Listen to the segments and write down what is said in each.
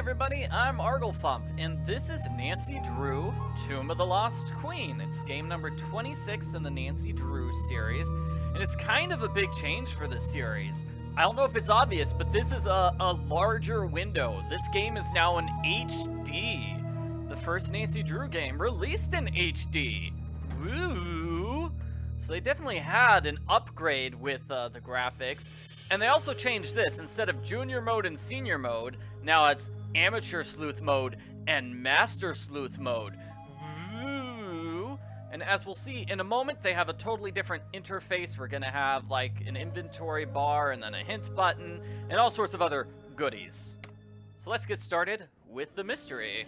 everybody, I'm Arglefump, and this is Nancy Drew, Tomb of the Lost Queen. It's game number 26 in the Nancy Drew series, and it's kind of a big change for this series. I don't know if it's obvious, but this is a larger window. This game is now in HD. The first Nancy Drew game released in HD. Woo! So they definitely had an upgrade with the graphics. And they also changed this. Instead of junior mode and senior mode, now it's amateur sleuth mode and master sleuth mode. Woo! And as we'll see in a moment, they have a totally different interface. We're gonna have like an inventory bar and then a hint button and all sorts of other goodies. So let's get started with the mystery.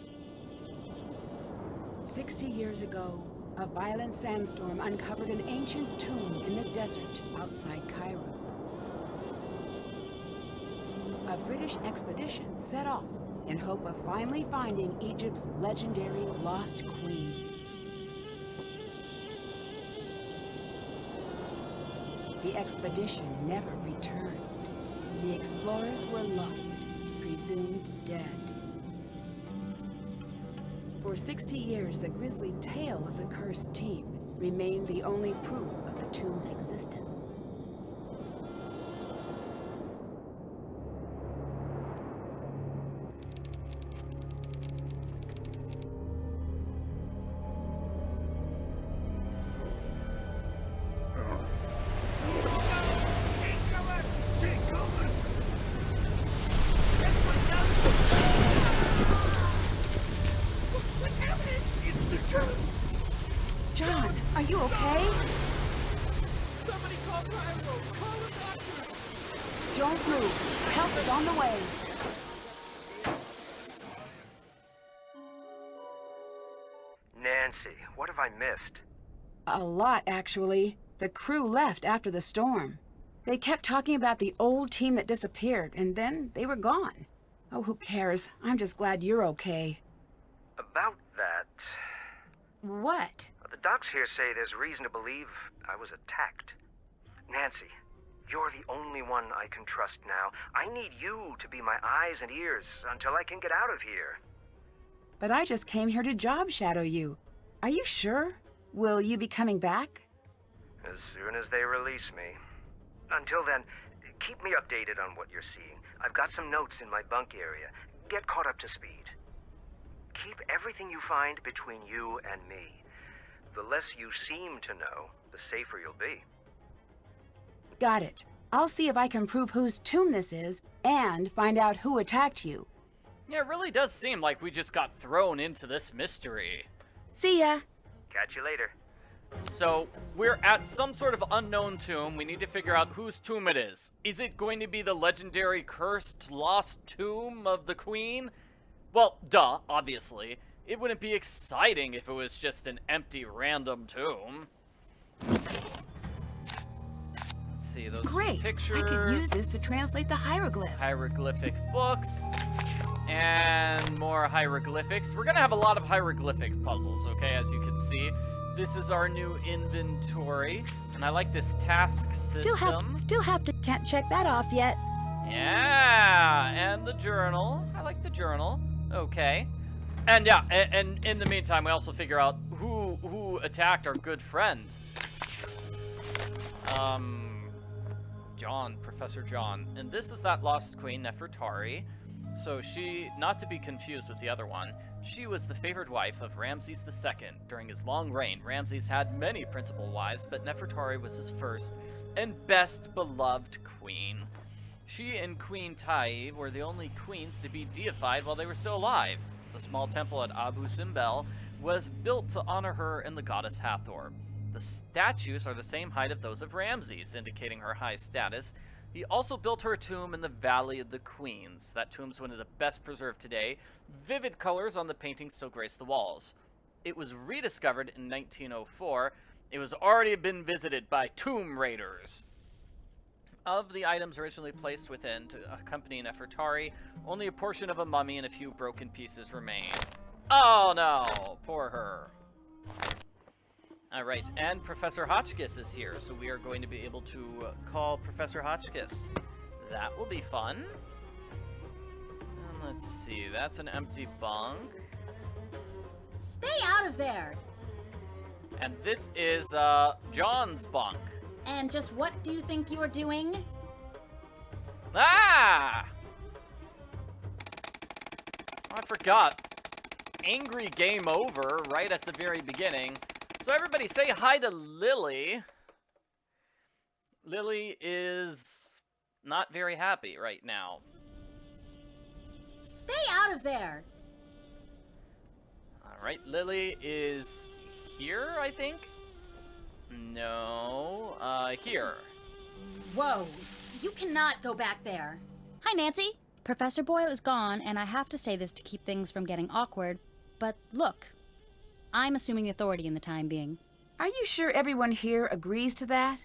60 years ago, a violent sandstorm uncovered an ancient tomb in the desert outside Cairo. A British expedition set off in hope of finally finding Egypt's legendary lost queen. The expedition never returned. The explorers were lost, presumed dead. For 60 years, the grisly tale of the cursed team remained the only proof of the tomb's existence. John, are you okay? Somebody call Cairo! Call the doctor! Don't move. Help is on the way. Nancy, what have I missed? A lot, actually. The crew left after the storm. They kept talking about the old team that disappeared, and then they were gone. Oh, who cares? I'm just glad you're okay. About that... What? The docs here say there's reason to believe I was attacked. Nancy, you're the only one I can trust now. I need you to be my eyes and ears until I can get out of here. But I just came here to job shadow you. Are you sure? Will you be coming back? As soon as they release me. Until then, keep me updated on what you're seeing. I've got some notes in my bunk area. Get caught up to speed. Keep everything you find between you and me. The less you seem to know, the safer you'll be. Got it. I'll see if I can prove whose tomb this is and find out who attacked you. Yeah, it really does seem like we just got thrown into this mystery. See ya. Catch you later. So, we're at some sort of unknown tomb. We need to figure out whose tomb it is. Is it going to be the legendary cursed lost tomb of the queen? Well, duh, obviously. It wouldn't be exciting if it was just an empty random tomb. Let's see, those Great. pictures. I could use this to translate the hieroglyphs. Hieroglyphic books. And more hieroglyphics. We're gonna have a lot of hieroglyphic puzzles, okay, as you can see. This is our new inventory, and I like this task system. Can't check that off yet. Yeah, and the journal. I like the journal. Okay. And yeah, and in the meantime, we also figure out who attacked our good friend. John, Professor John. And this is that lost queen, Nefertari. So she, not to be confused with the other one, she was the favored wife of Ramses II. During his long reign, Ramses had many principal wives, but Nefertari was his first and best beloved queen. She and Queen Tai were the only queens to be deified while they were still alive. The small temple at Abu Simbel was built to honor her and the goddess Hathor. The statues are the same height of those of Ramses, indicating her high status. He also built her tomb in the Valley of the Queens. That tomb's one of the best preserved today. Vivid colors on the painting still grace the walls. It was rediscovered in 1904. It was already been visited by tomb raiders. Of the items originally placed within to accompany Nefertari, only a portion of a mummy and a few broken pieces remained. Oh no, poor her. Alright, and Professor Hotchkiss is here, so we are going to be able to call Professor Hotchkiss. That will be fun. And Let's see, that's an empty bunk. Stay out of there! And this is, John's bunk. And just what do you think you are doing? Ah! I forgot. Angry game over right at the very beginning. So everybody say hi to Lily. Lily is not very happy right now. Stay out of there! Alright, Lily is here, I think? No, here. Whoa, you cannot go back there. Hi, Nancy. Professor Boyle is gone, and I have to say this to keep things from getting awkward, but look, I'm assuming authority in the time being. Are you sure everyone here agrees to that?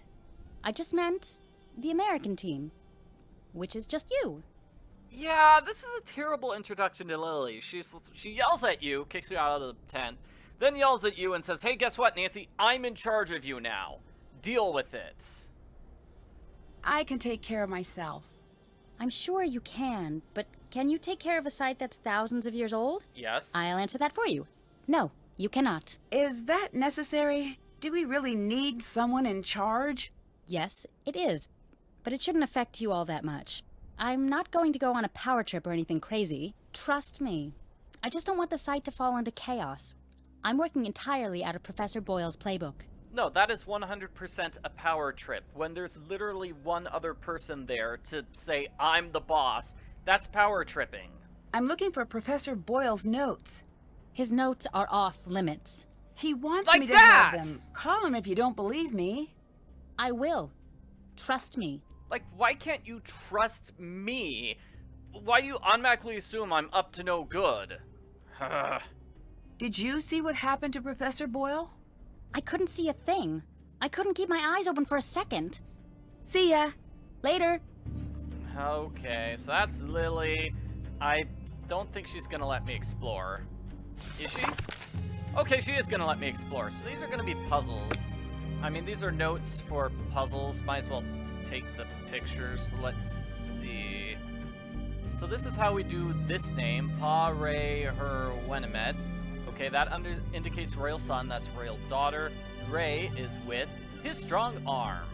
I just meant the American team, which is just you. Yeah, this is a terrible introduction to Lily. She yells at you, kicks you out of the tent, then yells at you and says, hey, guess what, Nancy? I'm in charge of you now. Deal with it. I can take care of myself. I'm sure you can, but can you take care of a site that's thousands of years old? Yes. I'll answer that for you. No, you cannot. Is that necessary? Do we really need someone in charge? Yes, it is, but it shouldn't affect you all that much. I'm not going to go on a power trip or anything crazy. Trust me. I just don't want the site to fall into chaos. I'm working entirely out of Professor Boyle's playbook. No, that is 100% a power trip. When there's literally one other person there to say, I'm the boss, that's power tripping. I'm looking for Professor Boyle's notes. His notes are off limits. He wants Like me to that! have them. Call him if you don't believe me. I will. Trust me. Like, why can't you trust me? Why do you automatically assume I'm up to no good? Did you see what happened to Professor Boyle? I couldn't see a thing. I couldn't keep my eyes open for a second. See ya. Later. Okay, so that's Lily. I don't think she's gonna let me explore. Is she? Okay, she is gonna let me explore. So these are gonna be puzzles. I mean, these are notes for puzzles. Might as well take the pictures. Let's see. So this is how we do this name. Pa Ray Her Wenemet. Okay, that indicates royal son. That's royal daughter. Ray is with his strong arm.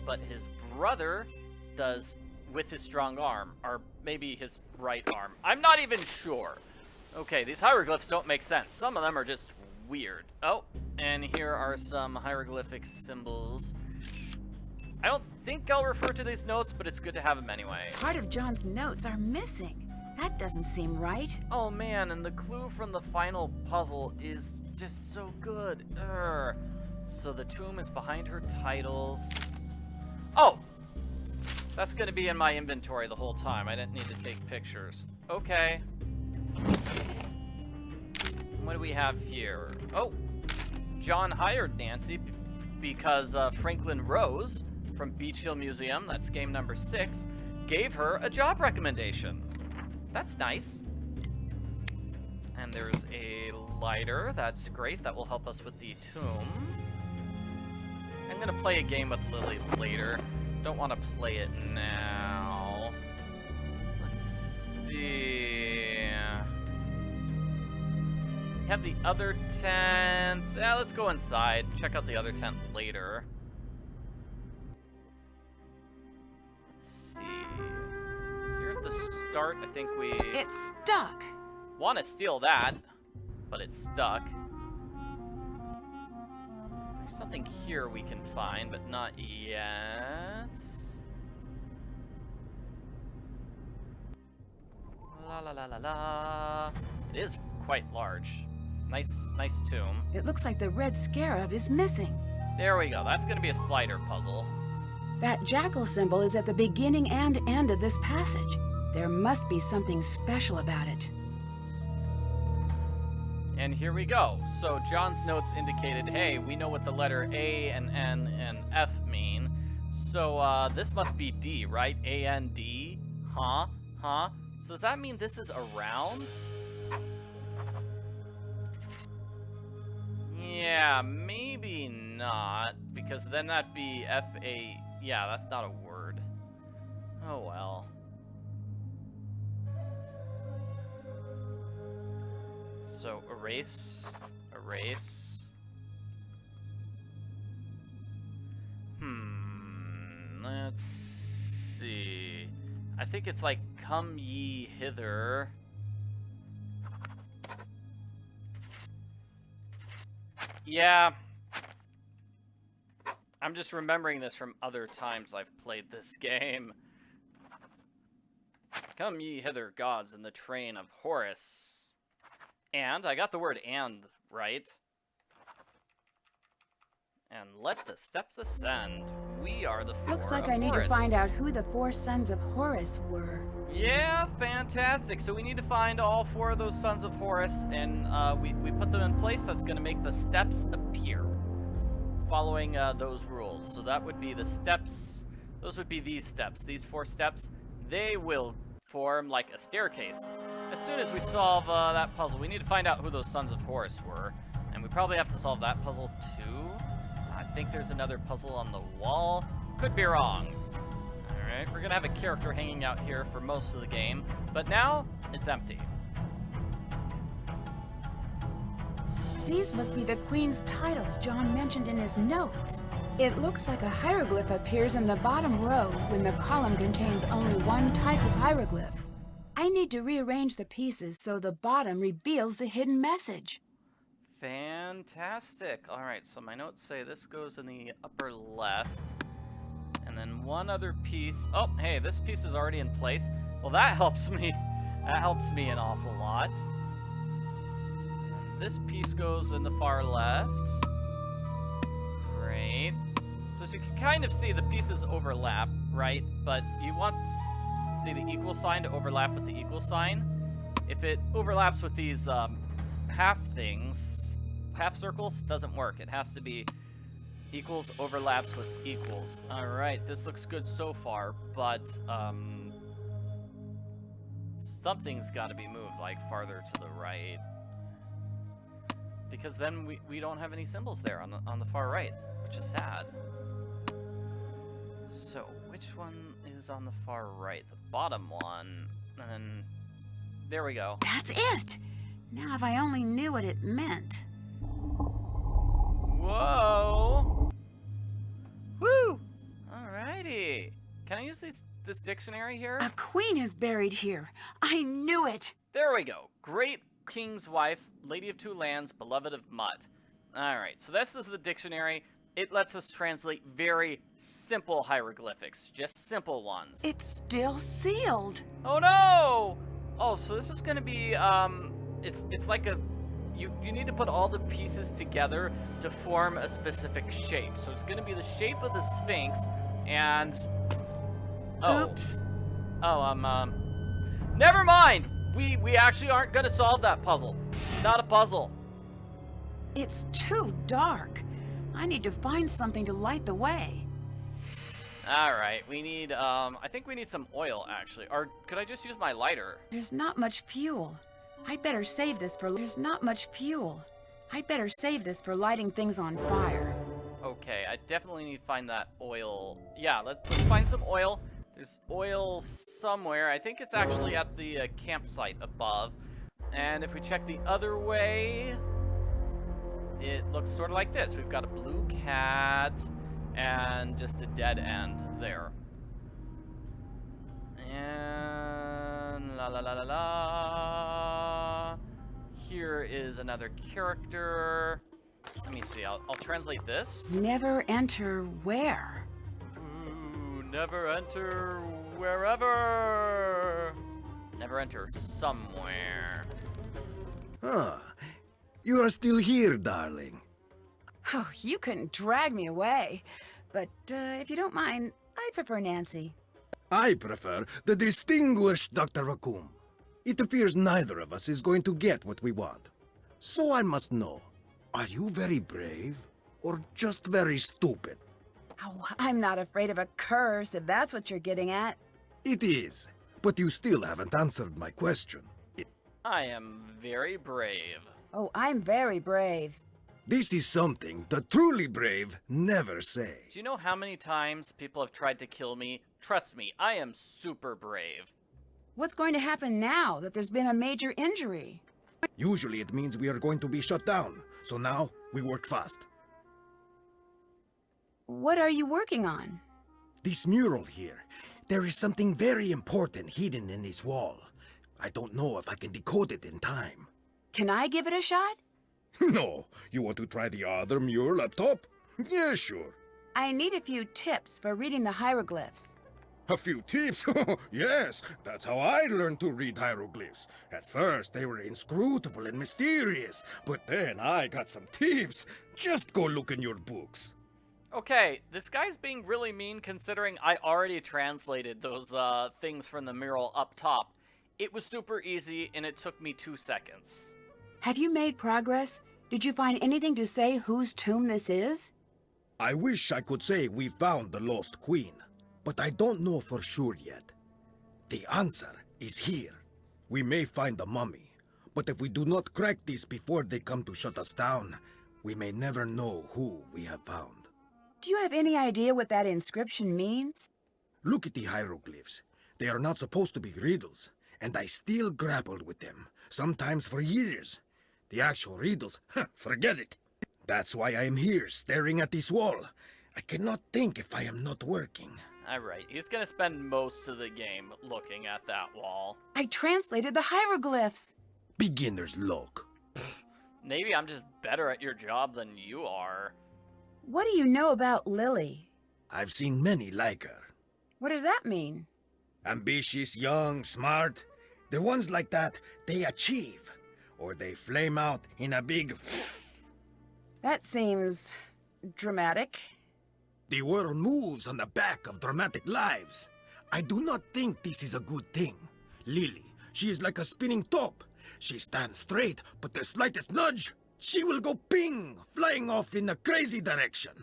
But his brother does with his strong arm. Or maybe his right arm. I'm not even sure. Okay, these hieroglyphs don't make sense. Some of them are just weird. Oh, and here are some hieroglyphic symbols. I don't think I'll refer to these notes, but it's good to have them anyway. Part of John's notes are missing. That doesn't seem right. Oh man, and the clue from the final puzzle is just so good. Urgh. So the tomb is behind her titles. Oh! That's gonna be in my inventory the whole time. I didn't need to take pictures. Okay. What do we have here? Oh! John hired Nancy because Franklin Rose from Beach Hill Museum, that's game number 6, gave her a job recommendation. That's nice. And there's a lighter. That's great. That will help us with the tomb. I'm gonna play a game with Lily later. Don't want to play it now. So let's see. We have the other tent. Yeah, let's go inside. Check out the other tent later. Let's see. Here at the start, I think we It's stuck. want to steal that, but it's stuck. There's something here we can find, but not yet. La la la la la. It is quite large. Nice tomb. It looks like the red scarab is missing. There we go. That's gonna be a slider puzzle. That jackal symbol is at the beginning and end of this passage. There must be something special about it. And here we go. So John's notes indicated, hey, we know what the letter A and N and F mean. So this must be D, right? A-N-D? Huh? So does that mean this is around? Yeah, maybe not, because then that'd be F-A... Yeah, that's not a word. Oh well. So erase, erase. Let's see. I think it's like come ye hither. Yeah. I'm just remembering this from other times I've played this game. Come ye hither, gods, in the train of Horus. And, I got the word and right. And let the steps ascend. We are the four Looks like of I need to Horus. find out who the 4 sons of Horus were. Yeah, fantastic. So we need to find all 4 of those sons of Horus, and we put them in place. That's going to make the steps appear, following those rules. So that would be the steps. Those would be these steps. These 4 steps, they will form like a staircase. As soon as we solve that puzzle, we need to find out who those sons of Horus were, and we probably have to solve that puzzle too. I think there's another puzzle on the wall. Could be wrong. Alright, we're gonna have a character hanging out here for most of the game, but now it's empty. These must be the Queen's titles John mentioned in his notes. It looks like a hieroglyph appears in the bottom row when the column contains only one type of hieroglyph. I need to rearrange the pieces so the bottom reveals the hidden message. Fantastic. Alright, so my notes say this goes in the upper left. And then one other piece. Oh, hey, this piece is already in place. Well, that helps me. That helps me an awful lot. This piece goes in the far left. Great. So as you can kind of see, the pieces overlap, right? But you want, see the equal sign to overlap with the equal sign. If it overlaps with these half things, half circles, doesn't work. It has to be equals overlaps with equals. Alright, this looks good so far, but something's got to be moved, like farther to the right. Because then we don't have any symbols there on the far right, which is sad. So, which one is on the far right? The bottom one, and then there we go. That's it! Now if I only knew what it meant. Whoa! Woo! Alrighty. Can I use this dictionary here? A queen is buried here. I knew it! There we go. Great king's wife, lady of 2 lands, beloved of mud. Alright, so this is the dictionary. It lets us translate very simple hieroglyphics, just simple ones. It's still sealed. Oh no! Oh, so this is gonna be, it's like a, you need to put all the pieces together to form a specific shape. So it's gonna be the shape of the Sphinx, and, oh. Oops. Oh, never mind! We actually aren't gonna solve that puzzle. It's not a puzzle. It's too dark. I need to find something to light the way. Alright, we need, I think we need some oil, actually. Or could I just use my lighter? There's not much fuel. I'd better save this for... There's not much fuel. I'd better save this for lighting things on fire. Okay, I definitely need to find that oil. Yeah, let's find some oil. There's oil somewhere. I think it's actually at the campsite above. And if we check the other way, it looks sort of like this. We've got a blue cat and just a dead end there. And la la la la la. Here is another character. Let me see, I'll translate this. Never enter where? Ooh, never enter wherever. Never enter somewhere. Ah, you are still here, darling. Oh, you couldn't drag me away. But if you don't mind, I prefer Nancy. I prefer the distinguished Dr. Raccoon. It appears neither of us is going to get what we want. So I must know, are you very brave or just very stupid? Oh, I'm not afraid of a curse, if that's what you're getting at. It is, but you still haven't answered my question. I am very brave. Oh, I'm very brave. This is something the truly brave never say. Do you know how many times people have tried to kill me? Trust me, I am super brave. What's going to happen now that there's been a major injury? Usually it means we are going to be shut down, so now we work fast. What are you working on? This mural here, there is something very important hidden in this wall. I don't know if I can decode it in time. Can I give it a shot? No, you want to try the other mural up top? Yeah, sure. I need a few tips for reading the hieroglyphs. A few tips? Yes, that's how I learned to read hieroglyphs. At first, they were inscrutable and mysterious, but then I got some tips. Just go look in your books. Okay, this guy's being really mean considering I already translated those things from the mural up top. It was super easy and it took me 2 seconds. Have you made progress? Did you find anything to say whose tomb this is? I wish I could say we found the lost queen, but I don't know for sure yet. The answer is here. We may find the mummy, but if we do not crack this before they come to shut us down, we may never know who we have found. Do you have any idea what that inscription means? Look at the hieroglyphs. They are not supposed to be riddles, and I still grappled with them, sometimes for years. The actual riddles, forget it. That's why I am here, staring at this wall. I cannot think if I am not working. Alright, he's gonna spend most of the game looking at that wall. I translated the hieroglyphs. Beginner's luck. Maybe I'm just better at your job than you are. What do you know about Lily? I've seen many like her. What does that mean? Ambitious, young, smart. The ones like that, they achieve. Or they flame out in a big... That seems dramatic. The world moves on the back of dramatic lives. I do not think this is a good thing. Lily, she is like a spinning top. She stands straight, but the slightest nudge, she will go ping, flying off in a crazy direction.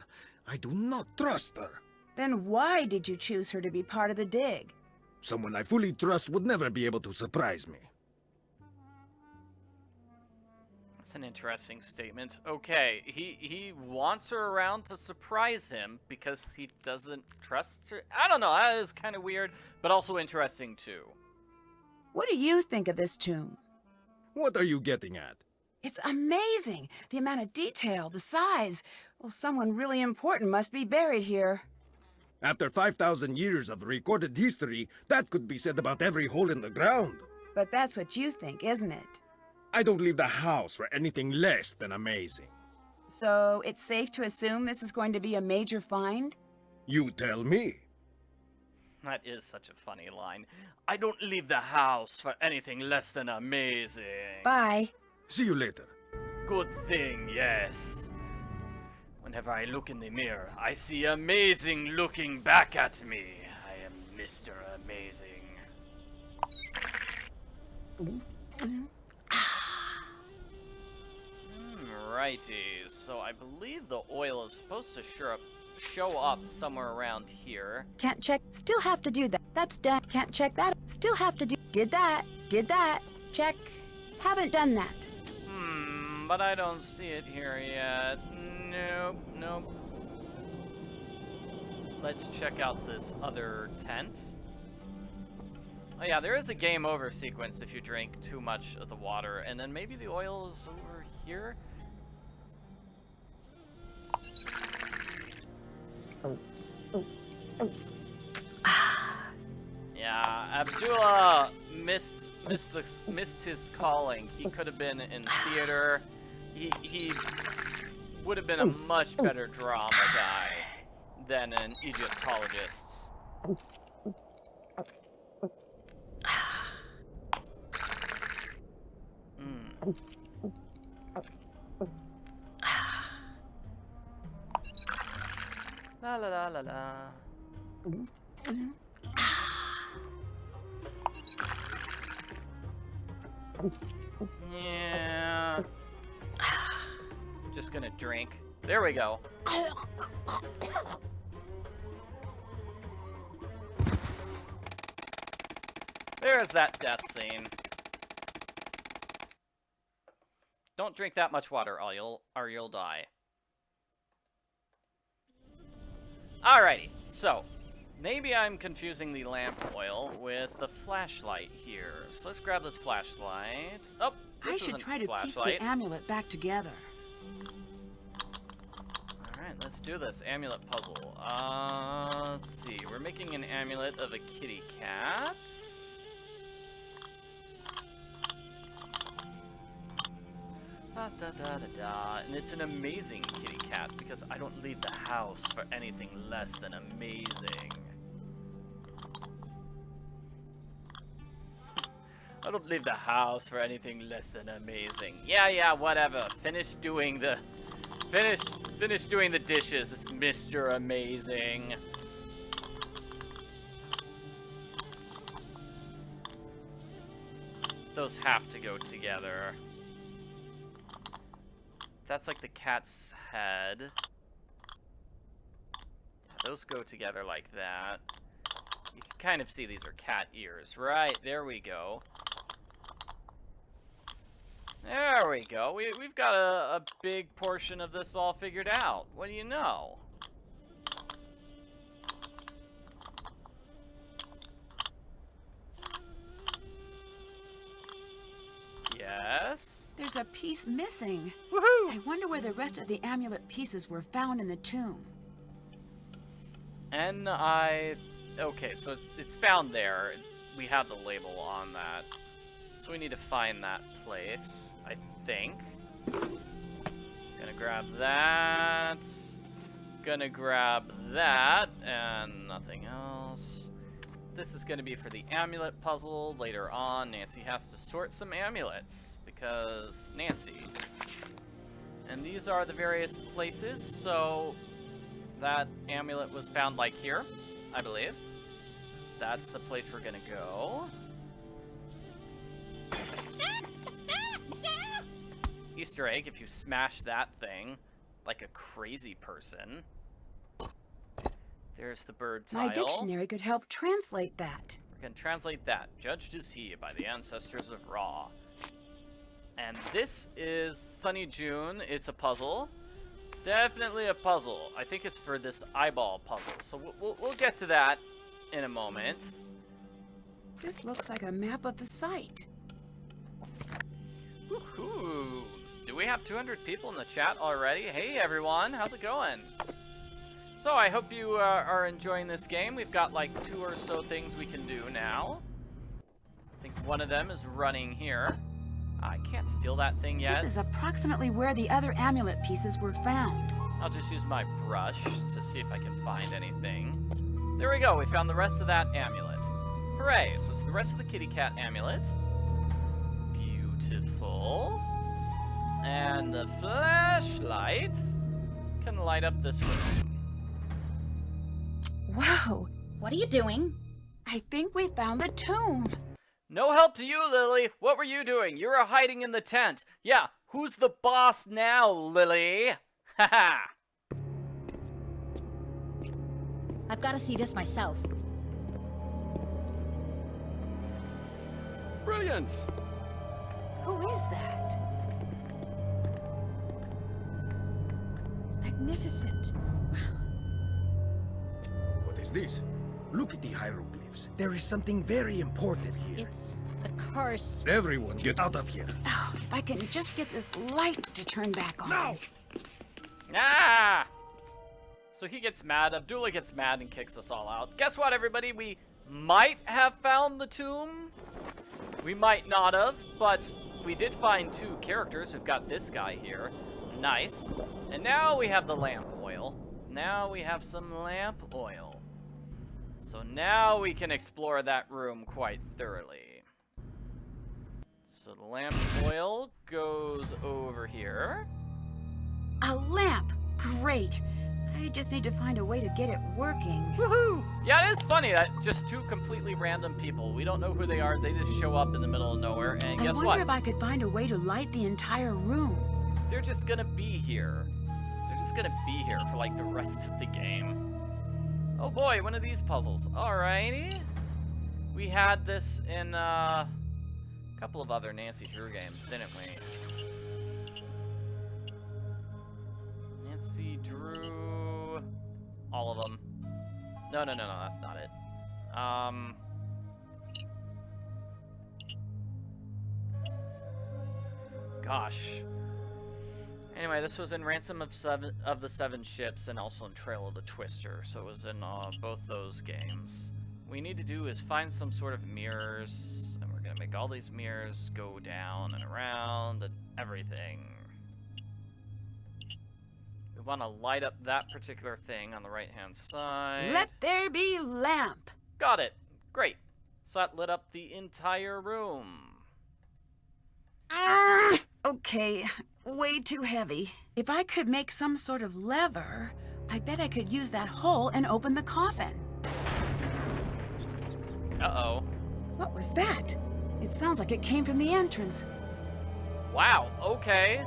I do not trust her. Then why did you choose her to be part of the dig? Someone I fully trust would never be able to surprise me. That's an interesting statement. Okay, he wants her around to surprise him because he doesn't trust her. I don't know, that is kind of weird, but also interesting too. What do you think of this tomb? What are you getting at? It's amazing. The amount of detail, the size. Well, someone really important must be buried here. After 5,000 years of recorded history, that could be said about every hole in the ground. But that's what you think, isn't it? I don't leave the house for anything less than amazing. So it's safe to assume this is going to be a major find? You tell me. That is such a funny line. I don't leave the house for anything less than amazing. Bye. See you later. Good thing, yes. Whenever I look in the mirror, I see amazing looking back at me. I am Mr. Amazing. Righty, so I believe the oil is supposed to show up somewhere around here. Can't check. Still have to do that. That's done. Can't check that. Still have to do. Did that. Did that. Check. Haven't done that. But I don't see it here yet. Nope. Let's check out this other tent. Oh yeah, there is a game over sequence if you drink too much of the water, and then maybe the oil is over here? Yeah, Abdullah missed his calling. He could have been in theater. He would have been a much better drama guy than an Egyptologist. La la la la la. Yeah. Just gonna drink. There we go. There's that death scene. Don't drink that much water, or you'll die. Alrighty, so Maybe I'm confusing the lamp oil with the flashlight here. So let's grab this flashlight. Oh, this I should isn't try the to piece flashlight. the amulet back together. Alright, let's do this. Amulet puzzle. Let's see. We're making an amulet of a kitty cat. Da, da, da, da, da. And it's an amazing kitty cat because I don't leave the house for anything less than amazing. I don't leave the house for anything less than amazing. Yeah, whatever. Finish doing the dishes, Mr. Amazing. Those have to go together. That's like the cat's head. Yeah, those go together like that. You can kind of see these are cat ears. Right, there we go. There we go. We've got a big portion of this all figured out. What do you know? Yes? There's a piece missing. Woohoo! I wonder where the rest of the amulet pieces were found in the tomb. Okay, so it's found there. We have the label on that. So we need to find that place, I think. Gonna grab that. Gonna grab that, and nothing else. This is gonna be for the amulet puzzle later on. Nancy has to sort some amulets, because Nancy. And these are the various places, so that amulet was found like here, I believe. That's the place we're gonna go. Easter egg, if you smash that thing like a crazy person. There's the bird tile. My dictionary could help translate that. We're gonna translate that. Judged is he by the ancestors of Ra. And this is Sunny June. It's a puzzle. Definitely a puzzle. I think it's for this eyeball puzzle. So we'll get to that in a moment. This looks like a map of the site. Woohoo! Do we have 200 people in the chat already? Hey everyone, how's it going? So I hope you are enjoying this game. We've got like 2 or so things we can do now. I think one of them is running here. I can't steal that thing yet. This is approximately where the other amulet pieces were found. I'll just use my brush to see if I can find anything. There we go, we found the rest of that amulet. Hooray, so it's the rest of the kitty cat amulet. Beautiful. And the flashlight can light up this room. Whoa! What are you doing? I think we found the tomb. No help to you, Lily. What were you doing? You were hiding in the tent. Yeah, who's the boss now, Lily? Haha. I've got to see this myself. Brilliant. Who is that? It's magnificent. What is this? Look at the hieroglyphs. There is something very important here. It's a curse. Everyone, get out of here. Oh, if I can just get this light to turn back on. Now! Ah! So he gets mad, Abdullah gets mad and kicks us all out. Guess what, everybody? We might have found the tomb. We might not have, but we did find 2 characters. We've got this guy here. Nice. And now we have the lamp oil. Now we have some lamp oil. So now we can explore that room quite thoroughly. So the lamp oil goes over here. A lamp! Great! I just need to find a way to get it working. Woohoo! Yeah, it is funny that just 2 completely random people, we don't know who they are, they just show up in the middle of nowhere, and I guess wonder what? if I could find a way to light the entire room. They're just gonna be here. They're just gonna be here for like the rest of the game. Oh boy, one of these puzzles. Alrighty. We had this in a couple of other Nancy Drew games, didn't we? Nancy Drew... all of them. No, that's not it. Gosh. Anyway, this was in Ransom of the Seven Ships and also in Trail of the Twister, so it was in both those games. What we need to do is find some sort of mirrors, and we're gonna make all these mirrors go down and around and everything. We want to light up that particular thing on the right-hand side. Let there be lamp. Got it. Great. So that lit up the entire room. Okay, way too heavy. If I could make some sort of lever, I bet I could use that hole and open the coffin. Uh-oh. What was that? It sounds like it came from the entrance. Wow, okay.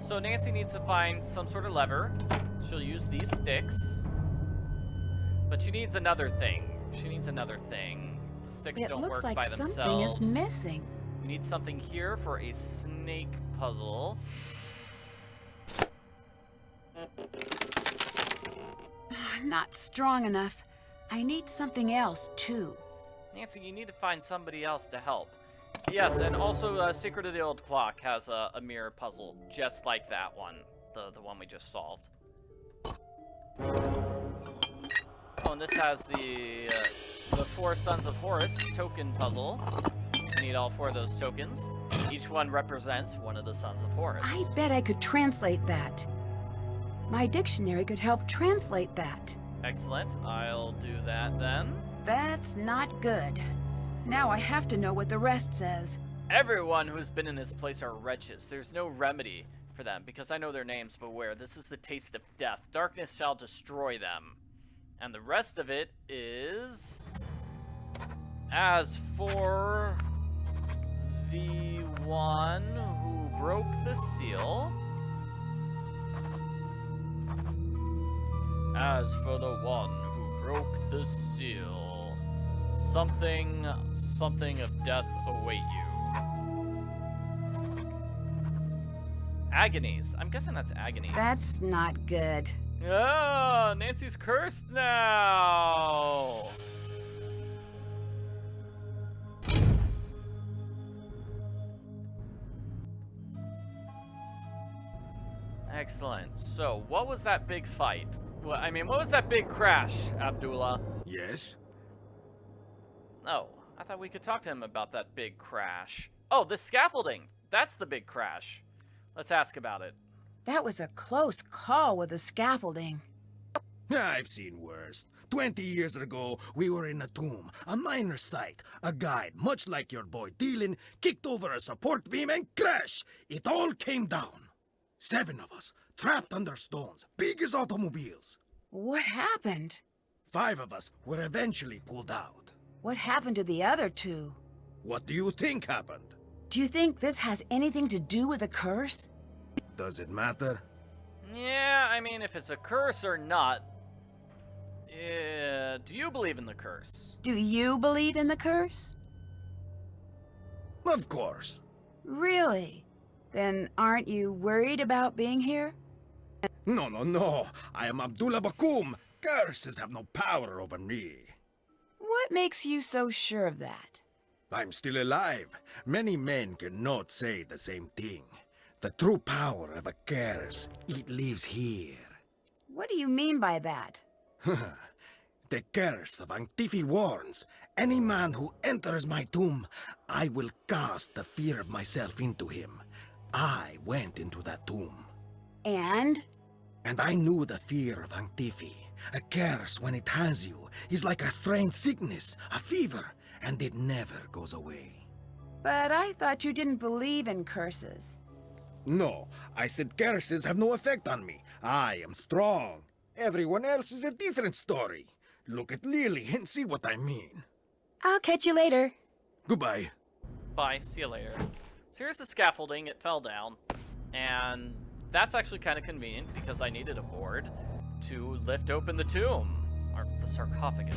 So Nancy needs to find some sort of lever. She'll use these sticks. But she needs another thing. The sticks It don't looks work like by themselves. something is missing. We need something here for a snake puzzle. Not strong enough. I need something else, too. Nancy, you need to find somebody else to help. Yes, and also Secret of the Old Clock has a mirror puzzle just like that one, the one we just solved. Oh, and this has the Four Sons of Horus token puzzle. We need all 4 of those tokens. Each one represents one of the Sons of Horus. I bet I could translate that. My dictionary could help translate that. Excellent. I'll do that then. That's not good. Now I have to know what the rest says. Everyone who's been in this place are wretches. There's no remedy for them, because I know their names, beware. This is the taste of death. Darkness shall destroy them. And the rest of it is... As for the one who broke the seal... As for the one who broke the seal, something of death await you. Agonies. I'm guessing that's agonies. That's not good. Oh, Nancy's cursed now. Excellent. So, what was that big fight? Well, I mean, what was that big crash, Abdullah? Yes? Oh, I thought we could talk to him about that big crash. Oh, the scaffolding. That's the big crash. Let's ask about it. That was a close call with the scaffolding. I've seen worse. 20 years ago, we were in a tomb, a minor site. A guide, much like your boy Dylan, kicked over a support beam and crash! It all came down. 7 of us, trapped under stones, big as automobiles. What happened? 5 of us were eventually pulled out. What happened to the other 2? What do you think happened? Do you think this has anything to do with the curse? Does it matter? Yeah, I mean, if it's a curse or not. Do you believe in the curse? Do you believe in the curse? Of course. Really? Then aren't you worried about being here? No. I am Abdullah Bakum. Curses have no power over me. What makes you so sure of that? I'm still alive. Many men cannot say the same thing. The true power of a curse, it lives here. What do you mean by that? The curse of Antifi warns, any man who enters my tomb, I will cast the fear of myself into him. I went into that tomb. And I knew the fear of Antifi. A curse, when it has you, is like a strange sickness, a fever, and it never goes away. But I thought you didn't believe in curses. No, I said curses have no effect on me. I am strong. Everyone else is a different story. Look at Lily and see what I mean. I'll catch you later. Goodbye. Bye, see you later. So here's the scaffolding, it fell down. And that's actually kind of convenient because I needed a board to lift open the tomb, or the sarcophagus.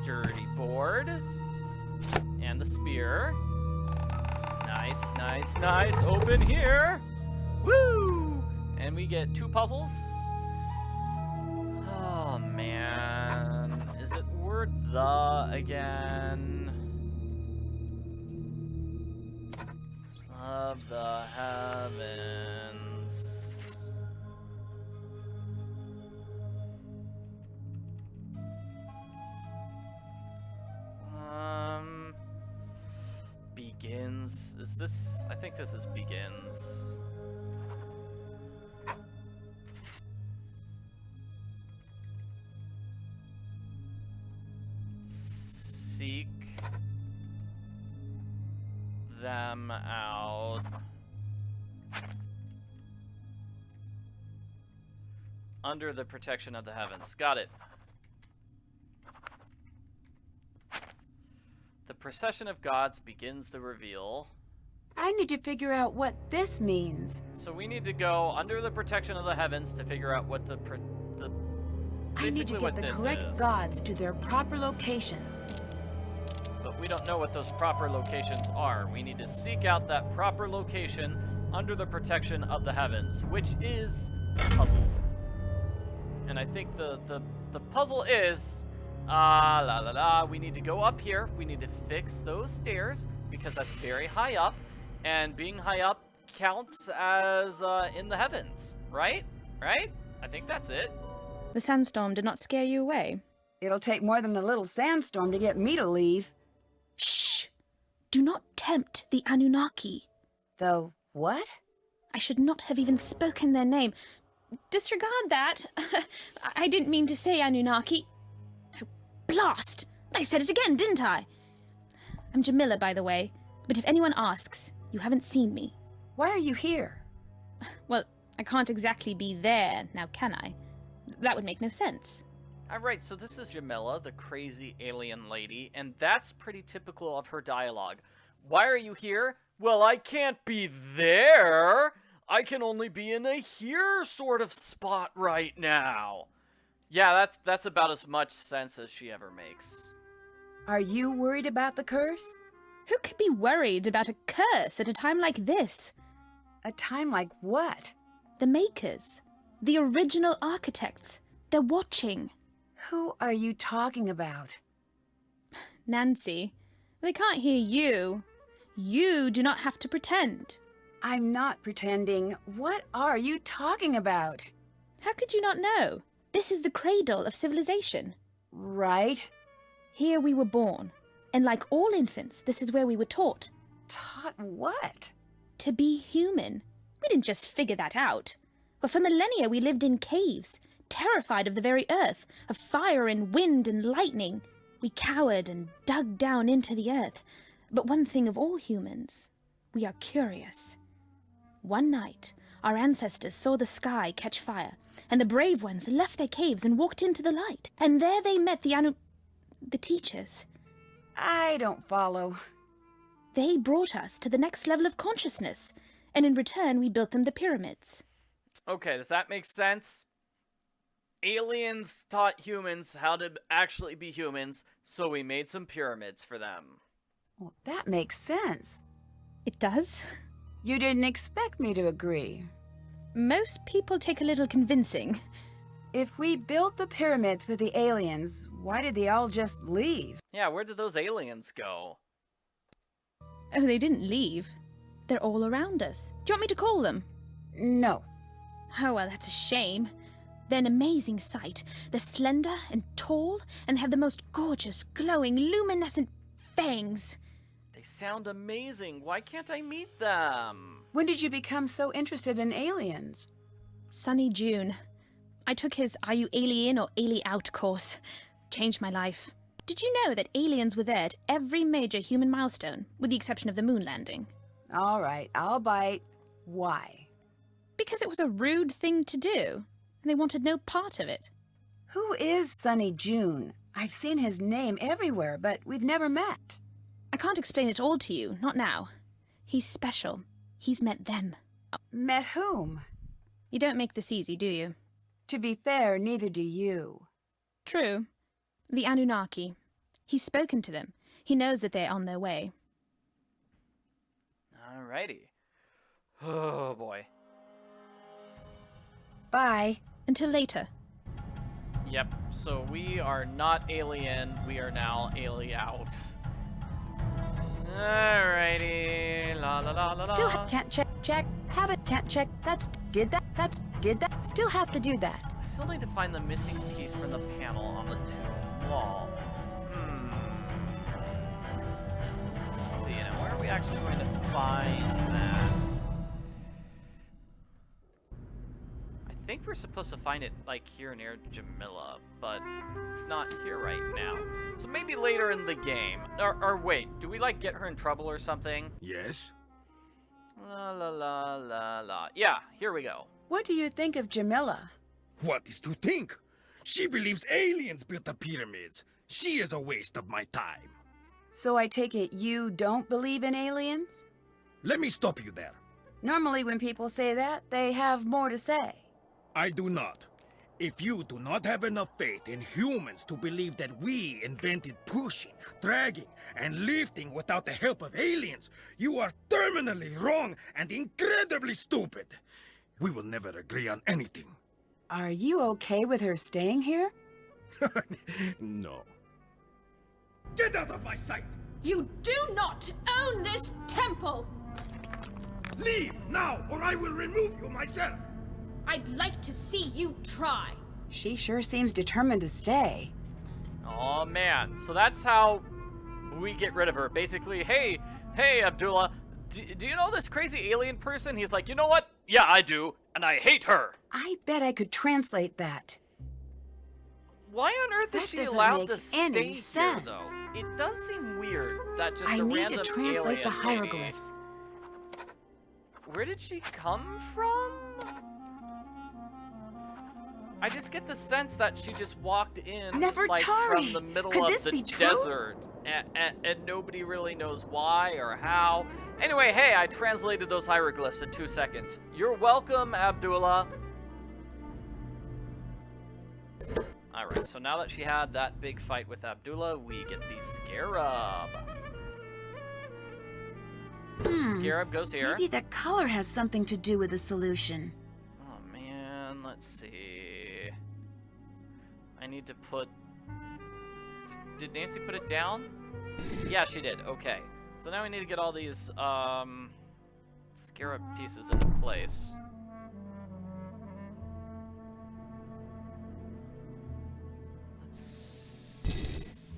Sturdy board. And the spear. Nice. Open here. Woo! And we get 2 puzzles. man. Is it word the again? Of the heavens. Begins. Is this? I think this is begins. Seek them out. Under the protection of the heavens. Got it. The procession of gods begins the reveal. I need to figure out what this means. So we need to go under the protection of the heavens to figure out what I need to basically get what the this correct is. gods to their proper locations. But we don't know what those proper locations are. We need to seek out that proper location under the protection of the heavens, which is the puzzle. And I think the puzzle is, we need to go up here. We need to fix those stairs because that's very high up, and being high up counts as in the heavens, right? Right? I think that's it. The sandstorm did not scare you away. It'll take more than a little sandstorm to get me to leave. Shh! Do not tempt the Anunnaki. The what? I should not have even spoken their name. Disregard that. I didn't mean to say Anunnaki. Oh, blast! I said it again, didn't I? I'm Jamila, by the way. But if anyone asks, you haven't seen me. Why are you here? Well, I can't exactly be there, now can I? That would make no sense. Alright, so this is Jamila, the crazy alien lady, and that's pretty typical of her dialogue. Why are you here? Well, I can't be there! I can only be in a here sort of spot right now. Yeah, that's about as much sense as she ever makes. Are you worried about the curse? Who could be worried about a curse at a time like this? A time like what? The makers. The original architects. They're watching. Who are you talking about? Nancy, they can't hear you. You do not have to pretend. I'm not pretending. What are you talking about? How could you not know? This is the cradle of civilization. Right? Here we were born. And like all infants, this is where we were taught. Taught what? To be human. We didn't just figure that out. But for millennia we lived in caves, terrified of the very earth, of fire and wind and lightning. We cowered and dug down into the earth. But one thing of all humans, we are curious. One night, our ancestors saw the sky catch fire, and the brave ones left their caves and walked into the light. And there they met the teachers. I don't follow. They brought us to the next level of consciousness, and in return we built them the pyramids. Okay, does that make sense? Aliens taught humans how to actually be humans, so we made some pyramids for them. Well, that makes sense. It does? You didn't expect me to agree. Most people take a little convincing. If we built the pyramids for the aliens, why did they all just leave? Yeah, where did those aliens go? Oh, they didn't leave. They're all around us. Do you want me to call them? No. Oh, well, that's a shame. They're an amazing sight. They're slender and tall and have the most gorgeous, glowing, luminescent fangs. They sound amazing. Why can't I meet them? When did you become so interested in aliens? Sunny June. I took his Are You Alien or Ali Out course. Changed my life. Did you know that aliens were there at every major human milestone, with the exception of the moon landing? All right, I'll bite. Why? Because it was a rude thing to do, and they wanted no part of it. Who is Sunny June? I've seen his name everywhere, but we've never met. I can't explain it all to you, not now. He's special. He's met them. Met whom? You don't make this easy, do you? To be fair, neither do you. True. The Anunnaki. He's spoken to them. He knows that they're on their way. Alrighty. Oh boy. Bye. Until later. Yep, so we are not alien, we are now alien-out. Alrighty, la la la la Still la. can't check. Haven't can't check. Did that. Still have to do that. I still need to find the missing piece from the panel on the tomb wall. Let's see, now where are we actually going to find that? I think we're supposed to find it, like, here near Jamila, but it's not here right now. So maybe later in the game. Or wait, do we, like, get her in trouble or something? Yes? La la la la la. Yeah, here we go. What do you think of Jamila? What is to think? She believes aliens built the pyramids. She is a waste of my time. So I take it you don't believe in aliens? Let me stop you there. Normally when people say that, they have more to say. I do not. If you do not have enough faith in humans to believe that we invented pushing, dragging, and lifting without the help of aliens, you are terminally wrong and incredibly stupid. We will never agree on anything. Are you okay with her staying here? No. Get out of my sight! You do not own this temple! Leave now, or I will remove you myself! I'd like to see you try. She sure seems determined to stay. Oh man, so that's how we get rid of her. Basically, hey Abdullah, do you know this crazy alien person? He's like, you know what? Yeah, I do, and I hate her. I bet I could translate that. Why on earth is That she doesn't allowed make to stay any here, sense. though? It does seem weird that just I a need random to translate the alien lady- hieroglyphs. Where did she come from? I just get the sense that she just walked in like from Nefertari! the middle Could of this the be true? desert, and nobody really knows why or how. Anyway, hey, I translated those hieroglyphs in 2 seconds. You're welcome, Abdullah. Alright, so now that she had that big fight with Abdullah, we get the Scarab. Scarab goes here. Maybe the color has something to do with the solution. Oh man, let's see. I need to put... Did Nancy put it down? Yeah, she did. Okay. So now we need to get all these, Scarab pieces into place. Let's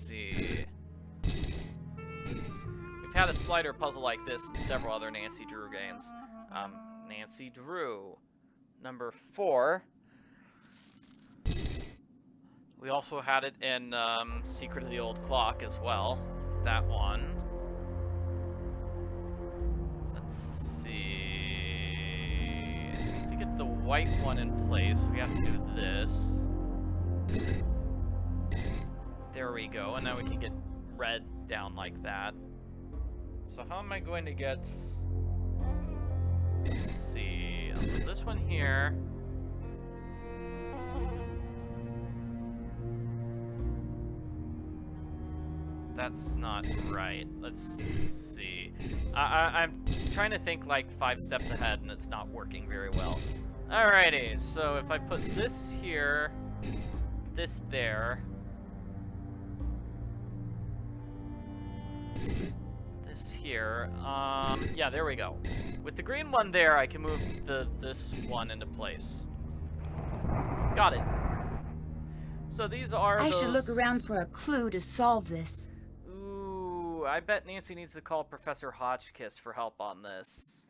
see. We've had a slider puzzle like this in several other Nancy Drew games. Nancy Drew. Number 4. We also had it in Secret of the Old Clock as well. That one. So let's see. To get the white one in place, we have to do this. There we go, and now we can get red down like that. So how am I going to get... Let's see. I'll put this one here. That's not right. Let's see. I'm trying to think like 5 steps ahead, and it's not working very well. Alrighty, so if I put this here, this there, this here, yeah, there we go. With the green one there, I can move this one into place. Got it. So these are I those... should look around for a clue to solve this. Ooh, I bet Nancy needs to call Professor Hotchkiss for help on this.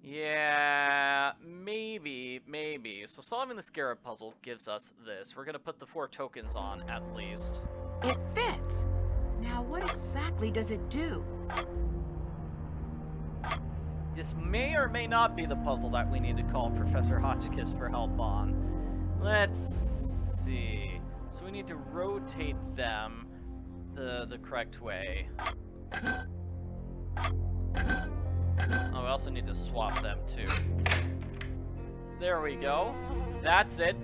Yeah, maybe. So solving the Scarab puzzle gives us this. We're gonna put the 4 tokens on, at least. It fits. Now what exactly does it do? This may or may not be the puzzle that we need to call Professor Hotchkiss for help on. Let's see. So we need to rotate them the correct way. Oh, we also need to swap them too. There we go. That's it.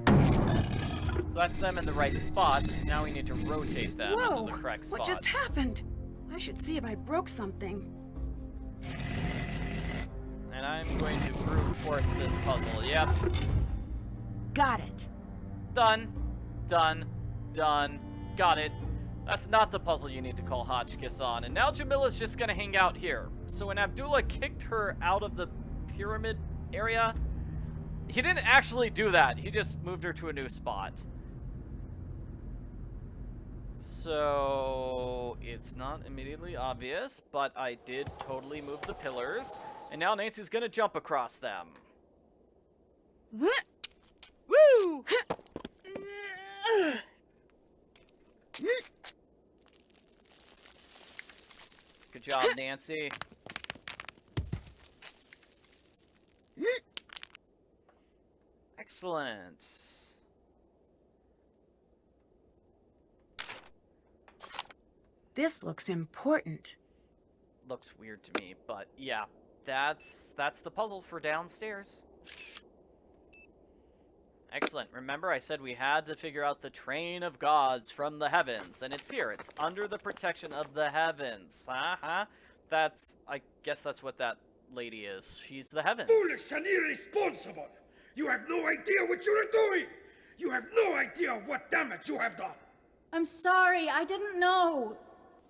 So that's them in the right spots. Now we need to rotate them Whoa! into the correct spots. What just happened? I should see if I broke something. And I'm going to brute force this puzzle. Yep. got it. Done. Done. Done. Got it. That's not the puzzle you need to call Hotchkiss on. And now Jamila's just gonna hang out here. So when Abdullah kicked her out of the pyramid area, he didn't actually do that. He just moved her to a new spot. So it's not immediately obvious, but I did totally move the pillars. And now Nancy's gonna jump across them. Woo! Good job, Nancy. Excellent. This looks important. Looks weird to me, but yeah, that's the puzzle for downstairs. Excellent. Remember, I said we had to figure out the train of gods from the heavens, and it's here. It's under the protection of the heavens. I guess that's what that lady is. She's the heavens. Foolish and irresponsible! You have no idea what you are doing! You have no idea what damage you have done! I'm sorry, I didn't know.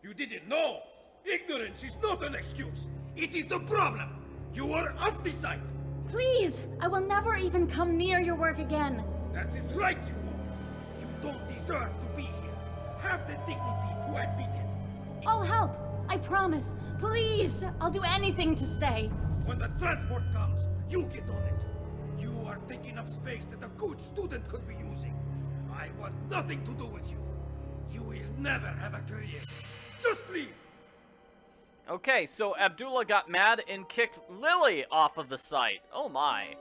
You didn't know! Ignorance is not an excuse! It is the problem! You are off the site! Please, I will never even come near your work again. That is right, you won't! You don't deserve to be here! Have the dignity to admit it! I'll help, I promise. Please, I'll do anything to stay. When the transport comes, you get on it! You are taking up space that a good student could be using! I want nothing to do with you! You will never have a career! Just leave! Okay, so Abdullah got mad and kicked Lily off of the site. Oh my.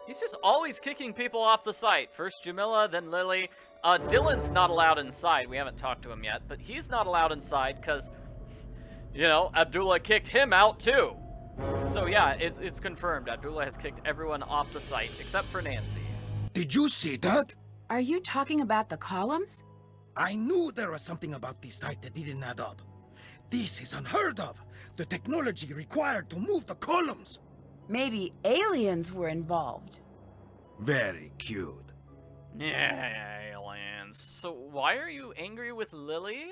He's just always kicking people off the site. First Jamila, then Lily. Dylan's not allowed inside. We haven't talked to him yet, but he's not allowed inside because, you know, Abdullah kicked him out too. So yeah, it's confirmed. Abdullah has kicked everyone off the site except for Nancy. Did you see that? Are you talking about the columns? I knew there was something about this site that didn't add up. This is unheard of. The technology required to move the columns. Maybe aliens were involved. Very cute. Yeah, aliens. So why are you angry with Lily?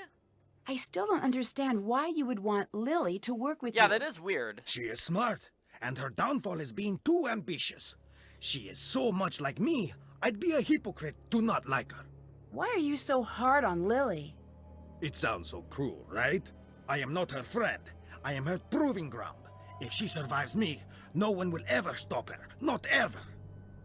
I still don't understand why you would want Lily to work with you. Yeah, that is weird. She is smart, and her downfall is being too ambitious. She is so much like me, I'd be a hypocrite to not like her. Why are you so hard on Lily? It sounds so cruel, right? I am not her friend. I am her proving ground. If she survives me, no one will ever stop her. Not ever.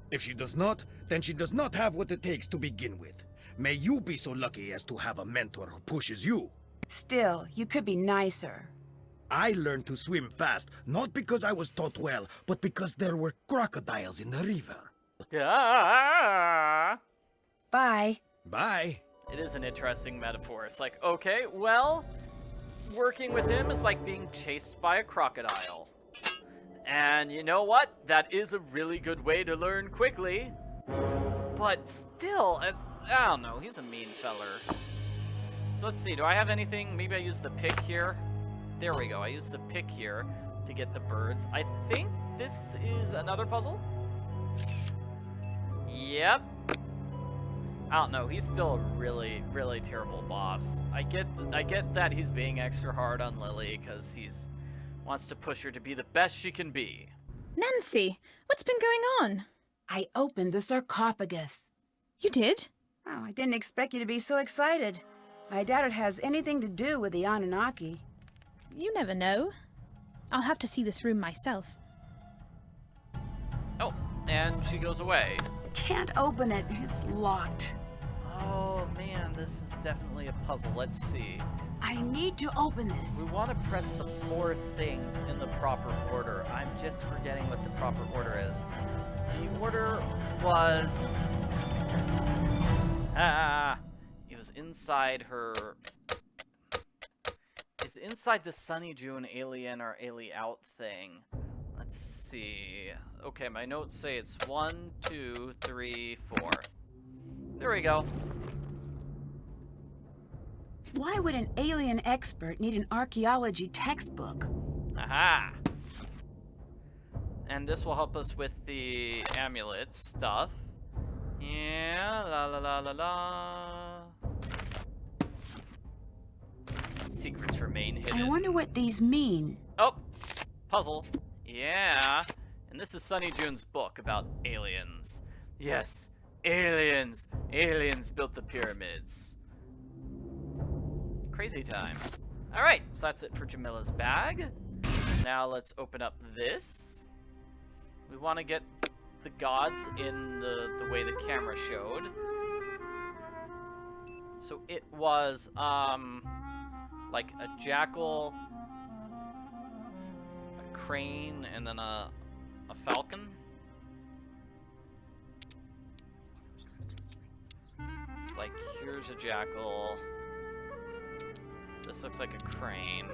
If she does not, then she does not have what it takes to begin with. May you be so lucky as to have a mentor who pushes you. Still, you could be nicer. I learned to swim fast, not because I was taught well, but because there were crocodiles in the river. Ah! Bye. Bye. It is an interesting metaphor. It's like, okay, well, working with him is like being chased by a crocodile. And you know what? That is a really good way to learn quickly. But still, I don't know, he's a mean feller. So let's see, do I have anything? Maybe I use the pick here. There we go, I use the pick here to get the birds. I think this is another puzzle. Yep. I don't know, he's still a really, really terrible boss. I get that he's being extra hard on Lily because he's wants to push her to be the best she can be. Nancy, what's been going on? I opened the sarcophagus. You did? Oh, I didn't expect you to be so excited. I doubt it has anything to do with the Anunnaki. You never know. I'll have to see this room myself. Oh, and she goes away. Can't open it. It's locked. Oh man, this is definitely a puzzle. Let's see. I need to open this. We want to press the 4 things in the proper order. I'm just forgetting what the proper order is. The order was... it was inside her... It's inside the Sunny June alien or alien out thing. Let's see. Okay, my notes say it's 1, 2, 3, 4. There we go. Why would an alien expert need an archaeology textbook? Aha! And this will help us with the amulet stuff. Yeah, la la la la la. Secrets remain hidden. I wonder what these mean. Oh, puzzle. Yeah. And this is Sunny June's book about aliens. Yes, aliens. Aliens built the pyramids. Crazy times. Alright, so that's it for Jamila's bag. Now let's open up this. We want to get the gods in the way the camera showed. So it was, like a jackal, a crane, and then a falcon. It's like, here's a jackal. This looks like a crane.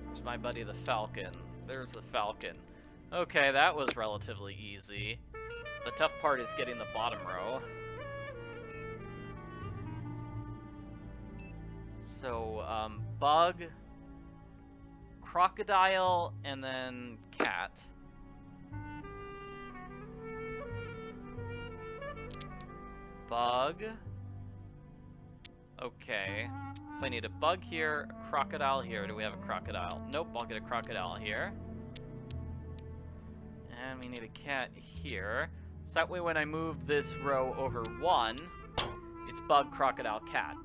There's my buddy the falcon. There's the falcon. Okay, that was relatively easy. The tough part is getting the bottom row. So, bug, crocodile, and then cat. Bug. Okay. So I need a bug here, a crocodile here. Do we have a crocodile? Nope, I'll get a crocodile here. And we need a cat here. So that way when I move this row over one, it's bug, crocodile, cat.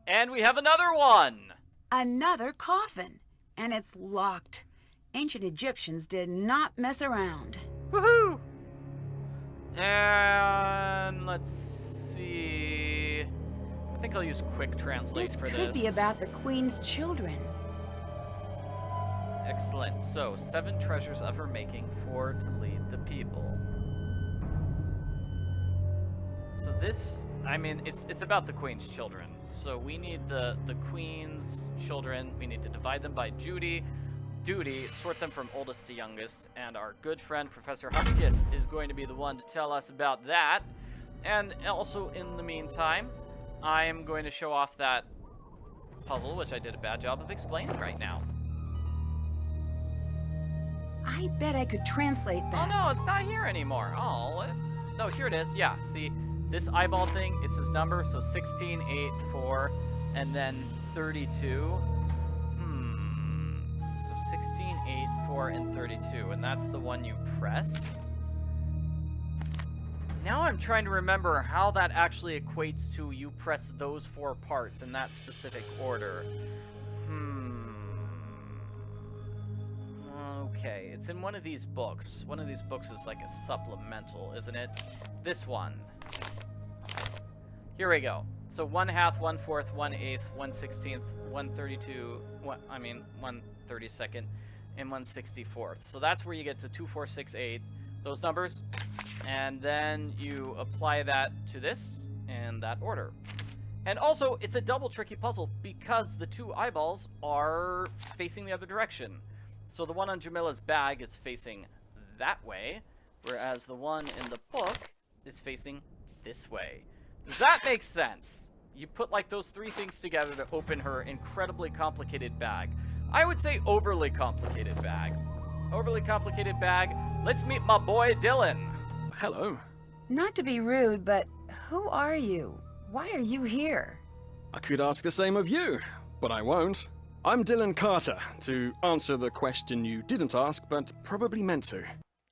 And we have another one! Another coffin. And it's locked. Ancient Egyptians did not mess around. Woohoo! And let's see. I think I'll use quick translate This for this. could be about the Queen's children. Excellent. So, 7 treasures of her making, 4 to lead the people. So this, I mean, it's about the Queen's children. So we need the Queen's children. We need to divide them by duty, sort them from oldest to youngest, and our good friend Professor Hotchkiss is going to be the one to tell us about that. And also, in the meantime, I am going to show off that puzzle, which I did a bad job of explaining right now. I bet I could translate that. Oh no, it's not here anymore. Oh, no, here it is. Yeah, see, this eyeball thing, it's his number, so 16, 8, 4, and then 32. So 16, 8, 4, and 32, and that's the one you press. Now I'm trying to remember how that actually equates to you press those 4 parts in that specific order. Okay, it's in one of these books. One of these books is like a supplemental, isn't it? This one. Here we go. So 1/2, 1/4, 1/8, 1/16, 1/32, 1/32, and 1/64. So that's where you get to 2, 4, 6, 8. Those numbers. And then you apply that to this in that order. And also, it's a double tricky puzzle because the 2 eyeballs are facing the other direction. So the one on Jamila's bag is facing that way, whereas the one in the book is facing this way. Does that make sense? You put like those 3 things together to open her incredibly complicated bag. I would say overly complicated bag. Overly complicated bag. Let's meet my boy Dylan. Hello. Not to be rude, but who are you? Why are you here? I could ask the same of you, but I won't. I'm Dylan Carter, to answer the question you didn't ask, but probably meant to.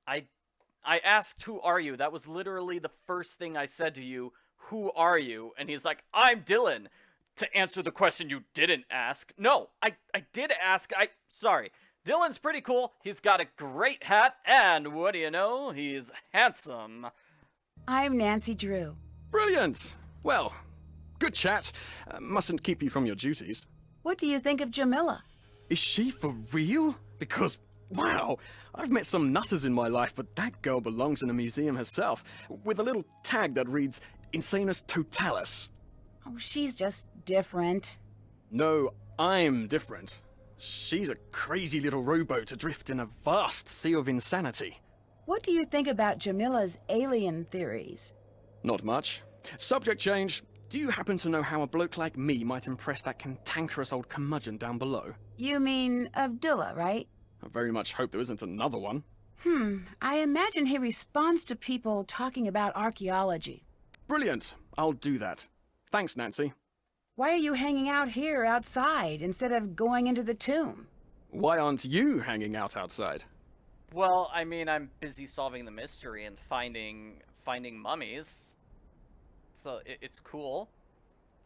I asked, who are you? That was literally the first thing I said to you. Who are you? And he's like, I'm Dylan. To answer the question you didn't ask. No, I did ask. Sorry. Dylan's pretty cool. He's got a great hat, and what do you know? He's handsome. I'm Nancy Drew. Brilliant! Well, good chat. Mustn't keep you from your duties. What do you think of Jamila? Is she for real? Because, wow, I've met some nutters in my life, but that girl belongs in a museum herself, with a little tag that reads, Insanus Totalis. Oh, she's just different. No, I'm different. She's a crazy little rowboat adrift in a vast sea of insanity. What do you think about Jamila's alien theories? Not much. Subject change. Do you happen to know how a bloke like me might impress that cantankerous old curmudgeon down below? You mean Abdullah, right? I very much hope there isn't another one. I imagine he responds to people talking about archaeology. Brilliant. I'll do that. Thanks, Nancy. Why are you hanging out here outside instead of going into the tomb? Why aren't you hanging out outside? Well, I mean, I'm busy solving the mystery and finding mummies. So it's cool.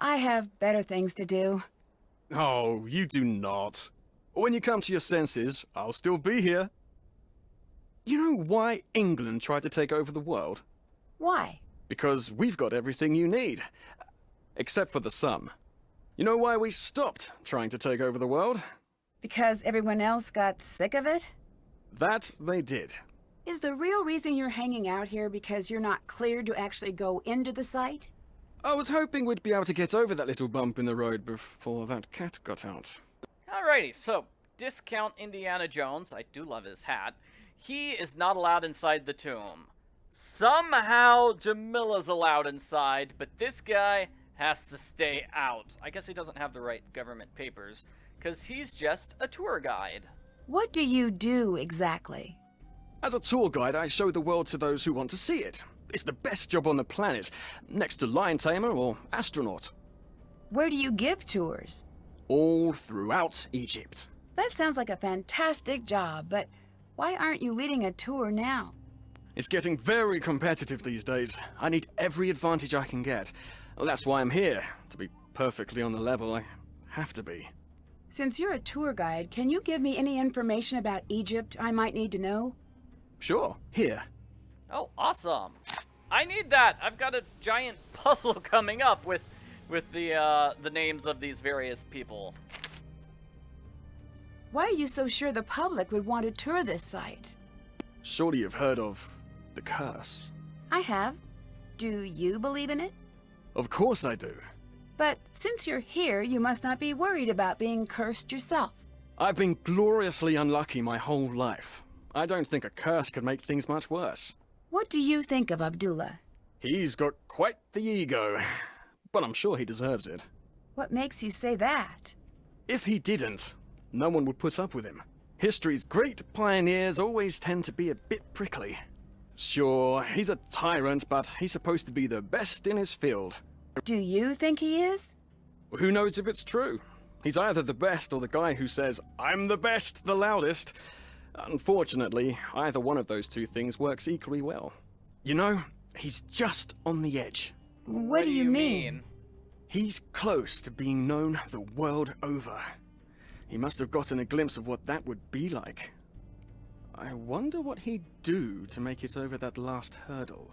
I have better things to do. Oh, you do not. When you come to your senses, I'll still be here. You know why England tried to take over the world? Why? Because we've got everything you need. Except for the sun. You know why we stopped trying to take over the world? Because everyone else got sick of it? That they did. Is the real reason you're hanging out here because you're not cleared to actually go into the site? I was hoping we'd be able to get over that little bump in the road before that cat got out. Alrighty, so discount Indiana Jones. I do love his hat. He is not allowed inside the tomb. Somehow Jamila's allowed inside, but this guy has to stay out. I guess he doesn't have the right government papers, because he's just a tour guide. What do you do exactly? As a tour guide, I show the world to those who want to see it. It's the best job on the planet, next to lion tamer or astronaut. Where do you give tours? All throughout Egypt. That sounds like a fantastic job, but why aren't you leading a tour now? It's getting very competitive these days. I need every advantage I can get. Well, that's why I'm here. To be perfectly on the level, I have to be. Since you're a tour guide, can you give me any information about Egypt I might need to know? Sure, here. Oh, awesome. I need that. I've got a giant puzzle coming up with the names of these various people. Why are you so sure the public would want to tour this site? Surely you've heard of the curse. I have. Do you believe in it? Of course I do. But since you're here, you must not be worried about being cursed yourself. I've been gloriously unlucky my whole life. I don't think a curse could make things much worse. What do you think of Abdullah? He's got quite the ego, but I'm sure he deserves it. What makes you say that? If he didn't, no one would put up with him. History's great pioneers always tend to be a bit prickly. Sure, he's a tyrant, but he's supposed to be the best in his field. Do you think he is? Who knows if it's true? He's either the best or the guy who says, "I'm the best, the loudest." Unfortunately, either one of those two things works equally well. You know, he's just on the edge. What do you mean? He's close to being known the world over. He must have gotten a glimpse of what that would be like. I wonder what he'd do to make it over that last hurdle.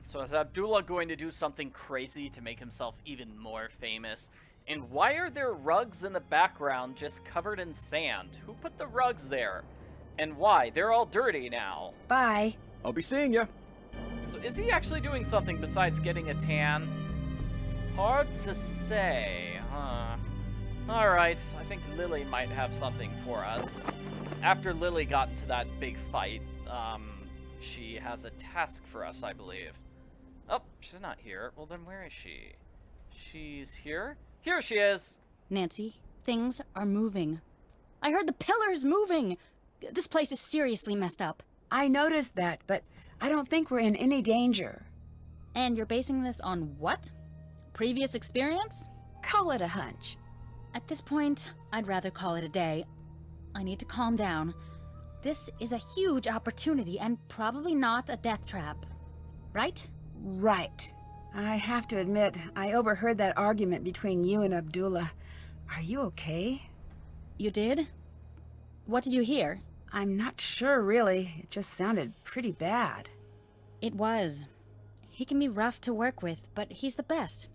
So is Abdullah going to do something crazy to make himself even more famous? And why are there rugs in the background just covered in sand? Who put the rugs there? And why? They're all dirty now. Bye. I'll be seeing ya. So is he actually doing something besides getting a tan? Hard to say, huh? Alright, I think Lily might have something for us. After Lily got into that big fight, she has a task for us, I believe. Oh, she's not here. Well, then where is she? She's here? Here she is! Nancy, things are moving. I heard the pillars moving! This place is seriously messed up. I noticed that, but I don't think we're in any danger. And you're basing this on what? Previous experience? Call it a hunch. At this point, I'd rather call it a day. I need to calm down. This is a huge opportunity and probably not a death trap. Right? Right. I have to admit, I overheard that argument between you and Abdullah. Are you okay? You did? What did you hear? I'm not sure, really. It just sounded pretty bad. It was. He can be rough to work with, but he's the best.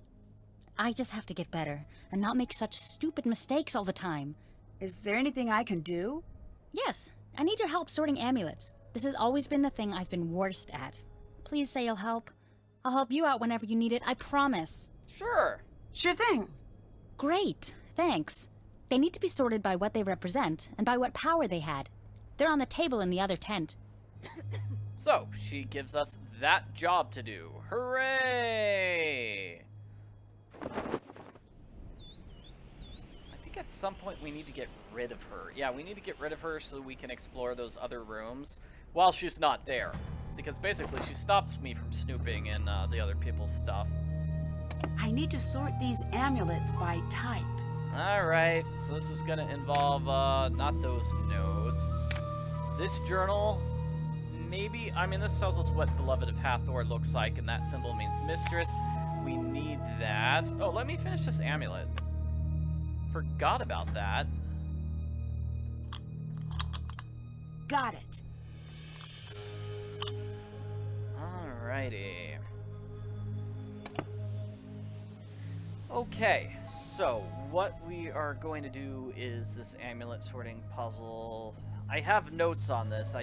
I just have to get better and not make such stupid mistakes all the time. Is there anything I can do? Yes, I need your help sorting amulets. This has always been the thing I've been worst at. Please say you'll help. I'll help you out whenever you need it, I promise. Sure. Sure thing. Great, thanks. They need to be sorted by what they represent and by what power they had. They're on the table in the other tent. So, she gives us that job to do. Hooray! I think at some point we need to get rid of her. Yeah, we need to get rid of her so we can explore those other rooms. while she's not there. Because basically she stops me from snooping in the other people's stuff. I need to sort these amulets by type. Alright, so this is gonna involve, not those nodes. This journal, maybe, I mean, this tells us what Beloved of Hathor looks like, and that symbol means mistress. We need that. Oh, let me finish this amulet. Forgot about that. Got it. Alrighty. Okay, so what we are going to do is this amulet sorting puzzle. I have notes on this.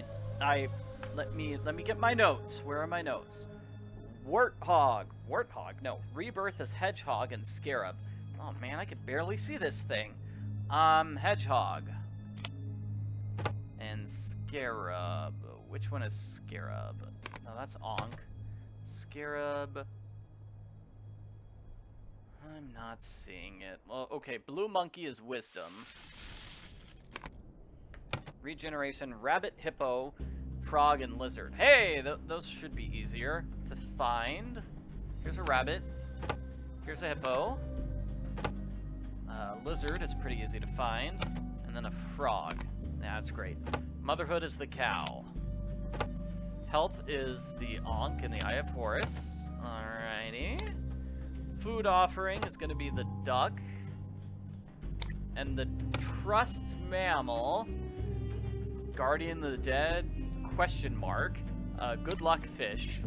Let me get my notes. Where are my notes? Warthog. No, Rebirth as Hedgehog and Scarab. Oh man, I could barely see this thing. Hedgehog. And Scarab. Which one is Scarab? No, that's Ankh. Scarab. I'm not seeing it. Well, okay, Blue Monkey is Wisdom. Regeneration, Rabbit, Hippo, Frog, and Lizard. Hey, those should be easier to find. Here's a rabbit. Here's a hippo. Lizard is pretty easy to find. And then a frog. Yeah, that's great. Motherhood is the cow. Health is the Ankh and the Eye of Horus. Alrighty. Food offering is going to be the duck. And the trust mammal. Guardian of the Dead, question mark. Good luck fish.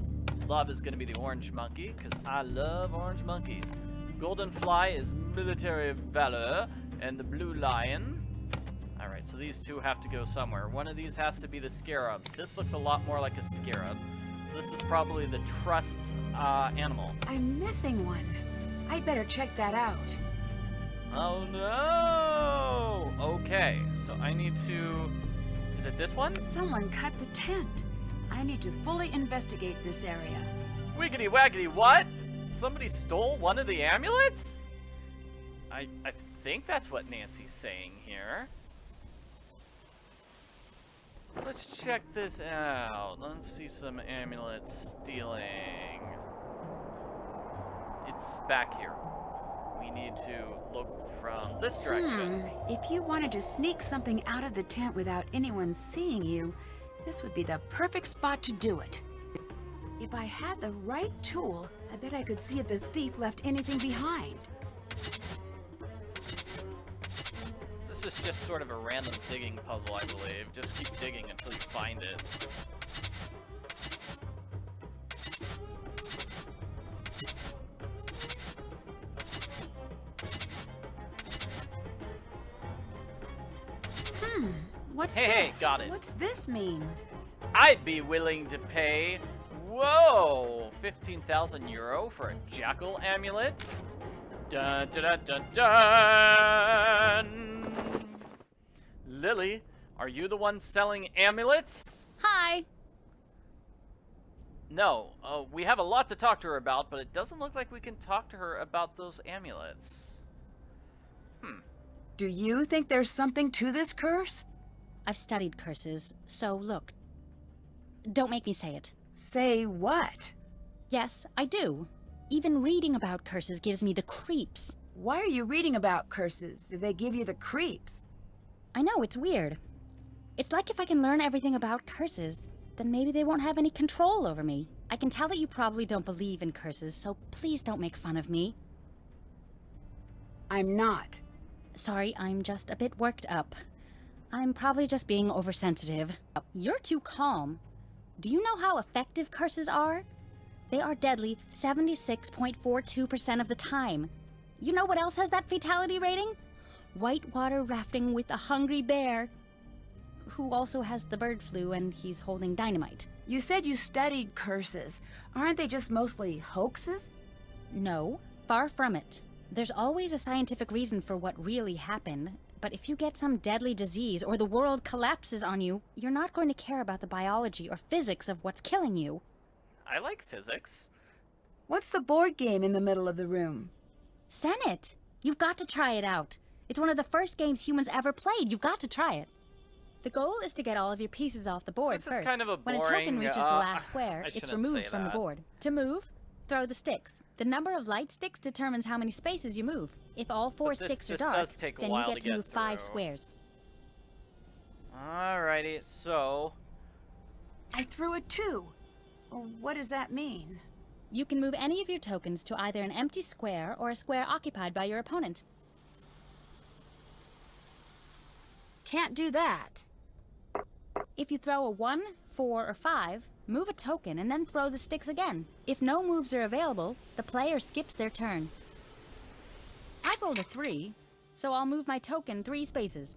Love is going to be the orange monkey, because I love orange monkeys. Golden fly is military of valor, and the blue lion. Alright, so these two have to go somewhere. One of these has to be the scarab. This looks a lot more like a scarab. So this is probably the trust animal. I'm missing one. I'd better check that out. Oh no! Okay, so I need to... Is it this one? Someone cut the tent. I need to fully investigate this area. Wiggity waggity what? Somebody stole one of the amulets? I think that's what Nancy's saying here. So let's check this out. Let's see some amulet stealing. It's back here. We need to look from this direction. If you wanted to sneak something out of the tent without anyone seeing you, this would be the perfect spot to do it. If I had the right tool, I bet I could see if the thief left anything behind. This is just sort of a random digging puzzle, I believe. Just keep digging until you find it. What's Hey, this? got it. What's this mean? I'd be willing to pay, whoa, 15,000 euro for a jackal amulet. Dun dun dun dun dun. Lily, are you the one selling amulets? Hi. No, we have a lot to talk to her about, but it doesn't look like we can talk to her about those amulets. Do you think there's something to this curse? I've studied curses, so look. Don't make me say it. Say what? Yes, I do. Even reading about curses gives me the creeps. Why are you reading about curses if they give you the creeps? I know, it's weird. It's like if I can learn everything about curses, then maybe they won't have any control over me. I can tell that you probably don't believe in curses, so please don't make fun of me. I'm not. Sorry, I'm just a bit worked up. I'm probably just being oversensitive. You're too calm. Do you know how effective curses are? They are deadly 76.42% of the time. You know what else has that fatality rating? Whitewater rafting with a hungry bear, who also has the bird flu and he's holding dynamite. You said you studied curses. Aren't they just mostly hoaxes? No, far from it. There's always a scientific reason for what really happened, but if you get some deadly disease or the world collapses on you, you're not going to care about the biology or physics of what's killing you. I like physics. What's the board game in the middle of the room? Senate! You've got to try it out. It's one of the first games humans ever played. You've got to try it. The goal is to get all of your pieces off the board this is first. kind of a When a boring, token reaches the last square, I it's shouldn't removed say from the that. board. To move, throw the sticks. The number of light sticks determines how many spaces you move. If all 4 sticks are dark, does take a then while you get to to move get 5 through. squares. Alrighty, so I threw a 2. What does that mean? You can move any of your tokens to either an empty square or a square occupied by your opponent. Can't do that. If you throw a 1, 4, or 5, move a token and then throw the sticks again. If no moves are available, the player skips their turn. I've rolled a 3, so I'll move my token 3 spaces.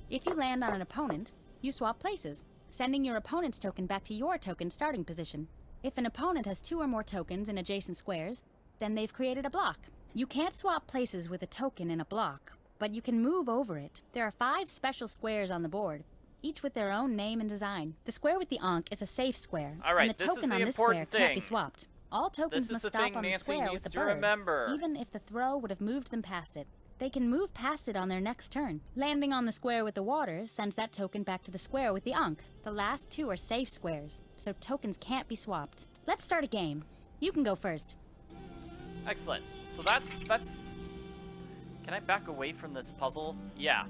If you land on an opponent, you swap places, sending your opponent's token back to your token starting position. If an opponent has 2 or more tokens in adjacent squares, then they've created a block. You can't swap places with a token in a block, but you can move over it. There are 5 special squares on the board, each with their own name and design. The square with the Ankh is a safe square, Alright, and the this is token the on this square important can't be thing. swapped. All tokens This is must the stop thing on the Nancy square with needs the to bird, remember. even if the throw would have moved them past it. They can move past it on their next turn. Landing on the square with the water sends that token back to the square with the Ankh. The last 2 are safe squares, so tokens can't be swapped. Let's start a game. You can go first. excellent. So that's. Can I back away from this puzzle? Yeah.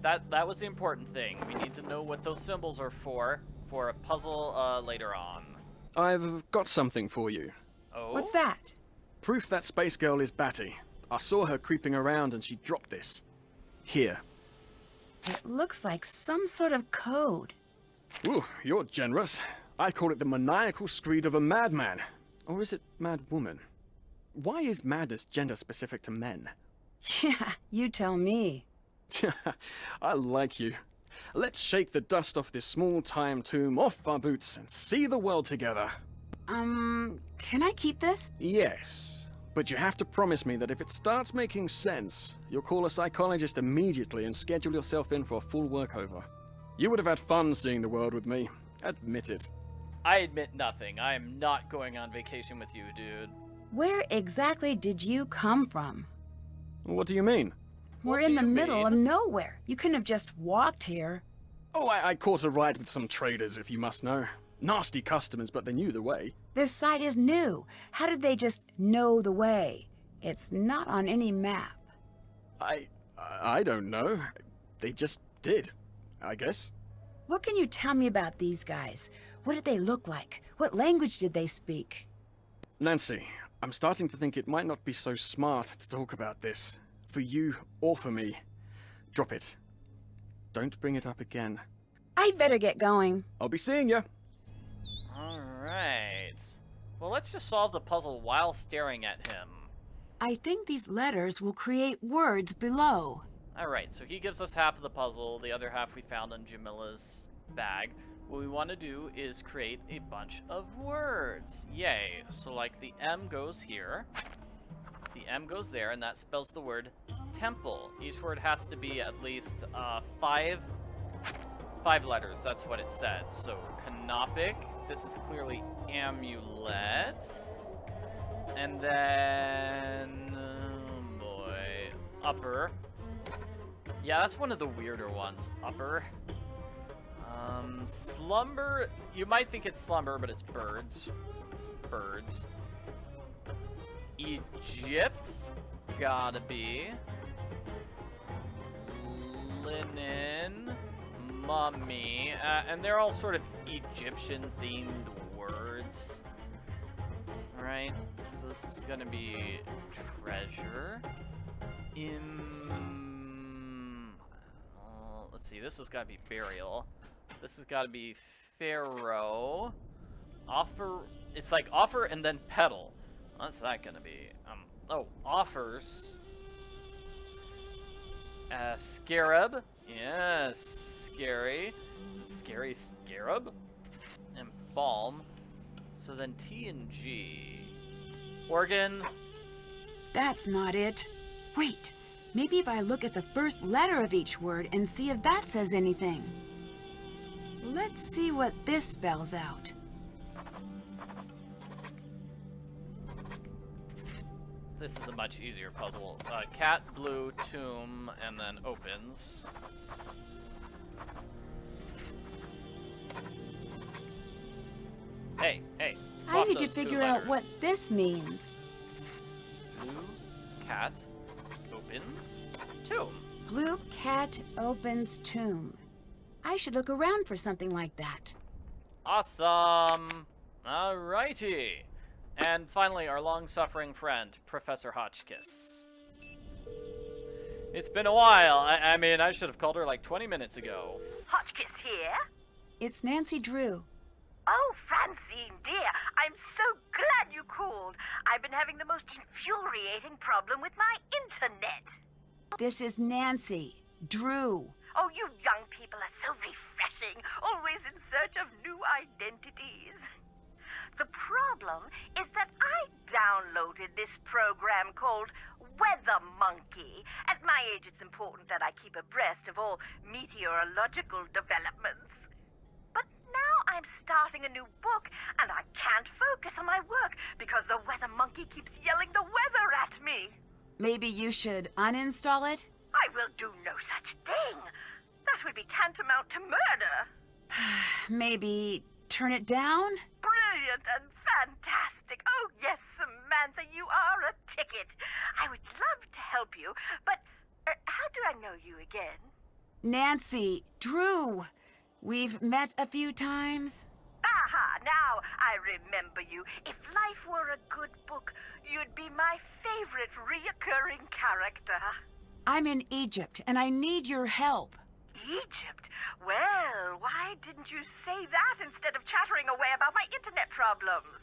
That was the important thing. We need to know what those symbols are for a puzzle later on. I've got something for you. Oh. What's that? Proof that space girl is Batty. I saw her creeping around and she dropped this. Here. It looks like some sort of code. Ooh, you're generous. I call it the maniacal screed of a madman. Or is it mad woman? Why is madness gender specific to men? Yeah, you tell me. I like you. Let's shake the dust off this small-time tomb off our boots and see the world together. Can I keep this? Yes, but you have to promise me that if it starts making sense, you'll call a psychologist immediately and schedule yourself in for a full workover. You would have had fun seeing the world with me. Admit it. I admit nothing. I am not going on vacation with you, dude. Where exactly did you come from? What do you mean? We're do in the you middle of mean? nowhere. You couldn't have just walked here. Oh, I caught a ride with some traders, if you must know. Nasty customers, but they knew the way. This site is new. How did they just know the way? It's not on any map. I don't know. They just did, I guess. What can you tell me about these guys? What did they look like? What language did they speak? Nancy, I'm starting to think it might not be so smart to talk about this. For you or for me. Drop it. Don't bring it up again. I'd better get going. I'll be seeing ya. Alright. Well, let's just solve the puzzle while staring at him. I think these letters will create words below. Alright, so he gives us half of the puzzle, the other half we found in Jamila's bag. What we want to do is create a bunch of words. Yay. So like the M goes here, the M goes there, and that spells the word temple. Each word has to be at least 5 letters, that's what it said. So canopic, this is clearly amulet. And then, oh boy, upper. Yeah, that's one of the weirder ones, upper. Slumber, you might think it's slumber, but it's birds. It's birds. Egypt's gotta be. Linen, mummy, and they're all sort of Egyptian-themed words. Alright, so this is gonna be treasure. Let's see, this has gotta be burial. This has gotta be pharaoh. Offer, it's like offer and then petal. What's that gonna be? Oh, offers. Scarab. Yes, scary. Scary scarab. And balm. So then T and G. Organ. That's not it. Wait, maybe if I look at the first letter of each word and see if that says anything. Let's see what this spells out. This is a much easier puzzle. Cat, blue, tomb, and then opens. Hey, I swap need to those two figure out what letters. this means. Blue cat opens tomb. Blue cat opens tomb. I should look around for something like that. Awesome. Alrighty. And finally, our long-suffering friend, Professor Hotchkiss. It's been a while. I mean, I should have called her like 20 minutes ago. Hotchkiss here? It's Nancy Drew. Oh, Francine, dear, I'm so glad you called. I've been having the most infuriating problem with my internet. This is Nancy Drew. Oh, you young people are so refreshing, always in search of new identities. The problem is that I downloaded this program called Weather Monkey. At my age, it's important that I keep abreast of all meteorological developments. But now I'm starting a new book, and I can't focus on my work because the Weather Monkey keeps yelling the weather at me. Maybe you should uninstall it? I will do no such thing. That would be tantamount to murder. Maybe turn it down? Brilliant and fantastic. Oh, yes, Samantha, you are a ticket. I would love to help you, but how do I know you again? Nancy Drew. We've met a few times. Aha, now I remember you. If life were a good book, you'd be my favorite reoccurring character. I'm in Egypt, and I need your help. Egypt? Well, why didn't you say that instead of chattering away about my internet problems?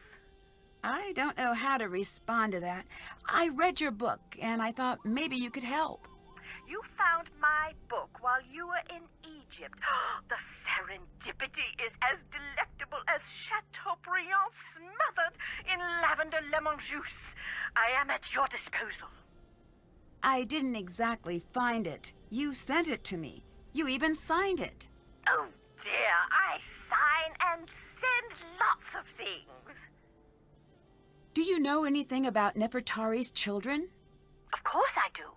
I don't know how to respond to that. I read your book, and I thought maybe you could help. You found my book while you were in Egypt. The serendipity is as delectable as Chateaubriand smothered in lavender lemon juice. I am at your disposal. I didn't exactly find it. You sent it to me. You even signed it. Oh dear, I sign and send lots of things. Do you know anything about Nefertari's children? Of course I do.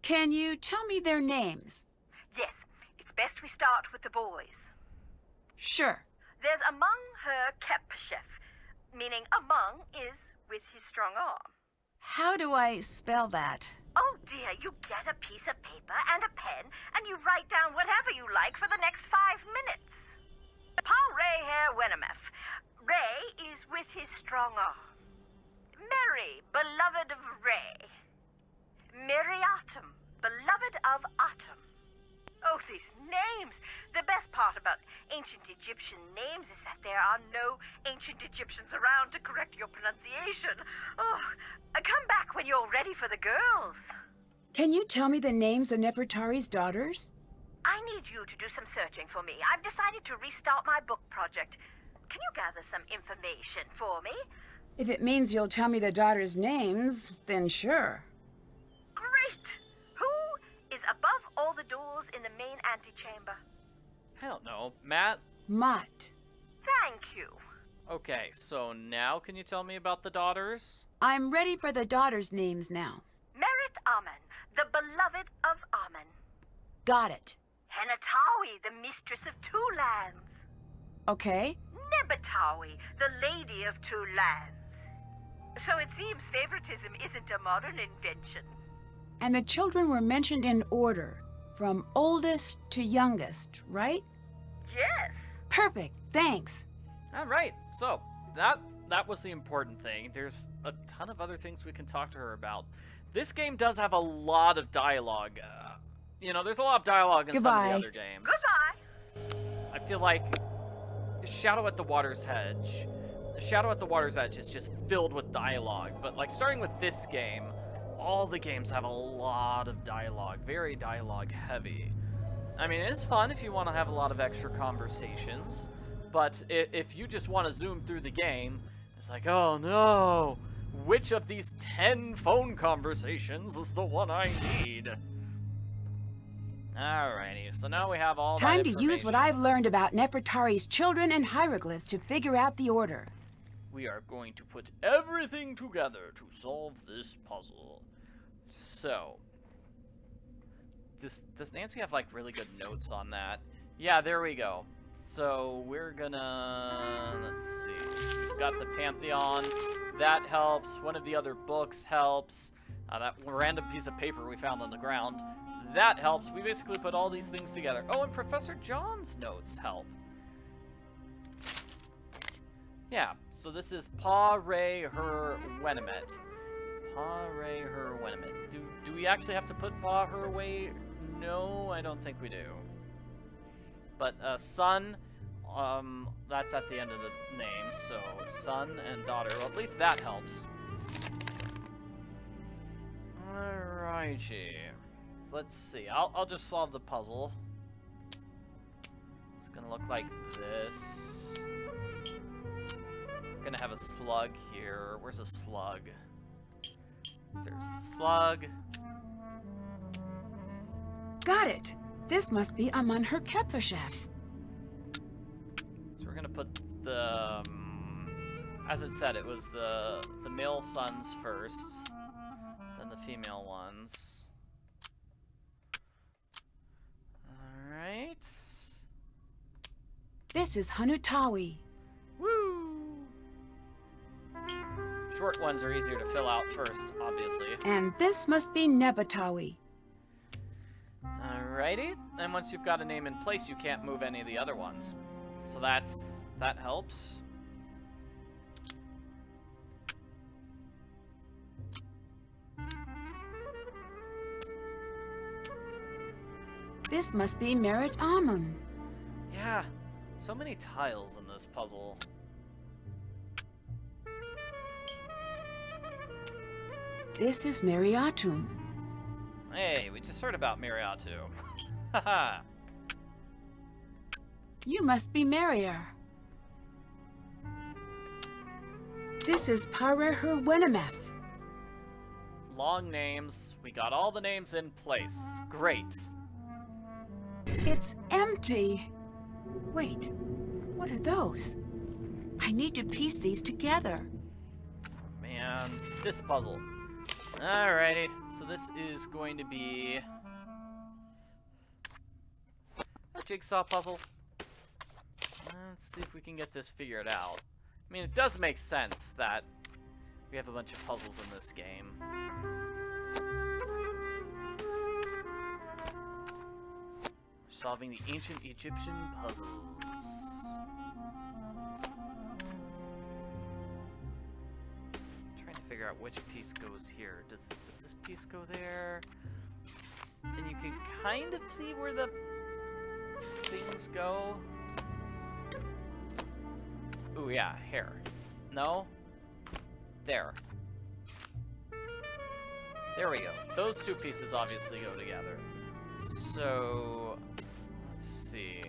Can you tell me their names? Yes, it's best we start with the boys. Sure. There's Among her Kepchef, meaning among is with his strong arm. How do I spell that? Oh dear, you get a piece of paper and a pen and you write down whatever you like for the next 5 minutes. Paul Ray Hare Wennemeth. Ray is with his strong arm. Mary, beloved of Ray. Miriatum, beloved of Atum. Oh, these names! The best part about ancient Egyptian names is that there are no ancient Egyptians around to correct your pronunciation. Oh, come back when you're ready for the girls. Can you tell me the names of Nefertari's daughters? I need you to do some searching for me. I've decided to restart my book project. Can you gather some information for me? If it means you'll tell me the daughters' names, then sure. Great! Who is above all the doors in the main antechamber? I don't know. Matt? Mott. Thank you. Okay, so now can you tell me about the daughters? I'm ready for the daughters' names now. Merit Amen, the beloved of Amen. Got it. Henatawi, the mistress of two lands. Okay. Nebatawi, the lady of two lands. So it seems favoritism isn't a modern invention. And the children were mentioned in order, from oldest to youngest, right? Yes. Perfect, thanks. All right, so that was the important thing. There's a ton of other things we can talk to her about. This game does have a lot of dialogue. There's a lot of dialogue in some of the other games. Goodbye. I feel like Shadow at the Water's Edge. Shadow at the Water's Edge is just filled with dialogue, but like starting with this game, all the games have a lot of dialogue, very dialogue heavy. I mean, it's fun if you want to have a lot of extra conversations, but if you just want to zoom through the game, it's like, oh no, which of these 10 phone conversations is the one I need? Alrighty, so now we have all Time that to use what I've learned about Nefertari's children and hieroglyphs to figure out the order. We are going to put everything together to solve this puzzle. So, does Nancy have like really good notes on that? Yeah, there we go. So we're gonna, let's see, we've got the Pantheon, that helps, one of the other books helps, that random piece of paper we found on the ground, that helps. We basically put all these things together. Oh, and Professor John's notes help. Yeah, so this is Pa Re Her Wenemet. Pa Re Her Wenemet. Do we actually have to put Pa Her Way? No, I don't think we do. But son, that's at the end of the name, so son and daughter. Well, at least that helps. Alrighty. So let's see. I'll just solve the puzzle. It's gonna look like this. Gonna have a slug here. Where's a slug? There's the slug. Got it. This must be Amun her Keplerchef. So we're gonna put the, as it said, it was the male sons first, then the female ones. All right. This is Hanutawi. Woo! Short ones are easier to fill out first, obviously. And this must be Nebatawi. Alrighty, and once you've got a name in place, you can't move any of the other ones. So that helps. This must be Merit Amun. Yeah, so many tiles in this puzzle. This is Mariatum. Hey, we just heard about Miriatu. Haha. You must be Marier. This is Pareher Wenemeth. Long names. We got all the names in place. Great. It's empty. Wait, what are those? I need to piece these together. Oh, man, this puzzle. Alrighty, so this is going to be a jigsaw puzzle. Let's see if we can get this figured out. I mean, it does make sense that we have a bunch of puzzles in this game. We're solving the ancient Egyptian puzzles. Trying to figure out which piece goes here. Does this piece go there? And you can kind of see where the things go. Ooh, yeah, hair. No? There. There we go. Those two pieces obviously go together. So, let's see.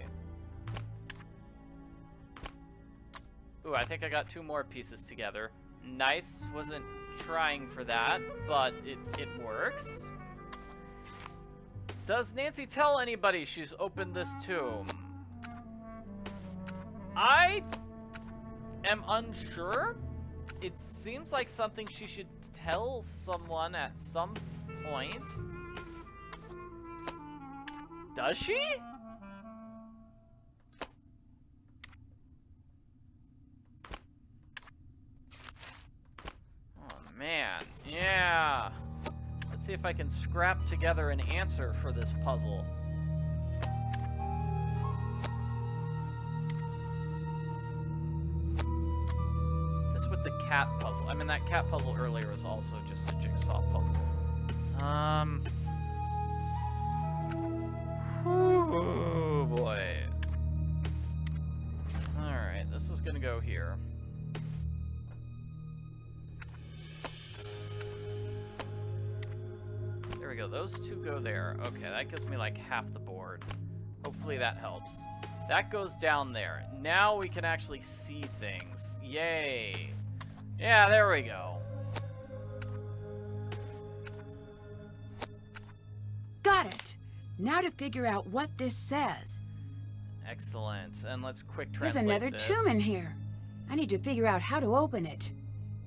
Ooh, I think I got two more pieces together. Nice. Wasn't trying for that, but it works. Does Nancy tell anybody she's opened this tomb? I am unsure. It seems like something she should tell someone at some point. Does she? Oh man, yeah. Let's see if I can scrap together an answer for this puzzle. This with the cat puzzle. I mean, that cat puzzle earlier was also just a jigsaw puzzle. Oh boy. Alright, this is gonna go here. There we go, those two go there. Okay, that gives me like half the board. Hopefully that helps. That goes down there. Now we can actually see things. Yay. Yeah, there we go. Got it. Now to figure out what this says. Excellent. And let's quick There's translate another this. tomb in here. I need to figure out how to open it.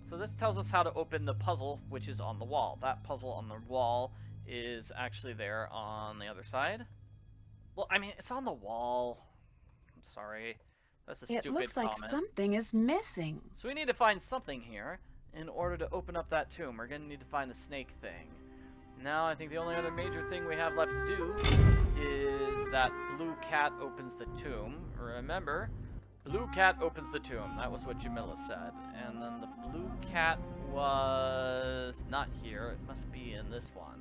So this tells us how to open the puzzle, which is on the wall. That puzzle on the wall is actually there on the other side. Well, I mean, it's on the wall. I'm sorry. That's a stupid It looks like comment. something is missing. So we need to find something here in order to open up that tomb. We're gonna need to find the snake thing. Now, I think the only other major thing we have left to do is that blue cat opens the tomb. Remember, blue cat opens the tomb. That was what Jamila said. And then the blue cat was not here. It must be in this one.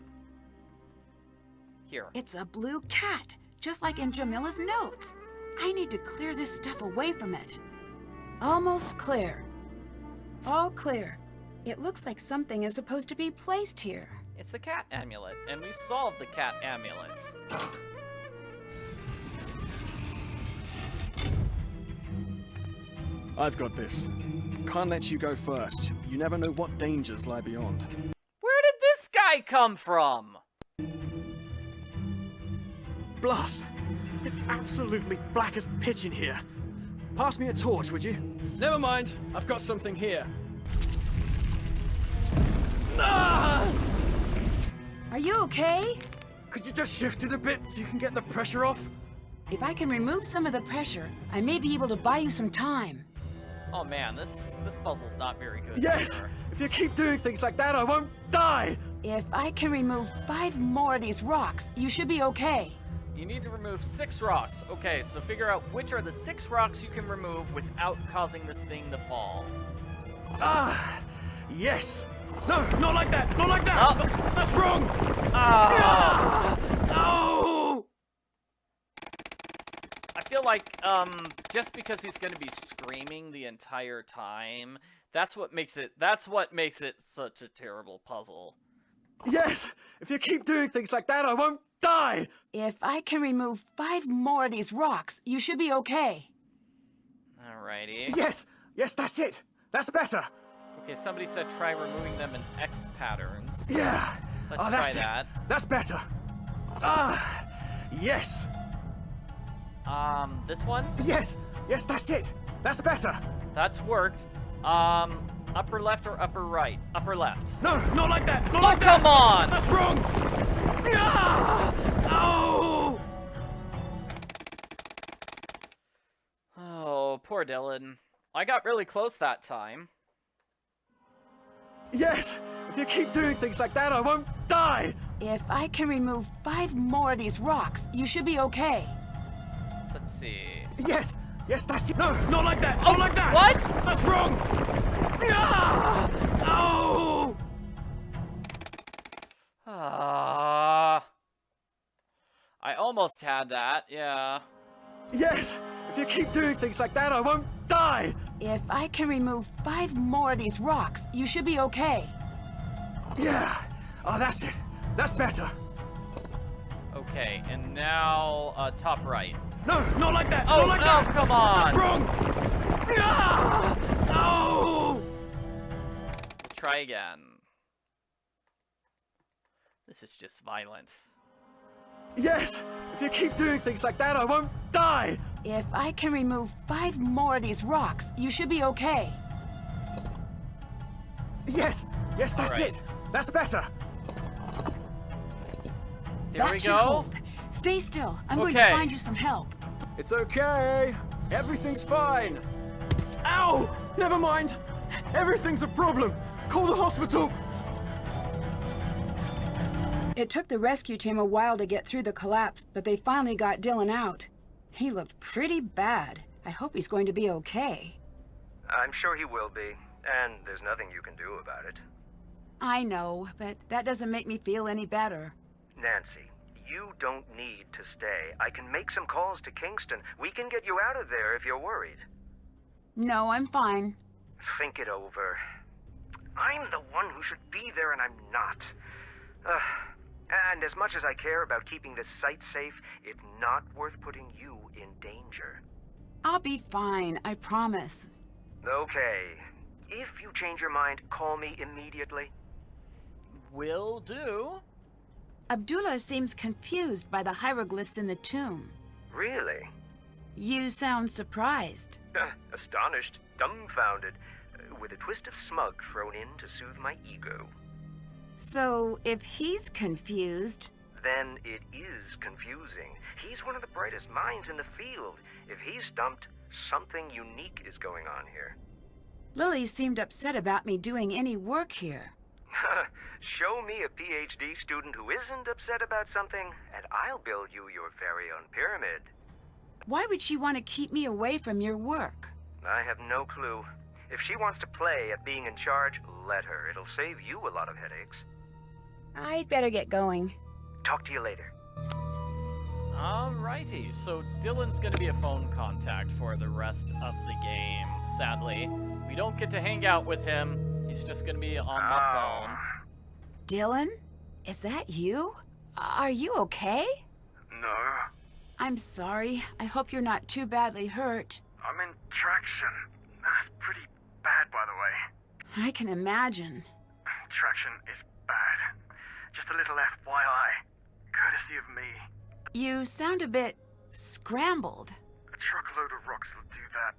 Here. It's a blue cat, just like in Jamila's notes. I need to clear this stuff away from it. Almost clear. All clear. It looks like something is supposed to be placed here. It's the cat amulet, and we solved the cat amulet. I've got this. Can't let you go first. You never know what dangers lie beyond. Where did this guy come from? Blast! It's absolutely black as pitch in here. Pass me a torch, would you? Never mind. I've got something here. Ah! Are you okay? Could you just shift it a bit so you can get the pressure off? If I can remove some of the pressure, I may be able to buy you some time. Oh man, this puzzle's not very good. Yes! either. If you keep doing things like that, I won't die! If I can remove 5 more of these rocks, you should be okay. You need to remove 6 rocks. Okay, so figure out which are the 6 rocks you can remove without causing this thing to fall. Ah! Yes! No, not like that! Not like that! Oh. That's wrong! Ah! No! I feel like, just because he's gonna be screaming the entire time, that's what makes it such a terrible puzzle. Yes! If you keep doing things like that, I won't die! If I can remove 5 more of these rocks, you should be okay. Alrighty. Yes! Yes, that's it! That's better! Okay, somebody said try removing them in X patterns. Yeah! Let's oh, try that's that. It. That's better! Ah! Yes! This one? Yes! Yes, that's it! That's better! That's worked. Upper left or upper right? Upper left. No, not like that! Not Oh, like that! come on! That's wrong! Ah! Oh! Oh, poor Dylan. I got really close that time. Yes! If you keep doing things like that, I won't die! If I can remove 5 more of these rocks, you should be okay. So let's see. Yes! Yes, that's it! No, not like that! Oh, Not like that! what? That's wrong! Ah! Oh! I almost had that, yeah. Yes! If you keep doing things like that, I won't die! If I can remove 5 more of these rocks, you should be okay. Yeah! Oh, that's it! That's better! Okay, and now, top right. No, not like that! Oh, not like that! come on! That's wrong! Ah! Oh! We'll try again. This is just violent. Yes! If you keep doing things like that, I won't die! If I can remove 5 more of these rocks, you should be okay. Yes! Yes, that's right. it! That's better! There That we should go. hold. Stay still. I'm going to Okay. find you some help. It's okay! Everything's fine! Ow! Never mind! Everything's a problem! Call the hospital! It took the rescue team a while to get through the collapse, but they finally got Dylan out. He looked pretty bad. I hope he's going to be okay. I'm sure he will be, and there's nothing you can do about it. I know, but that doesn't make me feel any better. Nancy, you don't need to stay. I can make some calls to Kingston. We can get you out of there if you're worried. No, I'm fine. Think it over. I'm the one who should be there, and I'm not. And as much as I care about keeping this site safe, it's not worth putting you in danger. I'll be fine, I promise. Okay. If you change your mind, call me immediately. Will do. Abdullah seems confused by the hieroglyphs in the tomb. Really? You sound surprised. Astonished, dumbfounded, with a twist of smug thrown in to soothe my ego. So, if he's confused... then it is confusing. He's one of the brightest minds in the field. If he's stumped, something unique is going on here. Lily seemed upset about me doing any work here. Show me a PhD student who isn't upset about something, and I'll build you your very own pyramid. Why would she want to keep me away from your work? I have no clue. If she wants to play at being in charge, let her. It'll save you a lot of headaches. I'd better get going. Talk to you later. Alrighty, so Dylan's gonna be a phone contact for the rest of the game. Sadly, we don't get to hang out with him. He's just gonna be on the phone. Dylan? Is that you? Are you okay? No. I'm sorry. I hope you're not too badly hurt. I'm in traction. That's pretty bad, by the way. I can imagine. Traction is bad. Just a little FYI. Courtesy of me. You sound a bit scrambled. A truckload of rocks will do that.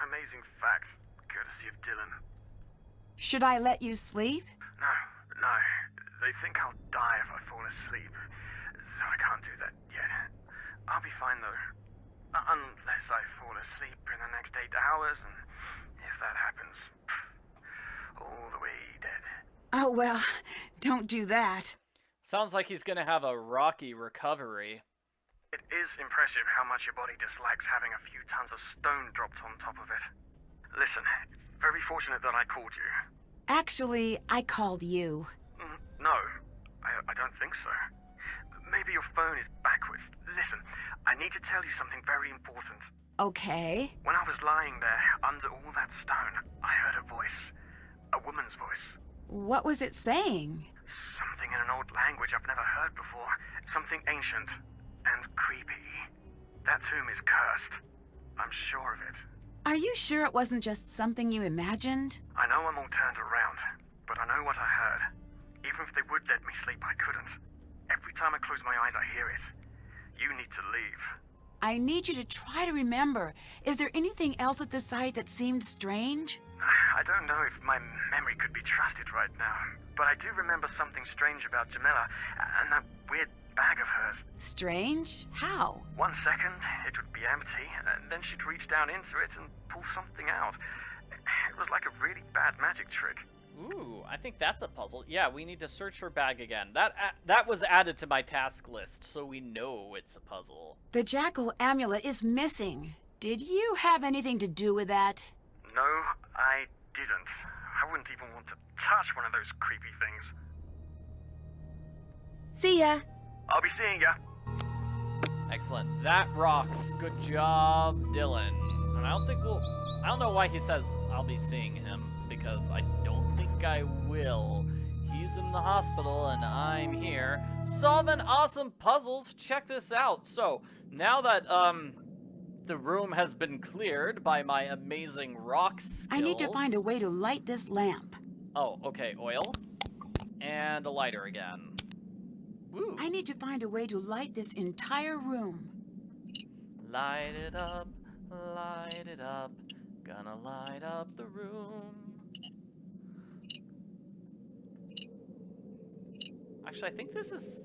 Amazing fact. Courtesy of Dylan. Should I let you sleep? No. They think I'll die if I fall asleep. So I can't do that yet. I'll be fine though. Unless I fall asleep in the next 8 hours, and if that happens, all the way dead. Oh, well, don't do that. Sounds like he's gonna have a rocky recovery. It is impressive how much your body dislikes having a few tons of stone dropped on top of it. Listen, it's very fortunate that I called you. Actually, I called you. No, I don't think so. Maybe your phone is backwards. Listen, I need to tell you something very important. Okay. When I was lying there, under all that stone, I heard a voice. A woman's voice. What was it saying? Something in an old language I've never heard before. Something ancient and creepy. That tomb is cursed. I'm sure of it. Are you sure it wasn't just something you imagined? I know I'm all turned around, but I know what I heard. Even if they would let me sleep, I couldn't. Every time I close my eyes, I hear it. You need to leave. I need you to try to remember. Is there anything else at the site that seemed strange? I don't know if my memory could be trusted right now, but I do remember something strange about Jamila and that weird bag of hers. Strange? How? 1 second, it would be empty, and then she'd reach down into it and pull something out. It was like a really bad magic trick. Ooh, I think that's a puzzle. Yeah, we need to search her bag again. That was added to my task list, so we know it's a puzzle. The jackal amulet is missing. Did you have anything to do with that? No, I didn't. I wouldn't even want to touch one of those creepy things. See ya. I'll be seeing ya. Excellent. That rocks. Good job, Dylan. And I don't know why he says I'll be seeing him, because I don't think I will. He's in the hospital and I'm here solving awesome puzzles. Check this out. So now that the room has been cleared by my amazing rock skills. I need to find a way to light this lamp. Oh, okay. Oil and a lighter again. Woo. I need to find a way to light this entire room. Light it up, light it up. Gonna light up the room. Actually, I think this is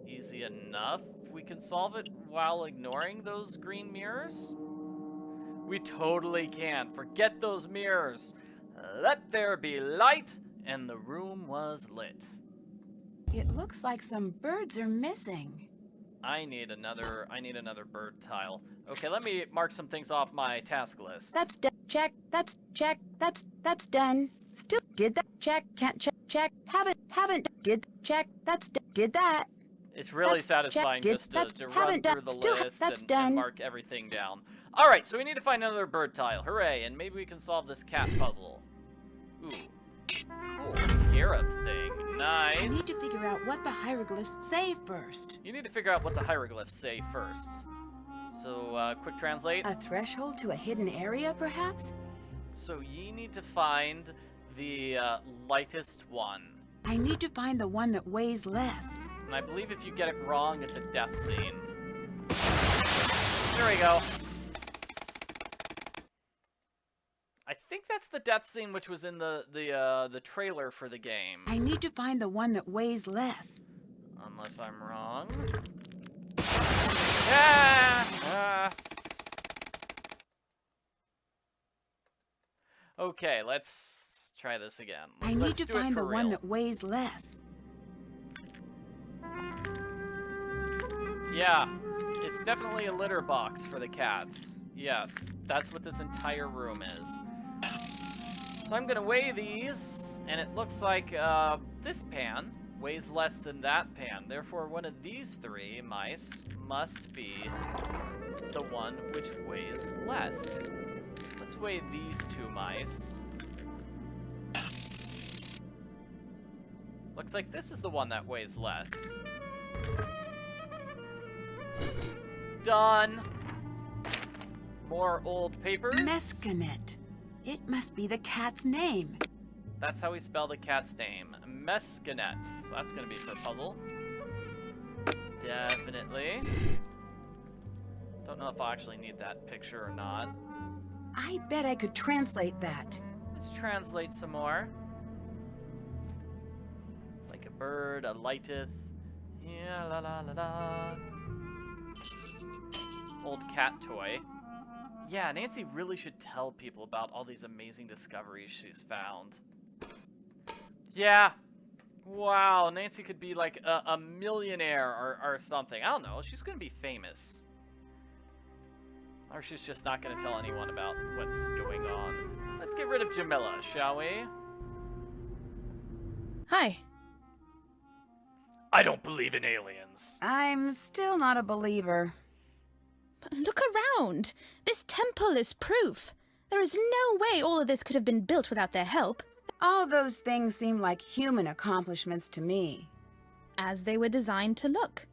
easy enough. We can solve it while ignoring those green mirrors. We totally can. Forget those mirrors. Let there be light, and the room was lit. It looks like some birds are missing. I need another bird tile. Okay, let me mark some things off my task list. That's done. Check. That's check. That's done. Still did that. Check. Can't check. Check. Haven't did check. Did that. It's really That's satisfying check. just to run Haven't through done. the Still list that's and done. mark everything down. All right, so we need to find another bird tile. Hooray! And maybe we can solve this cat puzzle. Ooh, cool scarab thing. Nice. I need to figure out what the hieroglyphs say first. You need to figure out what the hieroglyphs say first. So, quick translate. A threshold to a hidden area, perhaps? So you need to find the lightest one. I need to find the one that weighs less. And I believe if you get it wrong, it's a death scene. There we go. I think that's the death scene which was in the trailer for the game. I need to find the one that weighs less. Unless I'm wrong. Yeah! Okay, let's try this again. I Let's need to do it find for the one real. that weighs less. Yeah, it's definitely a litter box for the cats. Yes, that's what this entire room is. So I'm gonna weigh these, and it looks like this pan weighs less than that pan. Therefore, one of these 3 mice must be the one which weighs less. Let's weigh these 2 mice. Looks like this is the one that weighs less. Done. More old papers. Mescanet. It must be the cat's name. That's how we spell the cat's name. Mescanet. So that's gonna be for a puzzle. Definitely. Don't know if I'll actually need that picture or not. I bet I could translate that. Let's translate some more. Like a bird, a lighteth. Yeah, la la la la. Old cat toy. Yeah, Nancy really should tell people about all these amazing discoveries she's found. Yeah. Wow, Nancy could be like a millionaire or something. I don't know, she's gonna be famous. Or she's just not gonna tell anyone about what's going on. Let's get rid of Jamila, shall we? Hi. I don't believe in aliens. I'm still not a believer. But look around. This temple is proof. There is no way all of this could have been built without their help. All those things seem like human accomplishments to me. As they were designed to look.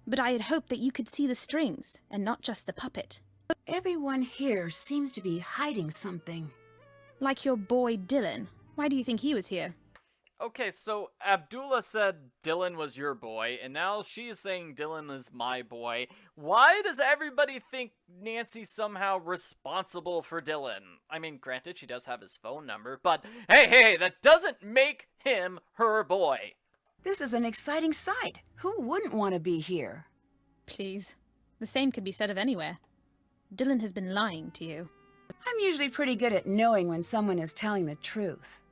But I had hoped that you could see the strings, and not just the puppet. Everyone here seems to be hiding something. Like your boy Dylan. Why do you think he was here? Okay, so Abdullah said Dylan was your boy, and now she's saying Dylan is my boy. Why does everybody think Nancy's somehow responsible for Dylan? I mean, granted, she does have his phone number, but hey, that doesn't make him her boy. This is an exciting sight. Who wouldn't want to be here? Please. The same could be said of anywhere. Dylan has been lying to you. I'm usually pretty good at knowing when someone is telling the truth.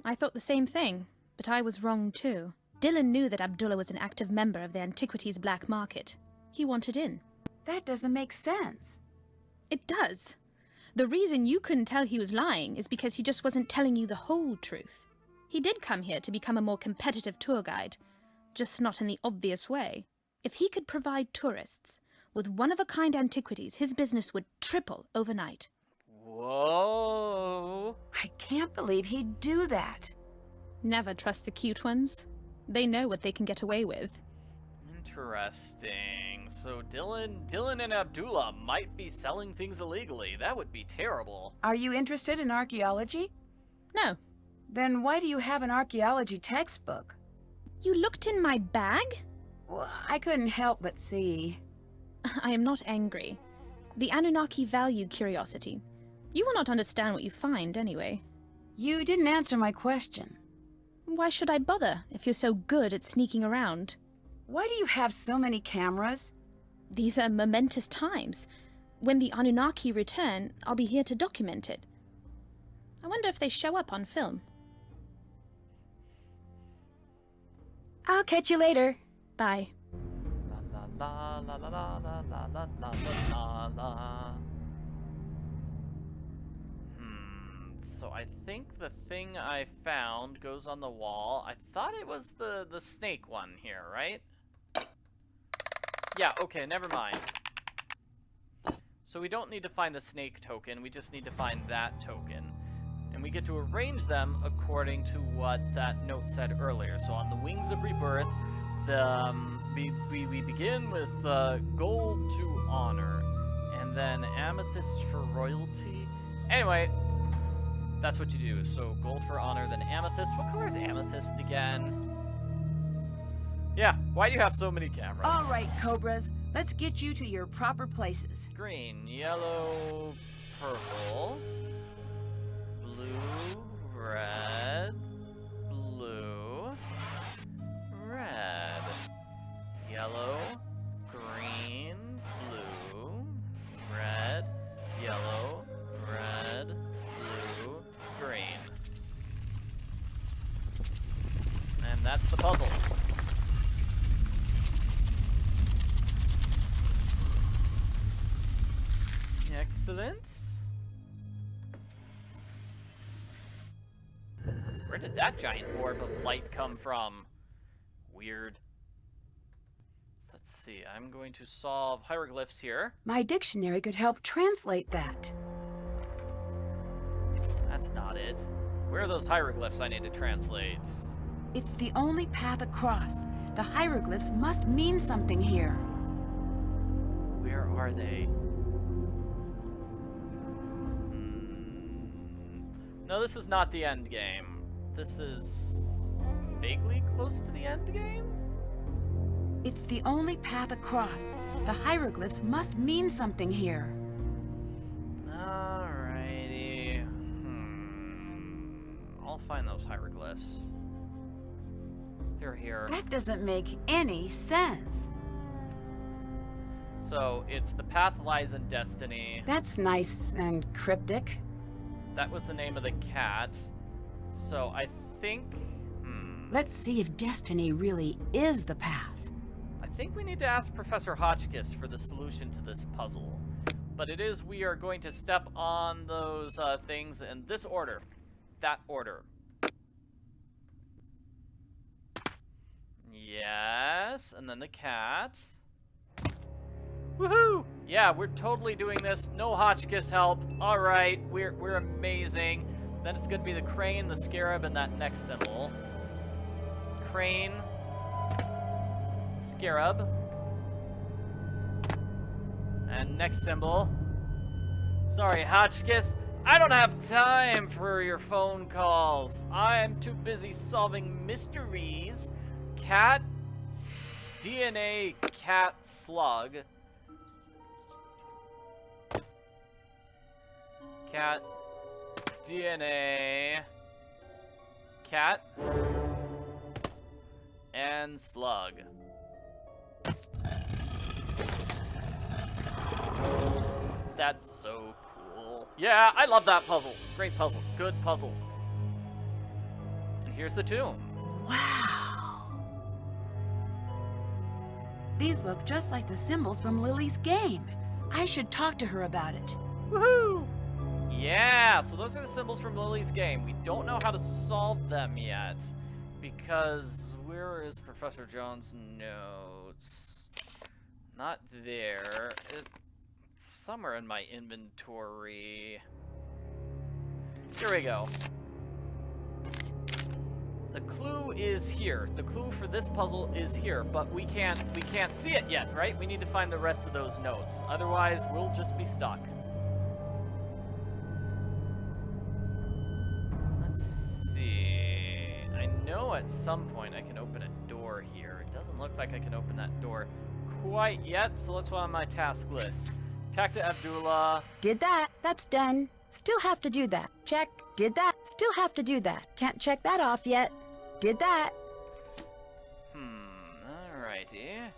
I thought the same thing. But I was wrong too. Dylan knew that Abdullah was an active member of the antiquities black market. He wanted in. That doesn't make sense. It does. The reason you couldn't tell he was lying is because he just wasn't telling you the whole truth. He did come here to become a more competitive tour guide, just not in the obvious way. If he could provide tourists with one-of-a-kind antiquities, his business would triple overnight. Whoa. I can't believe he'd do that. Never trust the cute ones. They know what they can get away with. Interesting. So Dylan and Abdullah might be selling things illegally. That would be terrible. Are you interested in archaeology? No. Then why do you have an archaeology textbook? You looked in my bag? Well, I couldn't help but see. I am not angry. The Anunnaki value curiosity. You will not understand what you find anyway. You didn't answer my question. Why should I bother if you're so good at sneaking around? Why do you have so many cameras? These are momentous times. When the Anunnaki return, I'll be here to document it. I wonder if they show up on film. I'll catch you later. Bye. La la la la la la la la la la la. So I think the thing I found goes on the wall. I thought it was the snake one here, right? Yeah, okay, never mind. So we don't need to find the snake token, we just need to find that token. And we get to arrange them according to what that note said earlier. So on the Wings of Rebirth, we begin with gold to honor, and then amethyst for royalty. Anyway, that's what you do. So gold for honor, then amethyst. What color is amethyst again? Yeah, why do you have so many cameras? All right, Cobras. Let's get you to your proper places. Green, yellow, purple, blue, red, blue, red. Yellow, green, blue, red, yellow, red, blue, green. And that's the puzzle. Excellent. Where did that giant orb of light come from? Weird. Let's see, I'm going to solve hieroglyphs here. My dictionary could help translate that. That's not it. Where are those hieroglyphs I need to translate? It's the only path across. The hieroglyphs must mean something here. Where are they? No, this is not the end game. This is vaguely close to the end game? It's the only path across. The hieroglyphs must mean something here. Alrighty. I'll find those hieroglyphs. They're here. That doesn't make any sense. So, it's the path lies in destiny. That's nice and cryptic. That was the name of the cat. So, I think... Let's see if destiny really is the path. I think we need to ask Professor Hotchkiss for the solution to this puzzle. But it is, we are going to step on those things in this order. That order. Yes, and then the cat. Woohoo! Yeah, we're totally doing this. No Hotchkiss help. All right, we're amazing. Then it's gonna be the crane, the scarab, and that next symbol. Crane, scarab, and next symbol. Sorry, Hotchkiss, I don't have time for your phone calls. I'm too busy solving mysteries. Cat, DNA, cat, slug. Cat, DNA, cat, and slug. That's so cool. Yeah, I love that puzzle. Great puzzle. Good puzzle. And here's the tomb. Wow. These look just like the symbols from Lily's game. I should talk to her about it. Woohoo! Yeah, so those are the symbols from Lily's game. We don't know how to solve them yet. Because where is Professor Jones' notes? Not there. It's somewhere in my inventory. Here we go. The clue is here. The clue for this puzzle is here, but we can't see it yet, right? We need to find the rest of those notes. Otherwise, we'll just be stuck. Let's see. I know at some point I can open a door here. It doesn't look like I can open that door quite yet, so let's go on my task list. Talk to Abdullah. Did that. That's done. Still have to do that. Check. Did that. Still have to do that. Can't check that off yet. Did that. Alrighty.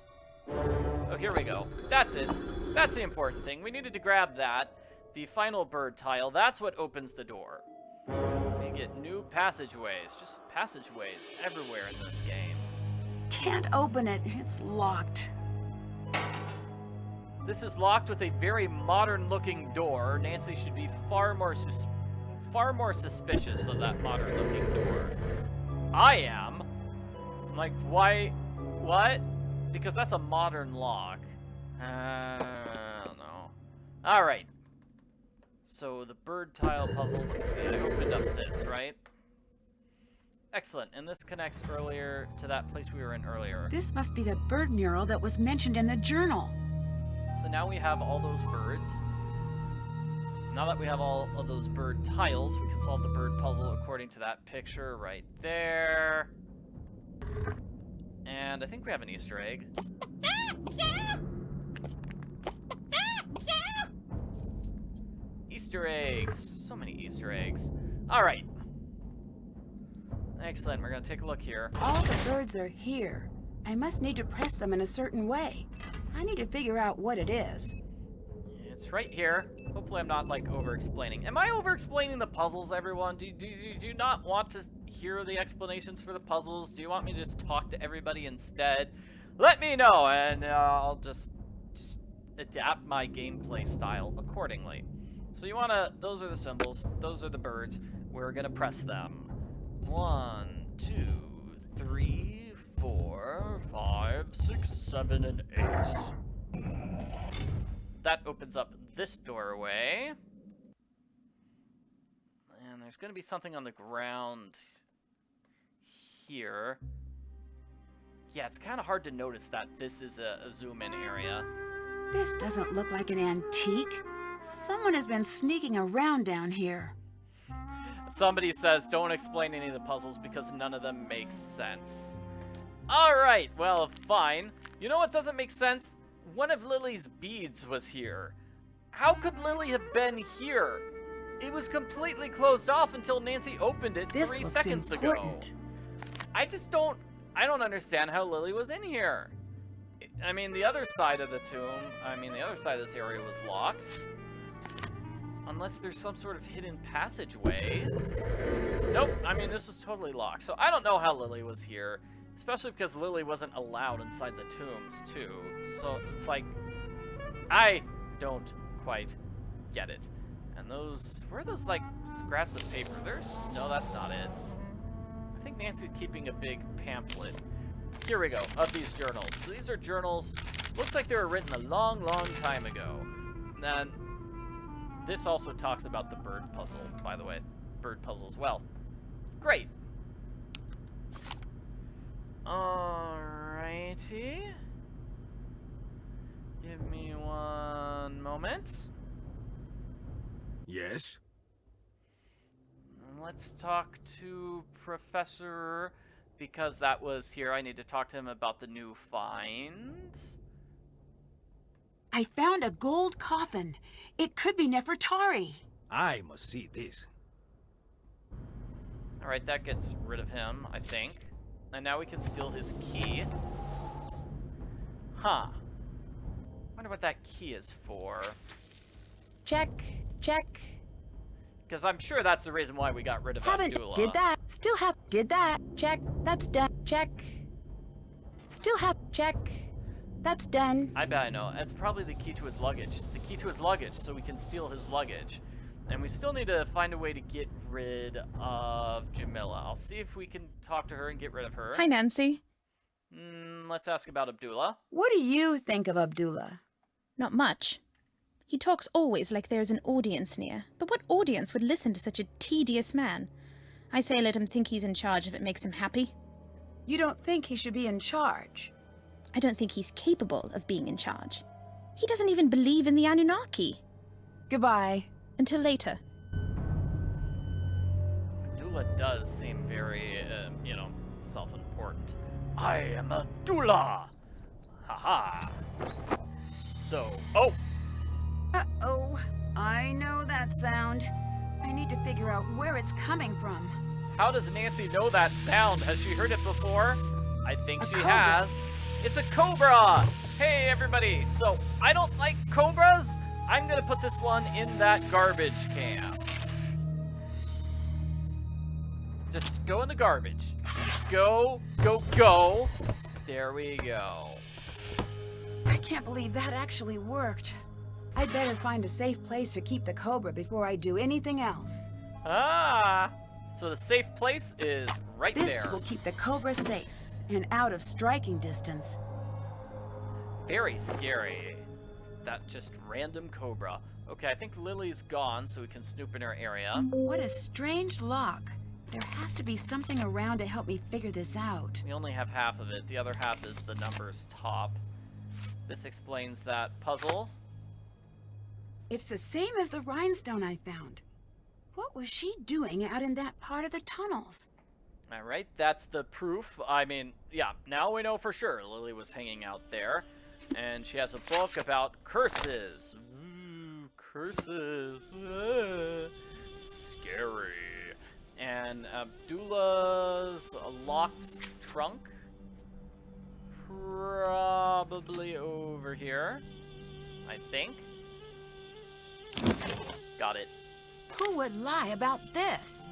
Oh, here we go. That's it. That's the important thing. We needed to grab that. The final bird tile, that's what opens the door. We get new passageways. Just passageways everywhere in this game. Can't open it. It's locked. This is locked with a very modern-looking door. Nancy should be far more suspicious of that modern-looking door. I am. I'm like, why? What? Because that's a modern lock. I don't know. All right. So the bird tile puzzle. Let's see. I opened up this, right? Excellent. And this connects earlier to that place we were in earlier. This must be the bird mural that was mentioned in the journal. So now we have all those birds. Now that we have all of those bird tiles, we can solve the bird puzzle according to that picture right there. And I think we have an Easter egg. Easter eggs. So many Easter eggs. All right. Excellent. We're going to take a look here. All the birds are here. I must need to press them in a certain way. I need to figure out what it is. It's right here. Hopefully I'm not, like, over-explaining. Am I over-explaining the puzzles, everyone? Do you not want to hear the explanations for the puzzles? Do you want me to just talk to everybody instead? Let me know, and I'll just adapt my gameplay style accordingly. So you wanna, those are the symbols, those are the birds. We're gonna press them. 1, 2, 3, 4, 5, 6, 7, and 8. That opens up this doorway. And there's gonna be something on the ground here. Yeah, it's kind of hard to notice that this is a zoom-in area. This doesn't look like an antique. Someone has been sneaking around down here. Somebody says, don't explain any of the puzzles because none of them make sense. Alright, well, fine. You know what doesn't make sense? One of Lily's beads was here. How could Lily have been here? It was completely closed off until Nancy opened it 3 seconds ago. I don't understand how Lily was in here. I mean, the other side of the tomb, the other side of this area was locked. Unless there's some sort of hidden passageway. Nope, this is totally locked. So I don't know how Lily was here. Especially because Lily wasn't allowed inside the tombs, too. So it's like, I don't quite get it. And those, where are those, like, scraps of paper? No, that's not it. I think Nancy's keeping a big pamphlet. Here we go, of these journals. So these are journals, looks like they were written a long, long time ago. And this also talks about the bird puzzle, by the way. Bird puzzle as well. Great. Alrighty. Give me one moment. Yes? Let's talk to Professor, because that was here. I need to talk to him about the new find. I found a gold coffin. It could be Nefertari. I must see this. Alright, that gets rid of him, I think. And now we can steal his key. Huh. Wonder what that key is for. Check, check. Because I'm sure that's the reason why we got rid of Abdullah. Did that. Still have, did that. Check, that's done. Check. Still have, check. That's done. I bet I know. It's probably the key to his luggage. The key to his luggage, so we can steal his luggage. And we still need to find a way to get rid of Jamila. I'll see if we can talk to her and get rid of her. Hi, Nancy. Let's ask about Abdullah. What do you think of Abdullah? Not much. He talks always like there's an audience near. But what audience would listen to such a tedious man? I say let him think he's in charge if it makes him happy. You don't think he should be in charge? I don't think he's capable of being in charge. He doesn't even believe in the Anunnaki. Goodbye. Until later. Abdullah does seem very, self-important. I am Abdullah! Haha! So, oh! Uh-oh. I know that sound. I need to figure out where it's coming from. How does Nancy know that sound? Has she heard it before? I think she has. It's a cobra! Hey, everybody! So, I don't like cobras. I'm gonna put this one in that garbage can. Just go in the garbage. Just go, go, go. There we go. I can't believe that actually worked. I'd better find a safe place to keep the cobra before I do anything else. Ah! So the safe place is right there. This will keep the cobra safe and out of striking distance. Very scary. That just random cobra. Okay, I think Lily's gone, so we can snoop in her area. What a strange lock. There has to be something around to help me figure this out. We only have half of it. The other half is the numbers top. This explains that puzzle. It's the same as the rhinestone I found. What was she doing out in that part of the tunnels? Alright, that's the proof. Yeah, now we know for sure Lily was hanging out there. And she has a book about curses. Ooh, curses. Scary. And Abdullah's locked trunk. probably over here. I think. Got it. Who would lie about this?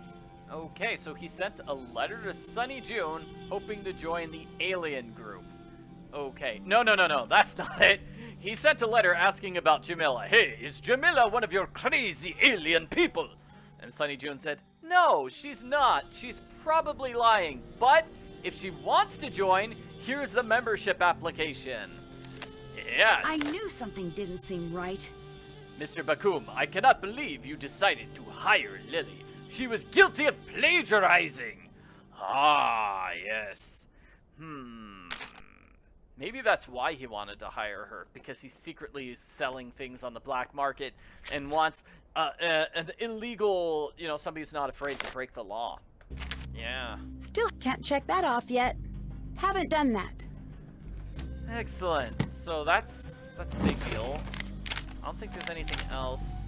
Okay, so he sent a letter to Sunny June, hoping to join the alien group. Okay, no, that's not it. He sent a letter asking about Jamila. Hey, is Jamila one of your crazy alien people? And Sunny June said, no, she's not. She's probably lying. But if she wants to join, here's the membership application. Yes. I knew something didn't seem right. Mr. Bakum, I cannot believe you decided to hire Lily. She was guilty of plagiarizing. Ah, yes. Maybe that's why he wanted to hire her, because he's secretly selling things on the black market and wants an illegal, somebody who's not afraid to break the law. Yeah. Still can't check that off yet. Haven't done that. Excellent. So that's a big deal. I don't think there's anything else.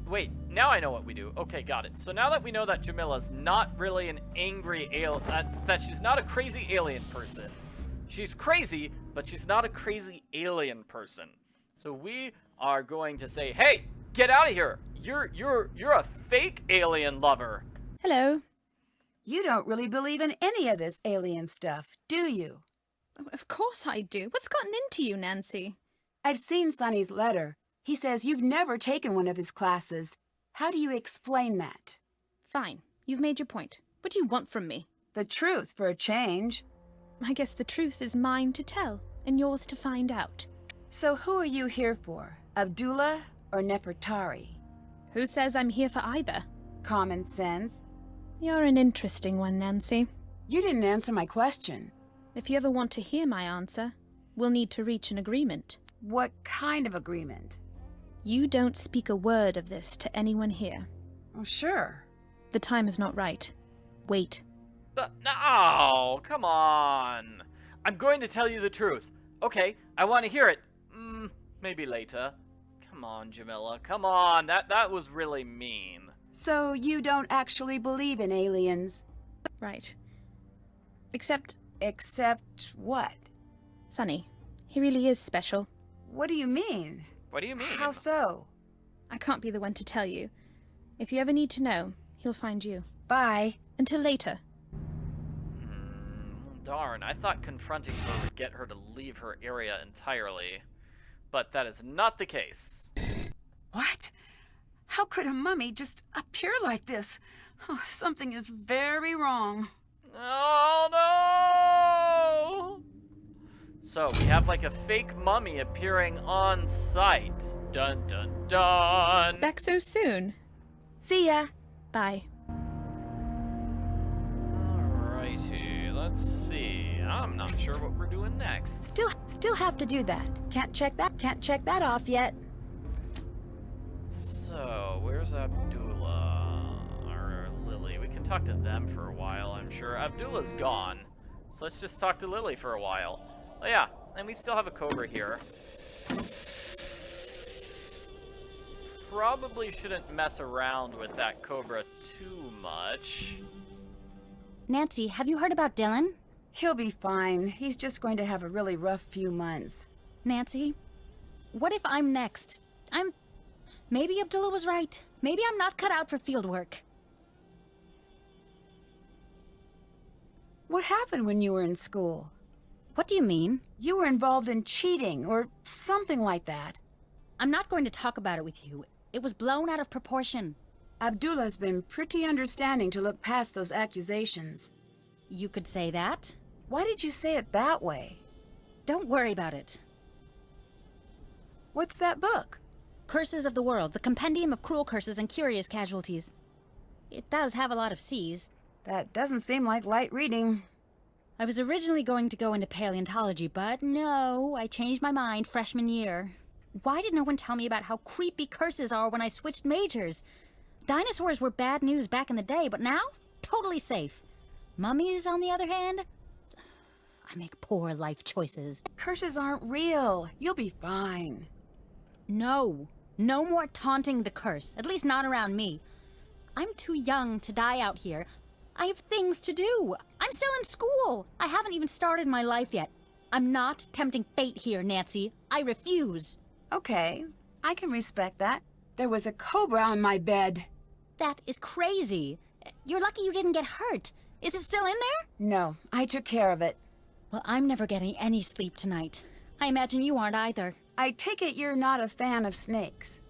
Wait, now I know what we do. Okay, got it. So now that we know that Jamila's not really an angry alien, that she's not a crazy alien person. She's crazy, but she's not a crazy alien person. So we are going to say, hey, get out of here. You're a fake alien lover. Hello. You don't really believe in any of this alien stuff, do you? Of course I do. What's gotten into you, Nancy? I've seen Sonny's letter. He says you've never taken one of his classes. How do you explain that? Fine. You've made your point. What do you want from me? The truth, for a change. I guess the truth is mine to tell, and yours to find out. So who are you here for? Abdullah or Nefertari? Who says I'm here for either? Common sense. You're an interesting one, Nancy. You didn't answer my question. If you ever want to hear my answer, we'll need to reach an agreement. What kind of agreement? You don't speak a word of this to anyone here. Oh, sure. The time is not right. Wait. No, come on. I'm going to tell you the truth. Okay, I want to hear it. Maybe later. Come on, Jamila. Come on. That was really mean. So you don't actually believe in aliens? Right. Except what? Sonny. He really is special. What do you mean? What do you mean? How so? I can't be the one to tell you. If you ever need to know, he'll find you. Bye. Until later. Darn, I thought confronting her would get her to leave her area entirely. But that is not the case. What? How could a mummy just appear like this? Oh, something is very wrong. Oh no! So we have like a fake mummy appearing on site. Dun dun dun! Back so soon. See ya. Bye. Alrighty, let's see. I'm not sure what we're doing next. Still have to do that. Can't check that off yet. So, where's Abdullah? Or Lily? We can talk to them for a while, I'm sure. Abdullah's gone. So let's just talk to Lily for a while. Oh yeah, and we still have a cobra here. Probably shouldn't mess around with that cobra too much. Nancy, have you heard about Dylan? He'll be fine. He's just going to have a really rough few months. Nancy, what if I'm next? Maybe Abdullah was right. Maybe I'm not cut out for field work. What happened when you were in school? What do you mean? You were involved in cheating or something like that. I'm not going to talk about it with you. It was blown out of proportion. Abdullah's been pretty understanding to look past those accusations. You could say that. Why did you say it that way? Don't worry about it. What's that book? Curses of the World, the compendium of cruel curses and curious casualties. It does have a lot of C's. That doesn't seem like light reading. I was originally going to go into paleontology, but no, I changed my mind freshman year. Why did no one tell me about how creepy curses are when I switched majors? Dinosaurs were bad news back in the day, but now, totally safe. Mummies, on the other hand, I make poor life choices. Curses aren't real. You'll be fine. No. No more taunting the curse. At least not around me. I'm too young to die out here. I have things to do. I'm still in school. I haven't even started my life yet. I'm not tempting fate here, Nancy. I refuse. Okay, I can respect that. There was a cobra on my bed. That is crazy. You're lucky you didn't get hurt. Is it still in there? No, I took care of it. Well, I'm never getting any sleep tonight. I imagine you aren't either. I take it you're not a fan of snakes.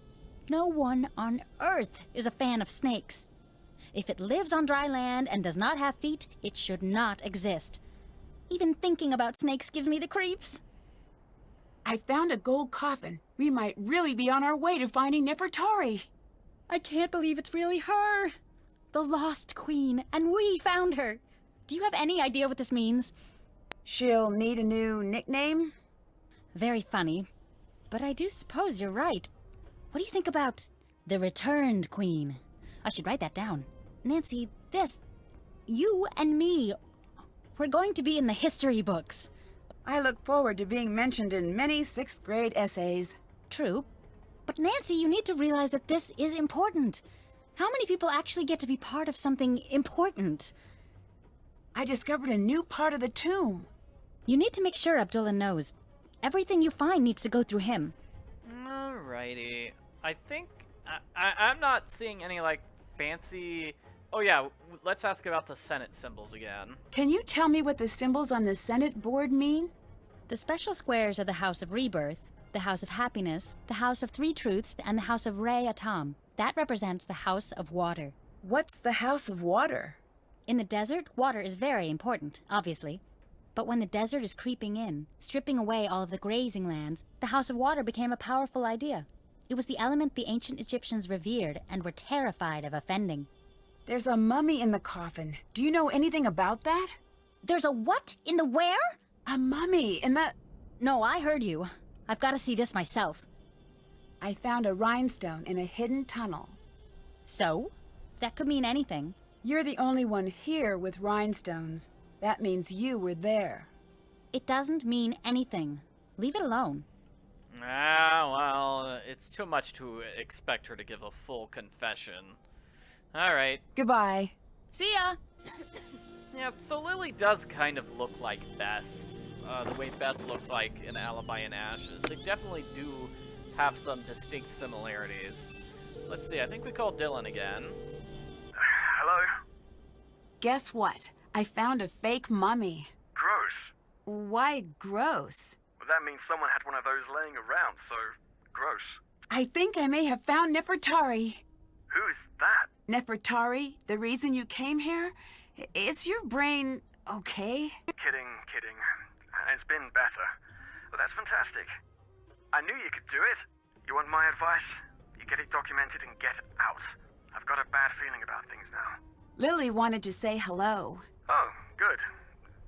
No one on Earth is a fan of snakes. If it lives on dry land and does not have feet, it should not exist. Even thinking about snakes gives me the creeps. I found a gold coffin. We might really be on our way to finding Nefertari. I can't believe it's really her. The Lost Queen, and we found her. Do you have any idea what this means? She'll need a new nickname? Very funny, but I do suppose you're right. What do you think about the Returned Queen? I should write that down. Nancy, you and me, we're going to be in the history books. I look forward to being mentioned in many 6th grade essays. True. But Nancy, you need to realize that this is important. How many people actually get to be part of something important? I discovered a new part of the tomb. You need to make sure Abdullah knows. Everything you find needs to go through him. Alrighty. I think... I'm not seeing any, like, fancy... Oh yeah, let's ask about the Senate symbols again. Can you tell me what the symbols on the Senate board mean? The special squares are the House of Rebirth, the House of Happiness, the House of Three Truths, and the House of Re Atam. That represents the House of Water. What's the House of Water? In the desert, water is very important, obviously. But when the desert is creeping in, stripping away all of the grazing lands, the House of Water became a powerful idea. It was the element the ancient Egyptians revered and were terrified of offending. There's a mummy in the coffin. Do you know anything about that? There's a what? In the where? A mummy in the... No, I heard you. I've got to see this myself. I found a rhinestone in a hidden tunnel. So? That could mean anything. You're the only one here with rhinestones. That means you were there. It doesn't mean anything. Leave it alone. Well, it's too much to expect her to give a full confession. Alright. Goodbye. See ya! Yeah, so Lily does kind of look like Bess. The way Bess looked like in Alibi and Ashes. They definitely do have some distinct similarities. Let's see, I think we called Dylan again. Hello? Guess what? I found a fake mummy. Gross. Why gross? Well, that means someone had one of those laying around, so gross. I think I may have found Nefertari. Who's that? Nefertari, the reason you came here? Is your brain okay? Kidding. It's been better. Well, that's fantastic. I knew you could do it. You want my advice? You get it documented and get out. I've got a bad feeling about things now. Lily wanted to say hello. Oh, good.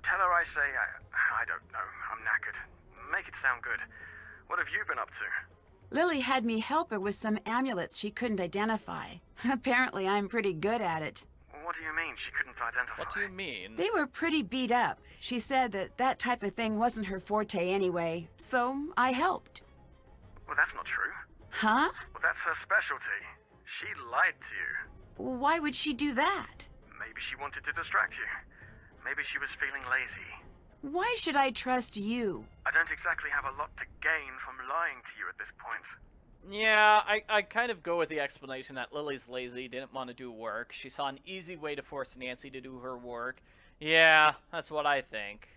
Tell her I say I don't know. I'm knackered. Make it sound good. What have you been up to? Lily had me help her with some amulets she couldn't identify. Apparently I'm pretty good at it. What do you mean she couldn't identify? What do you mean? They were pretty beat up. She said that type of thing wasn't her forte anyway, so I helped. Well, that's not true. Huh? Well, that's her specialty. She lied to you. Why would she do that? Maybe she wanted to distract you. Maybe she was feeling lazy. Why should I trust you? I don't exactly have a lot to gain from lying to you at this point. Yeah, I kind of go with the explanation that Lily's lazy, didn't want to do work. She saw an easy way to force Nancy to do her work. Yeah, that's what I think.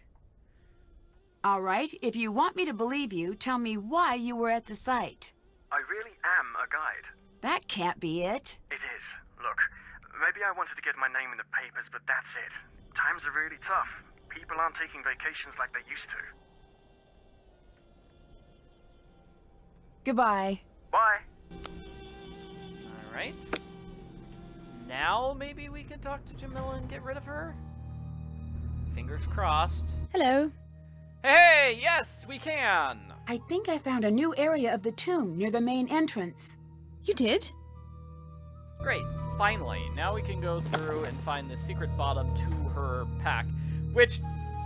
All right, if you want me to believe you, tell me why you were at the site. I really am a guide. That can't be it. It is. Look, maybe I wanted to get my name in the papers, but that's it. Times are really tough. People aren't taking vacations like they used to. Goodbye. Bye. Alright. Now maybe we can talk to Jamila and get rid of her? Fingers crossed. Hello. Hey, yes, we can! I think I found a new area of the tomb near the main entrance. You did? Great, finally. Now we can go through and find the secret bottom to her pack. Which,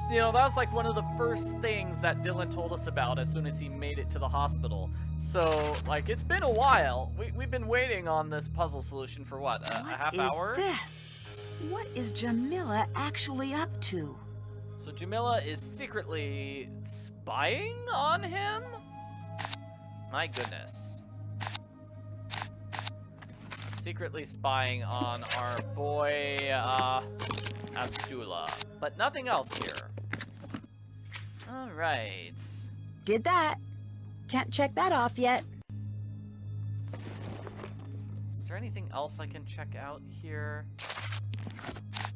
you know, that was like one of the first things that Dylan told us about as soon as he made it to the hospital. So, like, it's been a while. We've been waiting on this puzzle solution for what, a half hour? What is this? What is Jamila actually up to? So Jamila is secretly spying on him? My goodness. Secretly spying on our boy, Abdullah. But nothing else here. Alright. Did that. Can't check that off yet. Is there anything else I can check out here?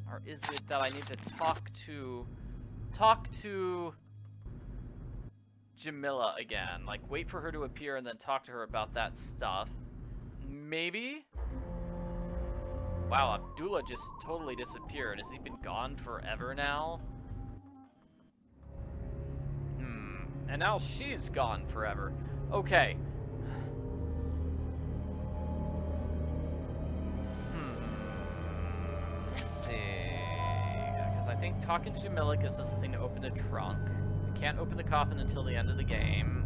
Or is it that I need to talk to Jamila again? Like, wait for her to appear and then talk to her about that stuff. Maybe? Wow, Abdullah just totally disappeared. Has he been gone forever now? And now she's gone forever. Okay. Let's see. Because I think talking to Jamila gives us a thing to open the trunk. We can't open the coffin until the end of the game.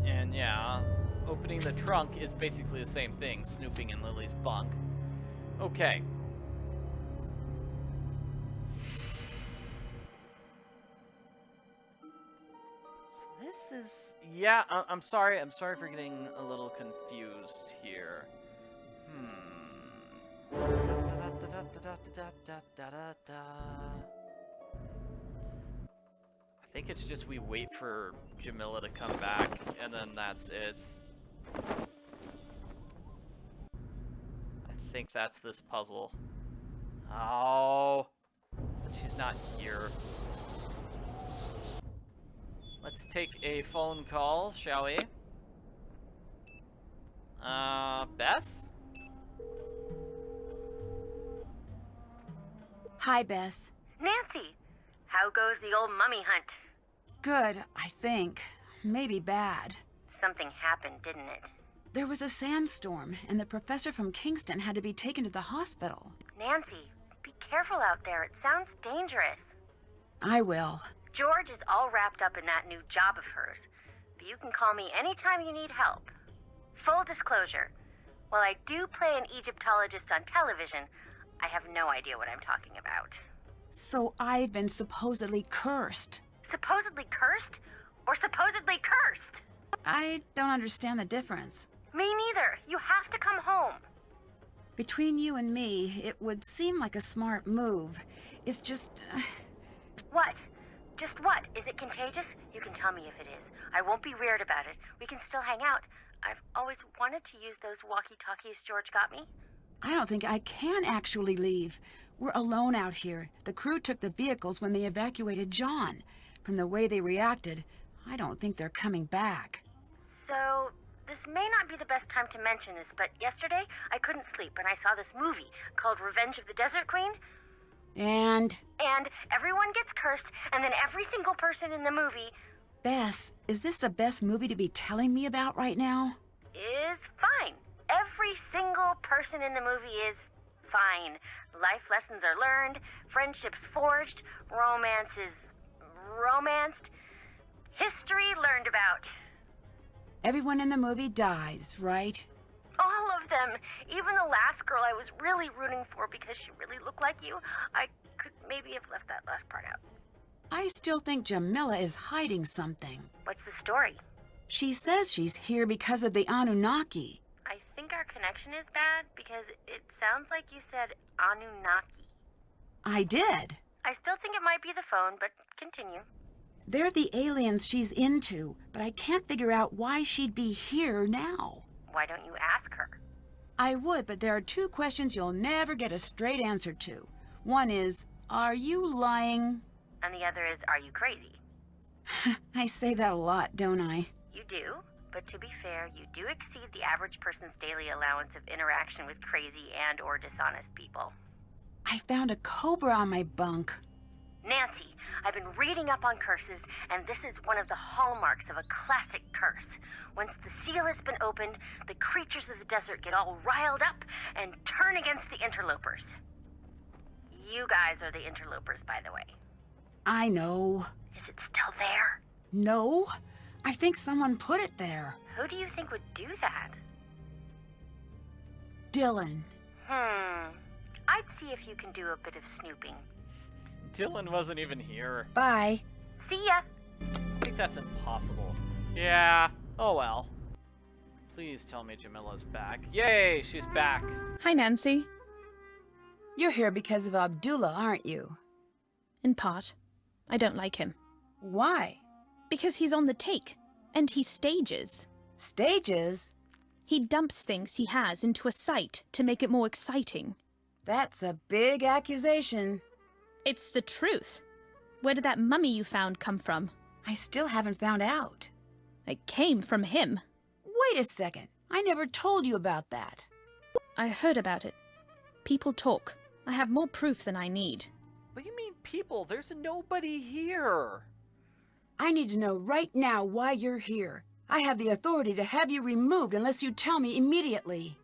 And yeah, opening the trunk is basically the same thing, snooping in Lily's bunk. Okay. This is, yeah, I'm sorry for getting a little confused here. I think it's just we wait for Jamila to come back, and then that's it. I think that's this puzzle. Oh, but she's not here. Let's take a phone call, shall we? Bess? Hi, Bess. Nancy, how goes the old mummy hunt? Good, I think. Maybe bad. Something happened, didn't it? There was a sandstorm, and the professor from Kingston had to be taken to the hospital. Nancy, be careful out there. It sounds dangerous. I will. George is all wrapped up in that new job of hers, but you can call me anytime you need help. Full disclosure, while I do play an Egyptologist on television, I have no idea what I'm talking about. So I've been supposedly cursed. Supposedly cursed? Or supposedly cursed? I don't understand the difference. Me neither. You have to come home. Between you and me, it would seem like a smart move. It's just... What? Just what? Is it contagious? You can tell me if it is. I won't be weird about it. We can still hang out. I've always wanted to use those walkie-talkies George got me. I don't think I can actually leave. We're alone out here. The crew took the vehicles when they evacuated John. From the way they reacted, I don't think they're coming back. So, this may not be the best time to mention this, but yesterday I couldn't sleep and I saw this movie called Revenge of the Desert Queen. And everyone gets cursed, and then every single person in the movie... Bess, is this the best movie to be telling me about right now? ...is fine. Every single person in the movie is fine. Life lessons are learned, friendships forged, romance is romanced, history learned about. Everyone in the movie dies, right? All of them. Even the last girl I was really rooting for because she really looked like you. I could maybe have left that last part out. I still think Jamila is hiding something. What's the story? She says she's here because of the Anunnaki. I think our connection is bad because it sounds like you said Anunnaki. I did. I still think it might be the phone, but continue. They're the aliens she's into, but I can't figure out why she'd be here now. Why don't you ask her? I would, but there are two questions you'll never get a straight answer to. One is, are you lying? And the other is, are you crazy? I say that a lot, don't I? You do, but to be fair, you do exceed the average person's daily allowance of interaction with crazy and or dishonest people. I found a cobra on my bunk. Nancy, I've been reading up on curses, and this is one of the hallmarks of a classic curse. Once the seal has been opened, the creatures of the desert get all riled up and turn against the interlopers. You guys are the interlopers, by the way. I know. Is it still there? No. I think someone put it there. Who do you think would do that? Dylan. I'd see if you can do a bit of snooping. Dylan wasn't even here. Bye. See ya! I think that's impossible. Yeah, oh well. Please tell me Jamila's back. Yay, she's back. Hi, Nancy. You're here because of Abdullah, aren't you? In part. I don't like him. Why? Because he's on the take. And he stages. Stages? He dumps things he has into a site to make it more exciting. That's a big accusation. It's the truth. Where did that mummy you found come from? I still haven't found out. It came from him. Wait a second. I never told you about that. I heard about it. People talk. I have more proof than I need. What do you mean people? There's nobody here. I need to know right now why you're here. I have the authority to have you removed unless you tell me immediately.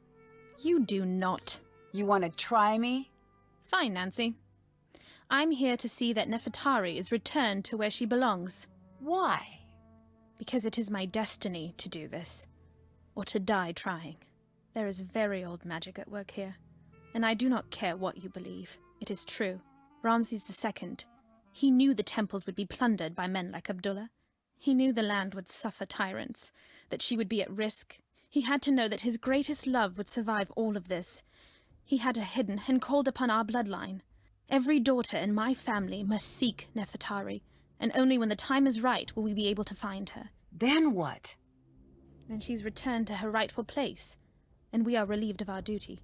You do not. You want to try me? Fine, Nancy. I'm here to see that Nefertari is returned to where she belongs. Why? Because it is my destiny to do this. Or to die trying. There is very old magic at work here. And I do not care what you believe. It is true. Ramses II. He knew the temples would be plundered by men like Abdullah. He knew the land would suffer tyrants, that she would be at risk. He had to know that his greatest love would survive all of this. He had her hidden and called upon our bloodline. Every daughter in my family must seek Nefertari, and only when the time is right will we be able to find her. Then what? Then she's returned to her rightful place, and we are relieved of our duty.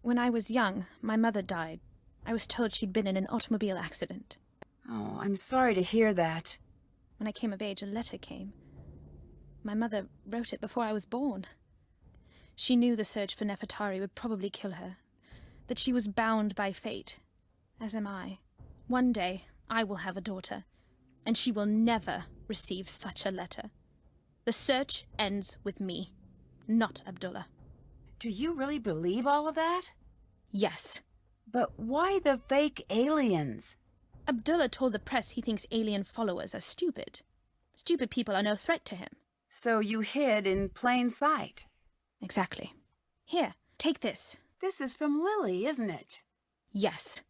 When I was young, my mother died. I was told she'd been in an automobile accident. Oh, I'm sorry to hear that. When I came of age, a letter came. My mother wrote it before I was born. She knew the search for Nefertari would probably kill her, that she was bound by fate, as am I. One day, I will have a daughter, and she will never receive such a letter. The search ends with me, not Abdullah. Do you really believe all of that? Yes. But why the fake aliens? Abdullah told the press he thinks alien followers are stupid. Stupid people are no threat to him. So you hid in plain sight? Exactly. Here, take this. This is from Lily, isn't it? Yes.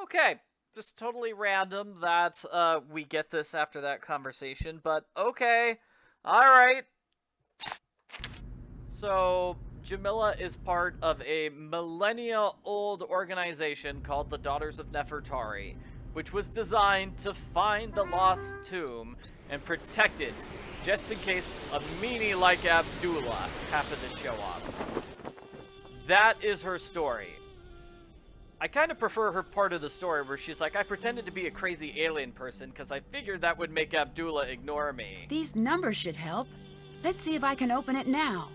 Okay, just totally random that we get this after that conversation, but okay. Alright. So, Jamila is part of a millennia-old organization called the Daughters of Nefertari, which was designed to find the lost tomb and protect it, just in case a meanie like Abdullah happened to show up. That is her story. I kind of prefer her part of the story where she's like, I pretended to be a crazy alien person because I figured that would make Abdullah ignore me. These numbers should help. Let's see if I can open it now.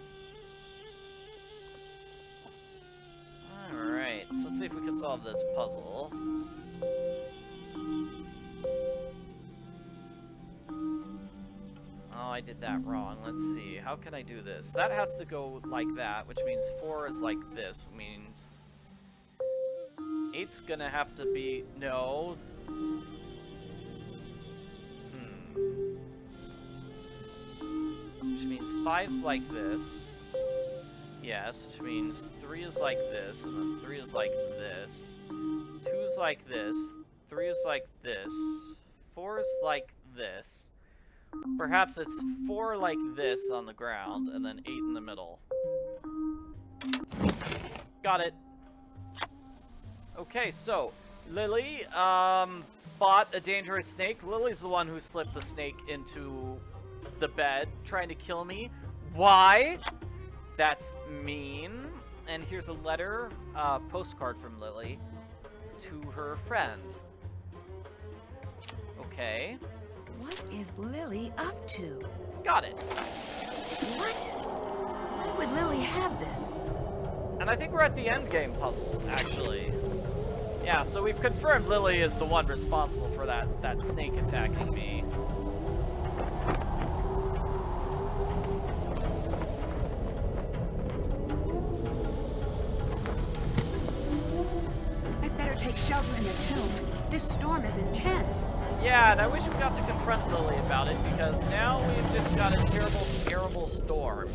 Alright, so let's see if we can solve this puzzle. Oh, I did that wrong. Let's see. How can I do this? That has to go like that, which means 4 is like this. Means 8's gonna have to be... No. Which means 5's like this. Yes, which means 3 is like this, and then 3 is like this. 2's like this. 3 is like this. 4 is like this. Perhaps it's 4 like this on the ground, and then 8 in the middle. Got it. Okay, so, Lily, bought a dangerous snake. Lily's the one who slipped the snake into the bed, trying to kill me. Why? That's mean. And here's a letter, postcard from Lily to her friend. Okay. What is Lily up to? Got it. What? Why would Lily have this? And I think we're at the end game puzzle, actually. Yeah, so we've confirmed Lily is the one responsible for that snake attacking me. I'd better take shelter in the tomb. This storm is intense. Yeah, and I wish we got to confront Lily about it, because now we've just got a terrible, terrible storm.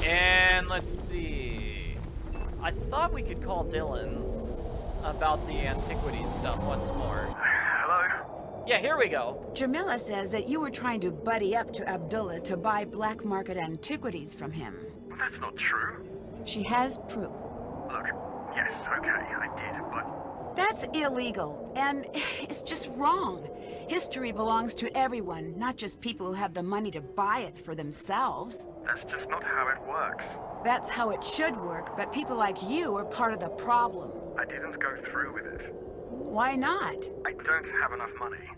And let's see. I thought we could call Dylan. about the antiquities stuff once more. Hello? Yeah, here we go. Jamila says that you were trying to buddy up to Abdullah to buy black market antiquities from him. Well, that's not true. She has proof. Look, yes, okay, I did, but... That's illegal, and it's just wrong. History belongs to everyone, not just people who have the money to buy it for themselves. That's just not how it works. That's how it should work, but people like you are part of the problem. I didn't go through with it. Why not? I don't have enough money.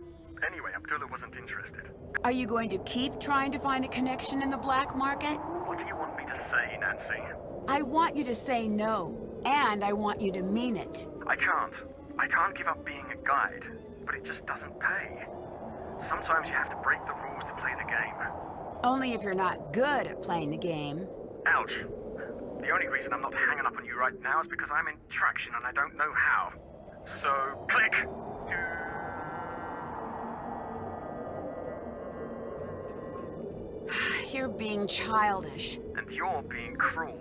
Anyway, Abdullah wasn't interested. Are you going to keep trying to find a connection in the black market? What do you want me to say, Nancy? I want you to say no, and I want you to mean it. I can't. I can't give up being a guide, but it just doesn't pay. Sometimes you have to break the rules to play the game. Only if you're not good at playing the game. Ouch. The only reason I'm not hanging up on you right now is because I'm in traction and I don't know how. So, click! You're being childish. And you're being cruel.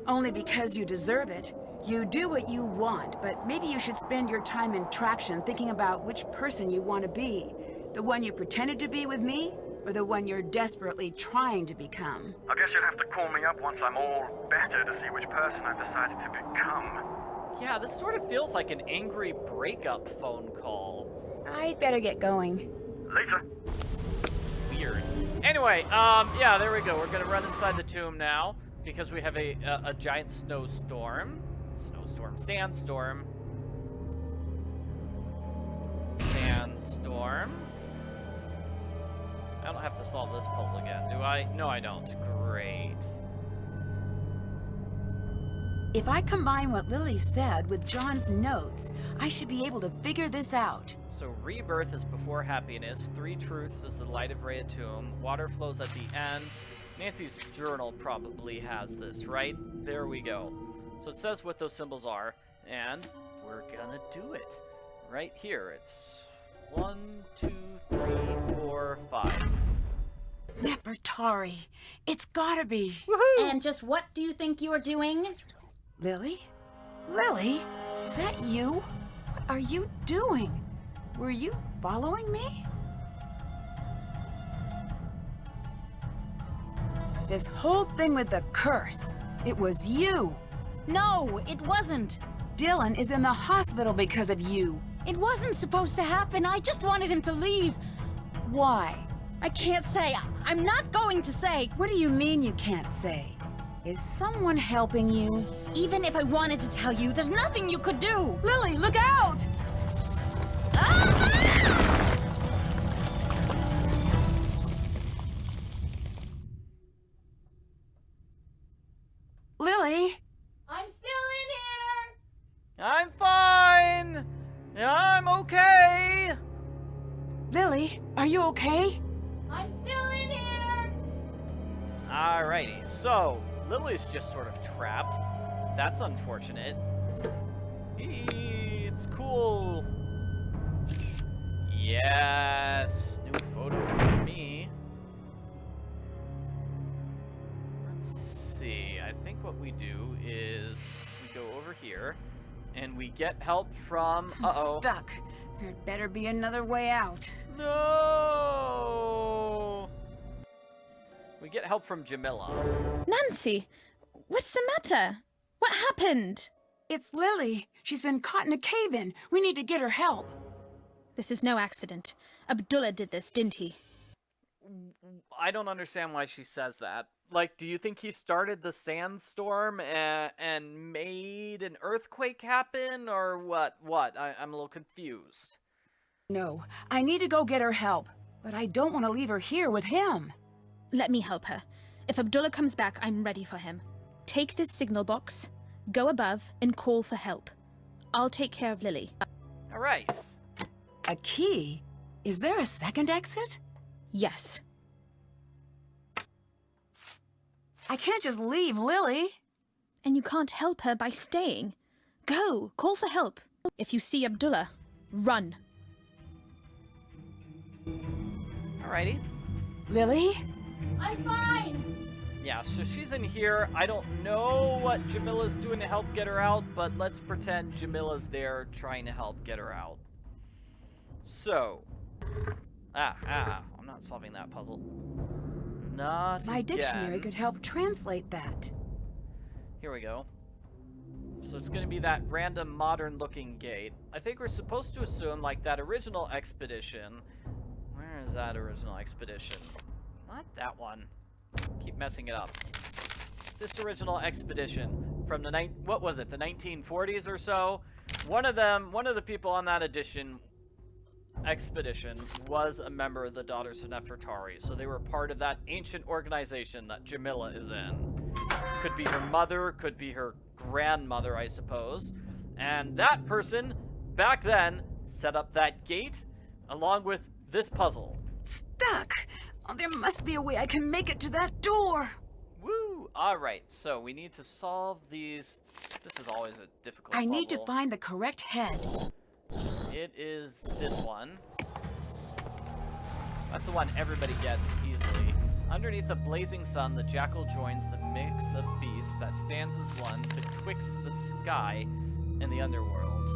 Only because you deserve it. You do what you want, but maybe you should spend your time in traction thinking about which person you want to be. The one you pretended to be with me, or the one you're desperately trying to become? I guess you'll have to call me up once I'm all better to see which person I've decided to become. Yeah, this sort of feels like an angry breakup phone call. I'd better get going. Later. Weird. Anyway, yeah, there we go. We're gonna run inside the tomb now because we have a giant sandstorm. I don't have to solve this puzzle again, do I? No, I don't. Great. If I combine what Lily said with John's notes, I should be able to figure this out. So rebirth is before happiness. 3 truths is the light of Rhea Tomb. Water flows at the end. Nancy's journal probably has this, right? There we go. So it says what those symbols are, and we're gonna do it. Right here. It's 1, 2, 3, 4, 5. Nefertari. It's gotta be. Woohoo! And just what do you think you're doing? Lily? Lily? Is that you? What are you doing? Were you following me? This whole thing with the curse, it was you. No, it wasn't. Dylan is in the hospital because of you. It wasn't supposed to happen. I just wanted him to leave. Why? I can't say. I'm not going to say. What do you mean you can't say? Is someone helping you? Even if I wanted to tell you, there's nothing you could do. Lily, look out! Lily? I'm still in here! I'm fine! I'm okay! Lily, are you okay? I'm still in here! Alrighty, so Lily's just sort of trapped. That's unfortunate. It's cool. Yes, new photo for me. Let's see, I think what we do is we go over here and we get help from, I'm stuck. There better be another way out. No! We get help from Jamila. Nancy, what's the matter? What happened? It's Lily. She's been caught in a cave-in. We need to get her help. This is no accident. Abdullah did this, didn't he? I don't understand why she says that. Like, do you think he started the sandstorm and made an earthquake happen, or what? I'm a little confused. No, I need to go get her help, but I don't want to leave her here with him. Let me help her. If Abdullah comes back, I'm ready for him. Take this signal box, go above, and call for help. I'll take care of Lily. All right. A key? Is there a second exit? Yes. I can't just leave Lily. And you can't help her by staying. Go, call for help. If you see Abdullah, run. Alrighty. Lily? I'm fine! Yeah, so she's in here. I don't know what Jamila's doing to help get her out, but let's pretend Jamila's there trying to help get her out. So, I'm not solving that puzzle. Not My again. dictionary could help translate that. Here we go. So it's going to be that random modern-looking gate. I think we're supposed to assume, like, that original expedition. Where is that original expedition? Not that one. Keep messing it up. This original expedition from the what was it, the 1940s or so? One of the people on that expedition was a member of the Daughters of Nefertari, so they were part of that ancient organization that Jamila is in. Could be her mother, could be her grandmother, I suppose. And that person, back then, set up that gate, along with this puzzle. Stuck! Oh, there must be a way I can make it to that door! Woo! Alright, so we need to solve these. This is always a difficult I puzzle. need to find the correct head. It is this one. That's the one everybody gets easily. Underneath the blazing sun, the jackal joins the mix of beasts that stands as one betwixt the sky and the underworld.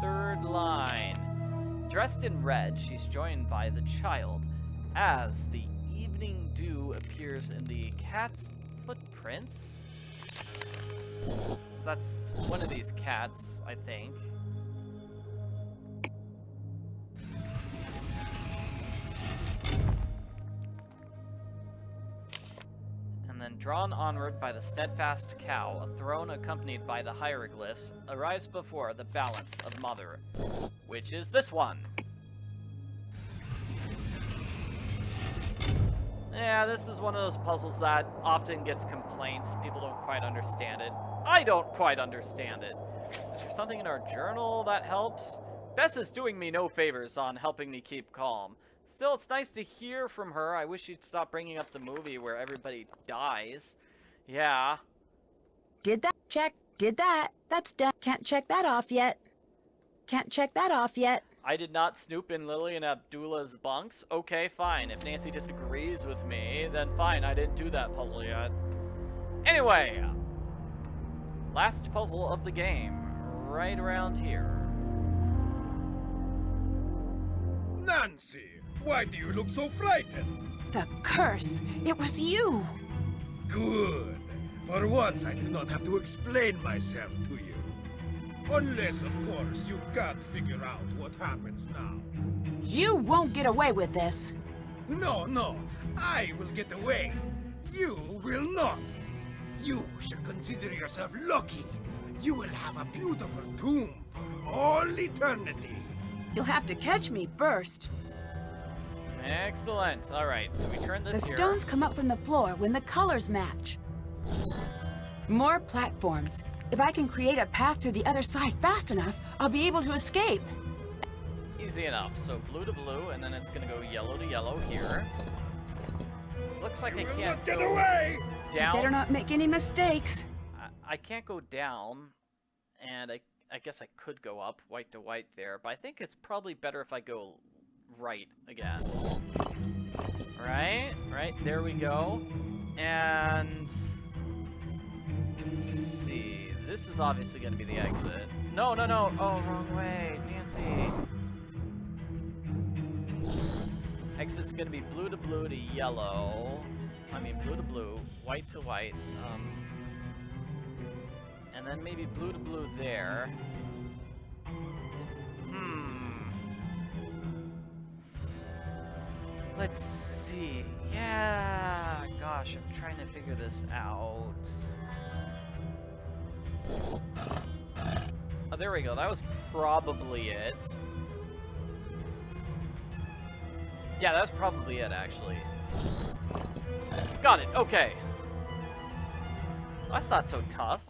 Third line. Dressed in red, she's joined by the child. As the evening dew appears in the cat's footprints. That's one of these cats, I think. And then drawn onward by the steadfast cow, a throne accompanied by the hieroglyphs arrives before the balance of mother, which is this one. Yeah, this is one of those puzzles that often gets complaints. People don't quite understand it. I don't quite understand it. Is there something in our journal that helps? Bess is doing me no favors on helping me keep calm. Still, it's nice to hear from her. I wish she'd stop bringing up the movie where everybody dies. Yeah. Did that? Check. Did that. That's done. Can't check that off yet. Can't check that off yet. I did not snoop in Lily and Abdullah's bunks. Okay, fine. If Nancy disagrees with me, then fine. I didn't do that puzzle yet. Anyway. Last puzzle of the game. Right around here. Nancy, why do you look so frightened? The curse! It was you! Good. For once, I do not have to explain myself to you. Unless, of course, you can't figure out what happens now. You won't get away with this. No. I will get away. You will not. You should consider yourself lucky. You will have a beautiful tomb for all eternity. You'll have to catch me first. Excellent. Alright, so we turn this The here. stones come up from the floor when the colors match. More platforms. If I can create a path to the other side fast enough, I'll be able to escape. Easy enough. So blue to blue, and then it's gonna go yellow to yellow here. Looks like I can't get go away! down. You better not make any mistakes. I can't go down, and I guess I could go up, white to white there, but I think it's probably better if I go right again. Right, there we go. And let's see. This is obviously going to be the exit. No. Oh, wrong way, Nancy. Exit's going to be blue to blue to yellow. I mean, blue to blue, white to white. And then maybe blue to blue there. Let's see. Yeah, gosh, I'm trying to figure this out. Oh, there we go. That was probably it. Yeah, that was probably it, actually. Got it. Okay. That's not so tough.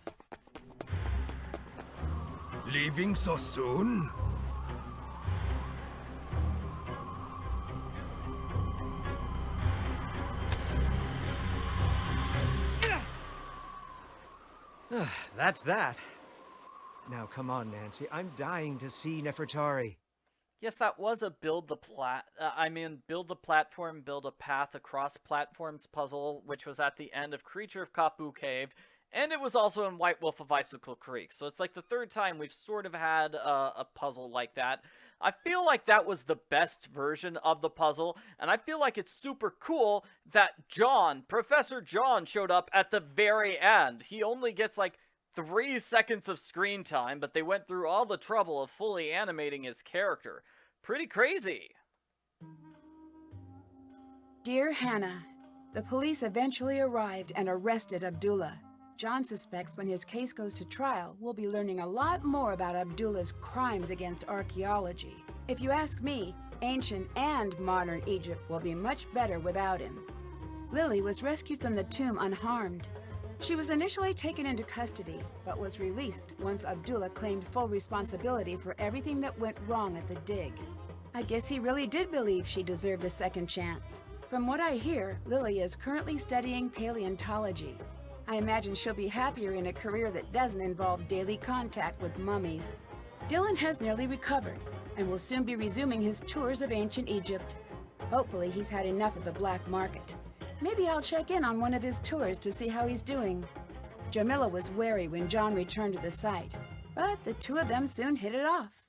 Leaving so soon? That's that. Now come on, Nancy. I'm dying to see Nefertari. Yes, that was a build the platform, build a path across platforms puzzle, which was at the end of Creature of Kapu Cave, and it was also in White Wolf of Icicle Creek. So it's like the third time we've sort of had a puzzle like that. I feel like that was the best version of the puzzle, and I feel like it's super cool that Professor John, showed up at the very end. He only gets like 3 seconds of screen time, but they went through all the trouble of fully animating his character. Pretty crazy. Dear Hannah, the police eventually arrived and arrested Abdullah. John suspects when his case goes to trial, we'll be learning a lot more about Abdullah's crimes against archaeology. If you ask me, ancient and modern Egypt will be much better without him. Lily was rescued from the tomb unharmed. She was initially taken into custody, but was released once Abdullah claimed full responsibility for everything that went wrong at the dig. I guess he really did believe she deserved a second chance. From what I hear, Lily is currently studying paleontology. I imagine she'll be happier in a career that doesn't involve daily contact with mummies. Dylan has nearly recovered and will soon be resuming his tours of ancient Egypt. Hopefully he's had enough of the black market. Maybe I'll check in on one of his tours to see how he's doing. Jamila was wary when John returned to the site, but the two of them soon hit it off.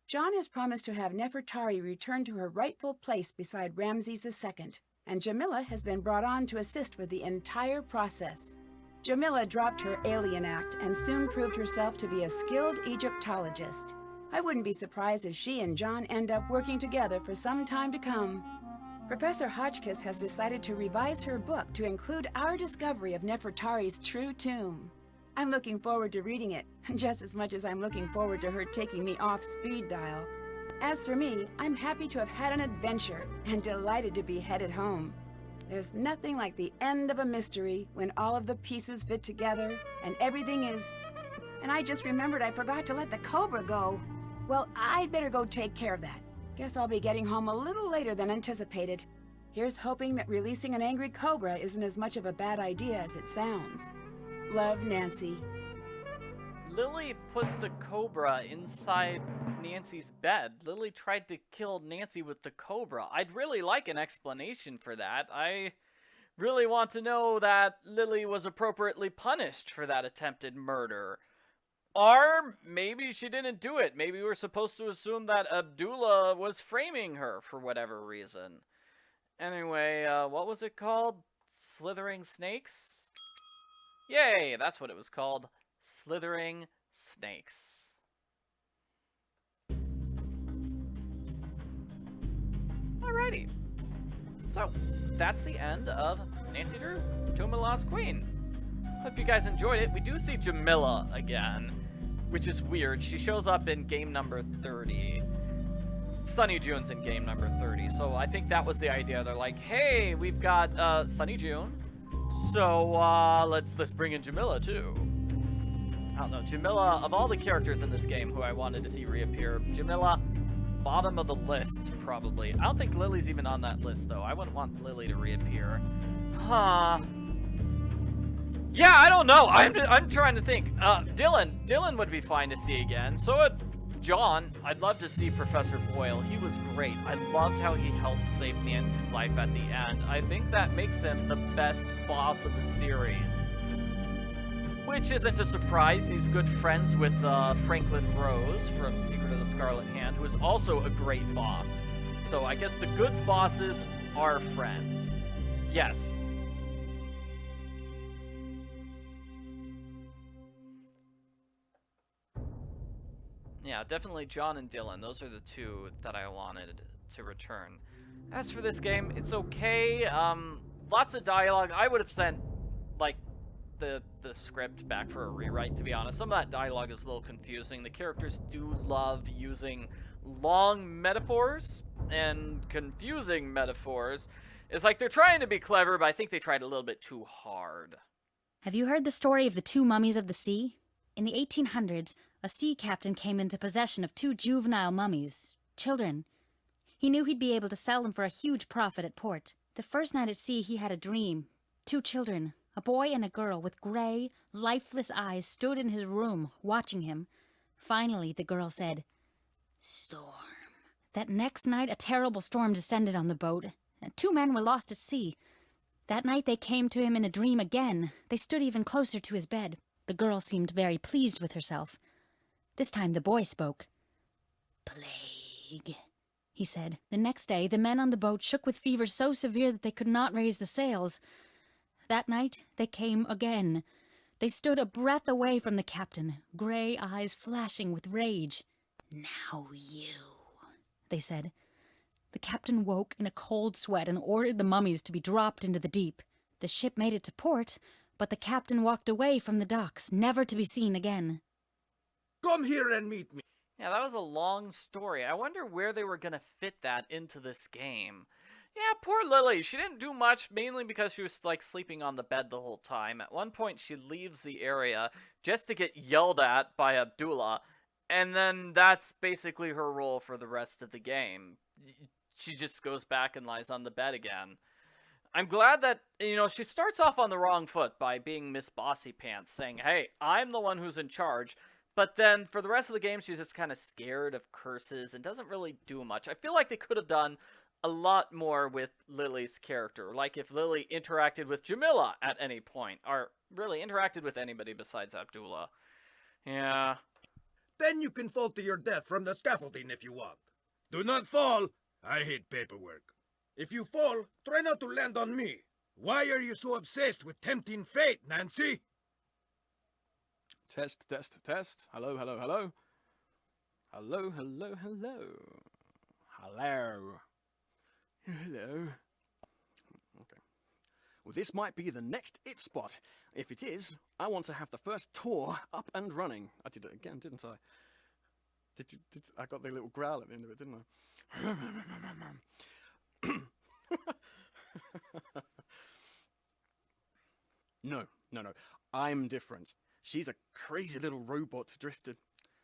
John has promised to have Nefertari return to her rightful place beside Ramses II, and Jamila has been brought on to assist with the entire process. Jamila dropped her alien act and soon proved herself to be a skilled Egyptologist. I wouldn't be surprised if she and John end up working together for some time to come. Professor Hotchkiss has decided to revise her book to include our discovery of Nefertari's true tomb. I'm looking forward to reading it, just as much as I'm looking forward to her taking me off speed dial. As for me, I'm happy to have had an adventure and delighted to be headed home. There's nothing like the end of a mystery when all of the pieces fit together and everything is... And I just remembered I forgot to let the cobra go. Well, I'd better go take care of that. Guess I'll be getting home a little later than anticipated. Here's hoping that releasing an angry cobra isn't as much of a bad idea as it sounds. Love, Nancy. Lily put the cobra inside Nancy's bed. Lily tried to kill Nancy with the cobra. I'd really like an explanation for that. I really want to know that Lily was appropriately punished for that attempted murder. Or maybe she didn't do it. Maybe we're supposed to assume that Abdullah was framing her for whatever reason. Anyway, what was it called? Slithering Snakes? Yay, that's what it was called. Slithering Snakes. Alrighty. So, that's the end of Nancy Drew, Tomb of the Lost Queen. Hope you guys enjoyed it. We do see Jamila again, which is weird. She shows up in game number 30. Sunny June's in game number 30, so I think that was the idea. They're like, hey, we've got Sunny June, so let's bring in Jamila too. I don't know, Jamila, of all the characters in this game who I wanted to see reappear, Jamila, bottom of the list, probably. I don't think Lily's even on that list, though. I wouldn't want Lily to reappear. Huh. Yeah, I don't know. I'm trying to think. Dylan would be fine to see again. So would John. I'd love to see Professor Boyle. He was great. I loved how he helped save Nancy's life at the end. I think that makes him the best boss of the series. Which isn't a surprise. He's good friends with Franklin Rose from Secret of the Scarlet Hand, who is also a great boss. So I guess the good bosses are friends. Yes. Yeah, definitely John and Dylan. Those are the two that I wanted to return. As for this game, it's okay. Lots of dialogue. I would have sent, like, the script back for a rewrite, to be honest. Some of that dialogue is a little confusing. The characters do love using long metaphors and confusing metaphors. It's like they're trying to be clever, but I think they tried a little bit too hard. Have you heard the story of the two mummies of the sea? In the 1800s, a sea captain came into possession of two juvenile mummies, children. He knew he'd be able to sell them for a huge profit at port. The first night at sea, he had a dream. Two children, a boy and a girl with gray, lifeless eyes, stood in his room, watching him. Finally, the girl said, "Storm, That next night, a terrible storm descended on the boat, and 2 men were lost at sea. That night they came to him in a dream again. They stood even closer to his bed. The girl seemed very pleased with herself. This time the boy spoke. "Plague," he said. The next day, the men on the boat shook with fever so severe that they could not raise the sails. That night they came again. They stood a breath away from the captain, gray eyes flashing with rage. "Now you," they said. The captain woke in a cold sweat and ordered the mummies to be dropped into the deep. The ship made it to port, but the captain walked away from the docks, never to be seen again. Come here and meet me. Yeah, that was a long story. I wonder where they were going to fit that into this game. Yeah, poor Lily. She didn't do much, mainly because she was, like, sleeping on the bed the whole time. At one point, she leaves the area just to get yelled at by Abdullah, and then that's basically her role for the rest of the game. She just goes back and lies on the bed again. I'm glad that, you know, she starts off on the wrong foot by being Miss Bossy Pants, saying, hey, I'm the one who's in charge. But then for the rest of the game, she's just kind of scared of curses and doesn't really do much. I feel like they could have done a lot more with Lily's character. Like if Lily interacted with Jamila at any point, or really interacted with anybody besides Abdullah. Yeah. Then you can fall to your death from the scaffolding if you want. Do not fall. I hate paperwork. If you fall, try not to land on me. Why are you so obsessed with tempting fate, Nancy? Test, test, test. Hello, hello, hello. Hello, hello, hello. Hello. Hello. Okay. Well, this might be the next it spot. If it is, I want to have the first tour up and running. I did it again, didn't I? I got the little growl at the end of it, didn't I? No. I'm different. She's a crazy little robot drifted.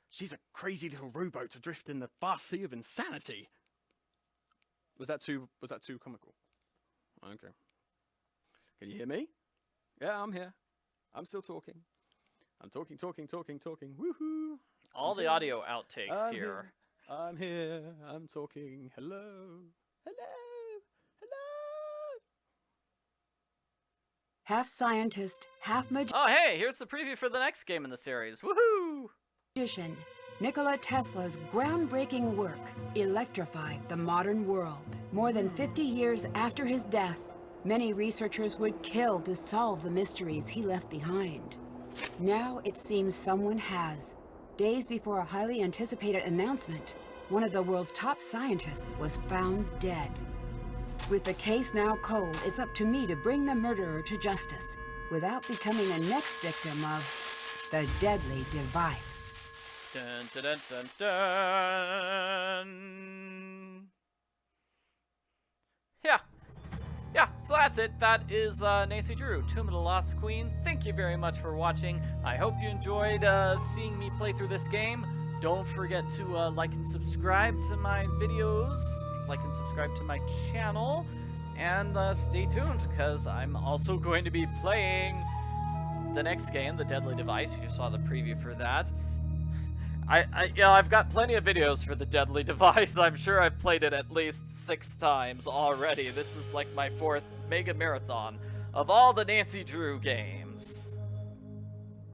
She's a crazy little rowboat adrift in the vast sea of insanity. Was that too comical? Okay. Can you hear me? Yeah, I'm here. I'm still talking. I'm talking. Woohoo! All the audio outtakes here. I'm here. I'm talking. Hello. Half scientist, half Oh, hey, here's the preview for the next game in the series. Woohoo! magician. Nikola Tesla's groundbreaking work electrified the modern world. More than 50 years after his death, many researchers would kill to solve the mysteries he left behind. Now it seems someone has. Days before a highly anticipated announcement, one of the world's top scientists was found dead. With the case now cold, it's up to me to bring the murderer to justice without becoming the next victim of the deadly device. Dun, dun, dun, dun, dun. Yeah, so that's it. That is Nancy Drew, Tomb of the Lost Queen. Thank you very much for watching. I hope you enjoyed seeing me play through this game. Don't forget to like and subscribe to my videos, like and subscribe to my channel, and stay tuned, because I'm also going to be playing the next game, The Deadly Device. You just saw the preview for that. I've got plenty of videos for The Deadly Device. I'm sure I've played it at least 6 times already. This is like my 4th mega marathon of all the Nancy Drew games.